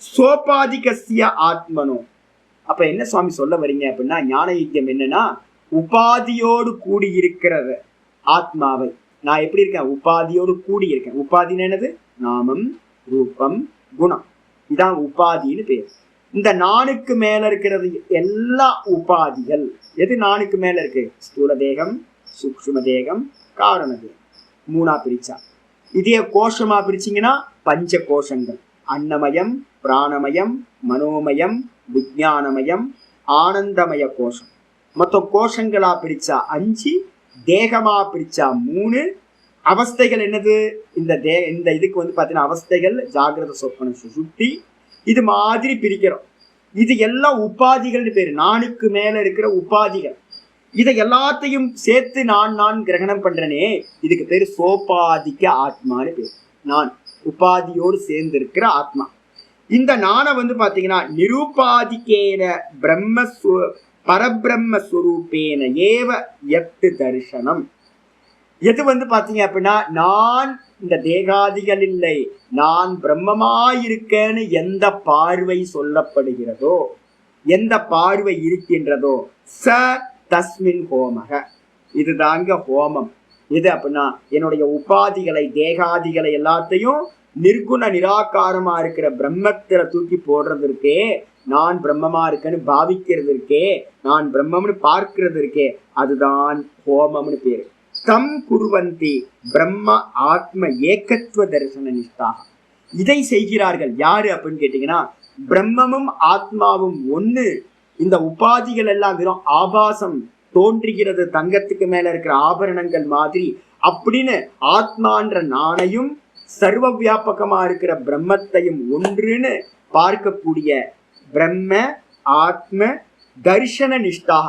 சோபாதிகசிய ஆத்மனோ, அப்ப என்ன சுவாமி சொல்ல வரீங்க அப்படின்னா, ஞான யஜ்ஞம் என்னன்னா உபாதியோடு கூடி இருக்கிற ஆத்மாவை, நான் எப்படி இருக்கேன் உபாதியோடு கூடி இருக்கேன். உபாதின்னு என்னது, நாமம் ரூபம் குணம், இதான் உபாதின்னு பேர். இந்த நானுக்கு மேல இருக்கிறது எல்லா உபாதிகள். எது நானுக்கு மேல இருக்கு, ஸ்தூல தேகம், சூக்ஷ்ம தேகம், காரண தேகம், மூணா பிரிச்சா. இதே கோஷமா பிரிச்சிங்கன்னா பஞ்ச கோஷங்கள், அன்னமயம், பிராணமயம், மனோமயம், விஞ்ஞானமயம், ஆனந்தமய கோஷம். மொத்தம் கோஷங்களா பிரிச்சா 5, தேகமா பிரிச்சா 3. அவஸ்தைகள் என்னது, இந்த இதுக்கு வந்து பாத்தீங்கன்னா அவஸ்தைகள் ஜாகிரத சொப்பன சுஷுப்தி, இது மாதிரி பிரிக்கிறோம். இது எல்லாம் உபாதிகள்னு பேரு, நானுக்கு மேல இருக்கிற உபாதிகள். இதை எல்லாத்தையும் சேர்த்து நான் கிரகணம் பண்றேனே, இதுக்கு பேரு சோபாதிக்க ஆத்மான்னு பேரு. நான் உபாதியோடு சேர்ந்து இருக்கிற ஆத்மா. இந்த நானை வந்து பாத்தீங்கன்னா நிரூபாதிக்கேன பிரம்ம பரபிரம்மஸ்வரூபேன ஏவ எட்டு தரிசனம். எது வந்து பாத்தீங்க அப்படின்னா, நான் இந்த தேகாதிகள் இல்லை, நான் பிரம்மமாயிருக்கேன்னு எந்த பார்வை சொல்லப்படுகிறதோ, எந்த பார்வை இருக்கின்றதோ ச தஸ்மின் ஹோமக, இதுதாங்க ஹோமம். எது அப்படின்னா என்னுடைய உபாதிகளை தேகாதிகளை எல்லாத்தையும் நிர்குண நிராகாரமா இருக்கிற பிரம்மத்துல தூக்கி போடுறதுக்கே நான் பிரம்மமா இருக்கேன்னு பாவிக்கிறது இருக்கே, நான் பிரம்மம்னு பார்க்கிறது இருக்கே, அதுதான் ஹோமம்னு பேரு. தம் குர்வந்தி பிரம்ம ஆத்ம ஏகத்துவ தரிசன நிஷ்டாக. இதை செய்கிறார்கள் யாரு அப்படின்னு கேட்டீங்கன்னா, பிரம்மமும் ஆத்மாவும் ஒண்ணு, இந்த உபாதிகள் எல்லாம் வெறும் ஆபாசம், தோன்றுகிறது தங்கத்துக்கு மேல இருக்கிற ஆபரணங்கள் மாதிரி அப்படின்னு ஆத்மான்ற நானையும் சர்வ வியாபகமா இருக்கிற பிரம்மத்தையும் ஒன்றுன்னு பார்க்கக்கூடிய பிரம்ம ஆத்ம தர்ஷன நிஷ்டாக,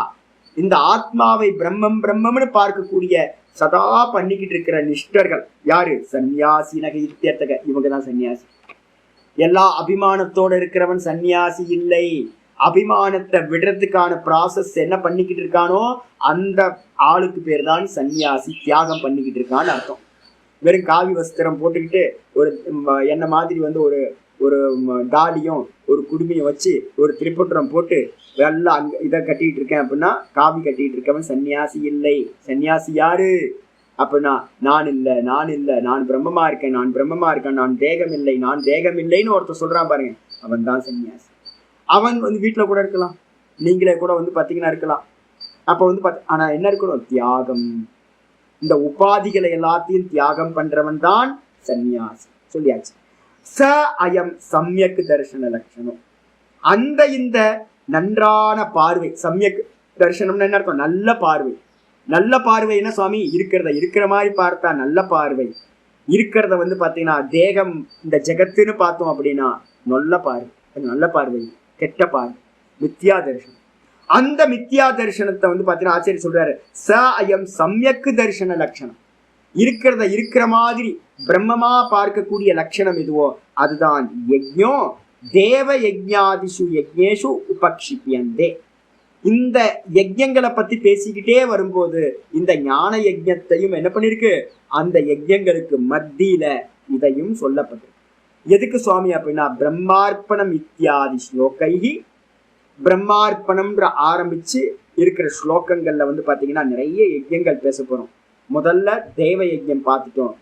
இந்த ஆத்மாவை பிரம்மம் பிரம்மம்னு பார்க்கக்கூடிய சதா பண்ணிக்கிட்டு இருக்கிற நிஷ்டர்கள் யாரு? சன்னியாசி நகை இத்தியர்த்தக, இவங்கதான் சன்னியாசி. எல்லா அபிமானத்தோட இருக்கிறவன் சன்னியாசி இல்லை. அபிமானத்தை விடுறதுக்கான ப்ராசஸ் என்ன பண்ணிக்கிட்டு இருக்கானோ அந்த ஆளுக்கு பேர் தான் சன்னியாசி, தியாகம் பண்ணிக்கிட்டு இருக்கான்னு அர்த்தம். வெறும் காவி வஸ்திரம் போட்டுக்கிட்டு ஒரு என்ன மாதிரி ஒரு ஒரு தாடியும் ஒரு குடுமையும் வச்சு ஒரு திரிபுத்திரம் போட்டு எல்லாம் இதை கட்டிட்டு இருக்கேன் அப்படின்னா, காவி கட்டிட்டு இருக்கவன் சன்னியாசி இல்லை. சன்னியாசி யாரு அப்படின்னா, நான் இல்லை, நான் இல்லை, நான் பிரம்மமா இருக்கேன், நான் பிரம்மமா இருக்கேன், நான் தேகம் இல்லை, நான் தேகம் இல்லைன்னு ஒருத்தர் சொல்றான் பாருங்க, அவன் தான் சன்னியாசி. அவன் வீட்டுல கூட இருக்கலாம், நீங்களே கூட பாத்தீங்கன்னா இருக்கலாம். அப்ப ஆனா என்ன இருக்கணும்? தியாகம். இந்த உபாதிகளை எல்லாத்தையும் தியாகம் பண்றவன் தான் சன்னியாசி. சொல்லியாச்சு. ச அயம் சம்யக் தர்ஷன லட்சணம். அந்த இந்த நன்றான பார்வை, சம்யக் தர்ஷனம்னு என்ன அர்த்தம்? நல்ல பார்வை. நல்ல பார்வை என்ன சுவாமி? இருக்கிறத இருக்கிற மாதிரி பார்த்தா நல்ல பார்வை. இருக்கிறத பாத்தீங்கன்னா தேகம் இந்த ஜெகத்துன்னு பார்த்தோம் அப்படின்னா நல்ல பார்வை, நல்ல பார்வை. கெட்ட பார்வை மித்யா தரிசனம். அந்த மித்யா தரிசனத்தை பாத்தீங்கன்னா ஆச்சரிய சொல்றாரு, ச அயம் சம்யக் தரிசன லட்சணம். இருக்கிறத இருக்கிற மாதிரி பிரம்மமா பார்க்கக்கூடிய லட்சணம் எதுவோ அதுதான் யஜ்ஞம். தேவ யஜ்ஞாதிஷு யஜ்ஞேஷு உபக்ஷிப்யந்தே. இந்த யஜ்ஞங்களை பத்தி பேசிக்கிட்டே வரும்போது இந்த ஞான யஜ்ஞத்தையும் என்ன பண்ணிருக்கு? அந்த யஜ்ஞங்களுக்கு மத்தியில இதையும் சொல்லப்பட்டிருக்கு. எதுக்கு சுவாமி அப்படின்னா, பிரம்மார்ப்பணம் இத்தியாதி ஸ்லோகைஹி. பிரம்மார்ப்பணம்ன்ற ஆரம்பிச்சு இருக்கிற ஸ்லோகங்கள்ல பாத்தீங்கன்னா நிறைய யஜ்ஞங்கள் பேச போறோம். முதல்ல தேவ யஜ்ஞம் பார்த்துட்டோம்,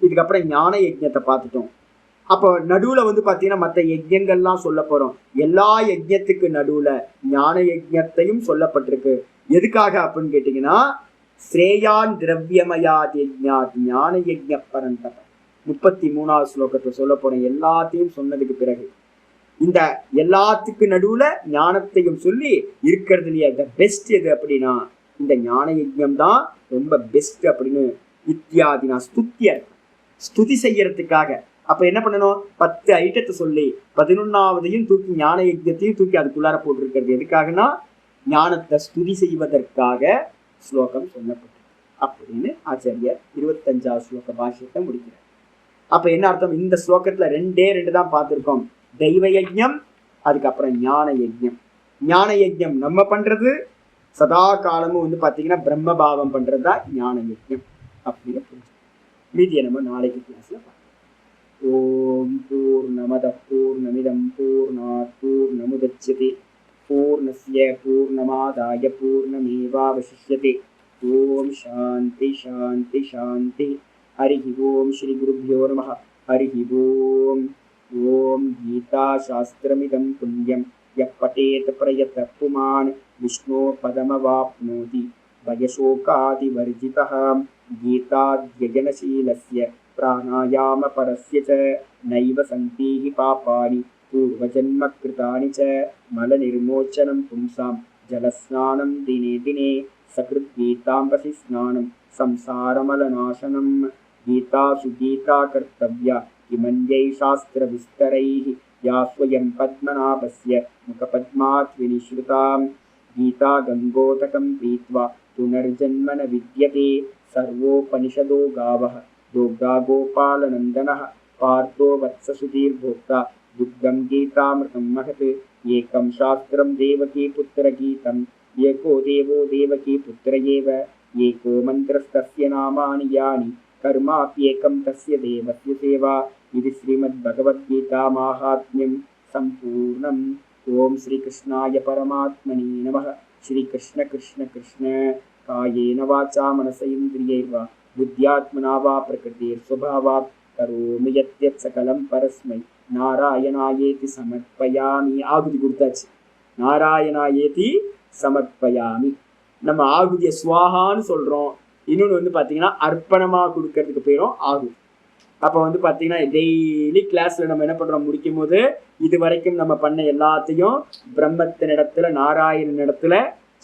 இதுக்கப்புறம் ஞான யஜ்ஞத்தை பார்த்துட்டோம். அப்போ நடுவுல பாத்தீங்கன்னா மற்ற யஜ்ஞங்கள்லாம் சொல்ல போறோம். எல்லா யஜ்ஞத்துக்கு நடுவுல ஞான யஜ்ஞத்தையும் சொல்லப்பட்டிருக்கு. எதுக்காக அப்படின்னு கேட்டீங்கன்னா, ஸ்ரேயான் திரவியமயாத் யஜ்ஞாத் ஞான யஜ்ஞ பரந்தப 33வது ஸ்லோகத்தை சொல்ல போறேன். எல்லாத்தையும் சொன்னதுக்கு பிறகு இந்த எல்லாத்துக்கு நடுவுல ஞானத்தையும் சொல்லி இருக்கிறதுலயே த பெஸ்ட் எது அப்படின்னா இந்த ஞான யஜ்ஞம் தான் ரொம்ப பெஸ்ட் அப்படின்னு இத்தியாதினா ஸ்துத்திய ஸ்துதி செய்யறதுக்காக. அப்ப என்ன பண்ணணும்? 10 ஐட்டத்தை சொல்லி 11ஆவதையும் தூக்கி ஞான யஜ்ஞத்தையும் தூக்கி அதுக்குள்ளார போட்டிருக்கிறது. எதுக்காகனா ஞானத்தை ஸ்துதி செய்வதற்காக ஸ்லோகம் சொல்லப்பட்டது அப்படின்னு ஆச்சாரியர் 25வது ஸ்லோக பாஷ்யத்தை முடிக்கிறார். அப்ப என்ன அர்த்தம்? இந்த ஸ்லோகத்துல 2 தான் பார்த்திருக்கோம். தெய்வ யஜ்ஞம், அதுக்கப்புறம் ஞான யஜ்ஞம். ஞான யஜ்ஞம் நம்ம பண்றது, சதா காலமும் பாத்தீங்கன்னா பிரம்ம பாவம் பண்றதுதான் ஞான யஜ்ஞம் அப்படின்னு புரிஞ்சு. மீதியை நம்ம நாளைக்கு கிளாஸ்ல பார்க்கலாம். ஓம் பூர்ணமத பூர்ணமிதம் பூர்ணாத் பூர்ணமுதச்யதே பூர்ணஸ்ய பூர்ணமாதாய பூர்ணமேவாவசிஷ்யதே. ஓம் சாந்தி சாந்தி சாந்தி. ஹரிஹி ஓம் ஸ்ரீ குருப்யோ நமः. ஹரிஹி ஓம். ஓம் கீதா சாஸ்திரமிதம் புண்ணியம் யः படேத் பிரயத்தः புமான் விஷ்ணோ பதமவாப்னோதி பயசோகாதிவர்ஜிதः. கீதாத்யஜனசீலஸ்ய பிராணாயாம பரஸ்ய ச நைவ சந்தீஹி பாபானி பூர்வஜன்ம கிருதானி ச மலநிர்மோச்சனம் பும்சாம் ஜலஸ்நானம் தினே தினே சக்ருத் கீதாம்பசி ஸ்நானம் சம்சாரமலநாசனம். கீதாசு கீதா கர்த்தவ்யா கிமன்யை சாஸ்திர விஸ்தரைஹ யா ஸ்வயம் பத்மநாபஸ்ய முகபத்மாத் வினிஸ்ருதாம். கீதா கங்கோதகம் பீத்வா புனர்ஜன்ம ந வித்யதே. சர்வோபனிஷதோ காவः दोग्धा गोपालनन्दनः पार्थो वत्ससुधीर्भोक्ता दुग्धं गीतामृतं महत्. एकं शास्त्रं देवकी पुत्रगीतं एको देवो देवकी पुत्र एव. एको मन्त्रस्तस्य नामानि यानि कर्माप्येकं तस्य देवस्य सेवा. इति श्रीमद्भगवद्गीता माहात्म्यं सम्पूर्णम्. ओम श्रीकृष्णाय परमात्मने नमः. श्रीकृष्ण कृष्ण कृष्ण कायेन वाचा मनसेन्द्रियैर्वा बुद्ध्यात्मना वा प्रकृतेर्स्वभावात् करोमि यत् सकलं परस्मै நாராயணாயேதி சமர்ப்பயாமி. ஆகுதி கொடுத்தாச்சு. நாராயணாயேதி சமர்ப்பயாமி. நம்ம ஆகுதியை சுவாகான்னு சொல்றோம். இன்னொன்று வந்து பார்த்தீங்கன்னா அர்ப்பணமாக கொடுக்கறதுக்கு பேரும் ஆகுதி. அப்போ வந்து பார்த்தீங்கன்னா டெய்லி கிளாஸ்ல நம்ம என்ன பண்றோம், முடிக்கும் போது இது வரைக்கும் நம்ம பண்ண எல்லாத்தையும் பிரம்மத்தின் இடத்துல நாராயணன் இடத்துல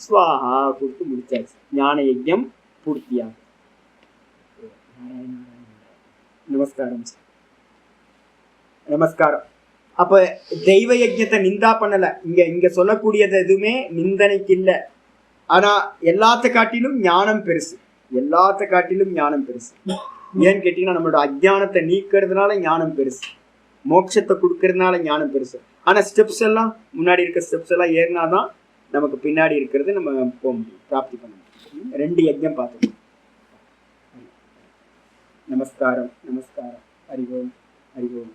ஸ்வாஹா கொடுத்து முடிச்சாச்சு. ஞான யஜ்யம் பூர்த்தியாக. நமஸ்காரம். நமஸ்காரம். அப்ப தெய்வ யஜ்யத்தை நிந்தா பண்ணல. இங்க சொல்லக்கூடியது எதுவுமே நிந்தனைக்கு இல்லை. ஆனா எல்லாத்த காட்டிலும் ஞானம் பெருசு. எல்லாத்த காட்டிலும் ஞானம் பெருசு. ஏன்னு கேட்டீங்கன்னா நம்மளோட அஜ்ஞானத்தை நீக்கிறதுனால ஞானம் பெருசு, மோட்சத்தை கொடுக்கறதுனால ஞானம் பெருசு. ஆனா ஸ்டெப்ஸ் எல்லாம் முன்னாடி இருக்க ஸ்டெப்ஸ் எல்லாம் ஏறினாதான் நமக்கு பின்னாடி இருக்கிறது நம்ம போக முடியும், பிராப்தி பண்ண முடியும். 2 யஜ்யம் பார்த்தோம். நமஸ்காரம். நமஸ்காரம். ஹரி ஓம். ஹரி ஓம்.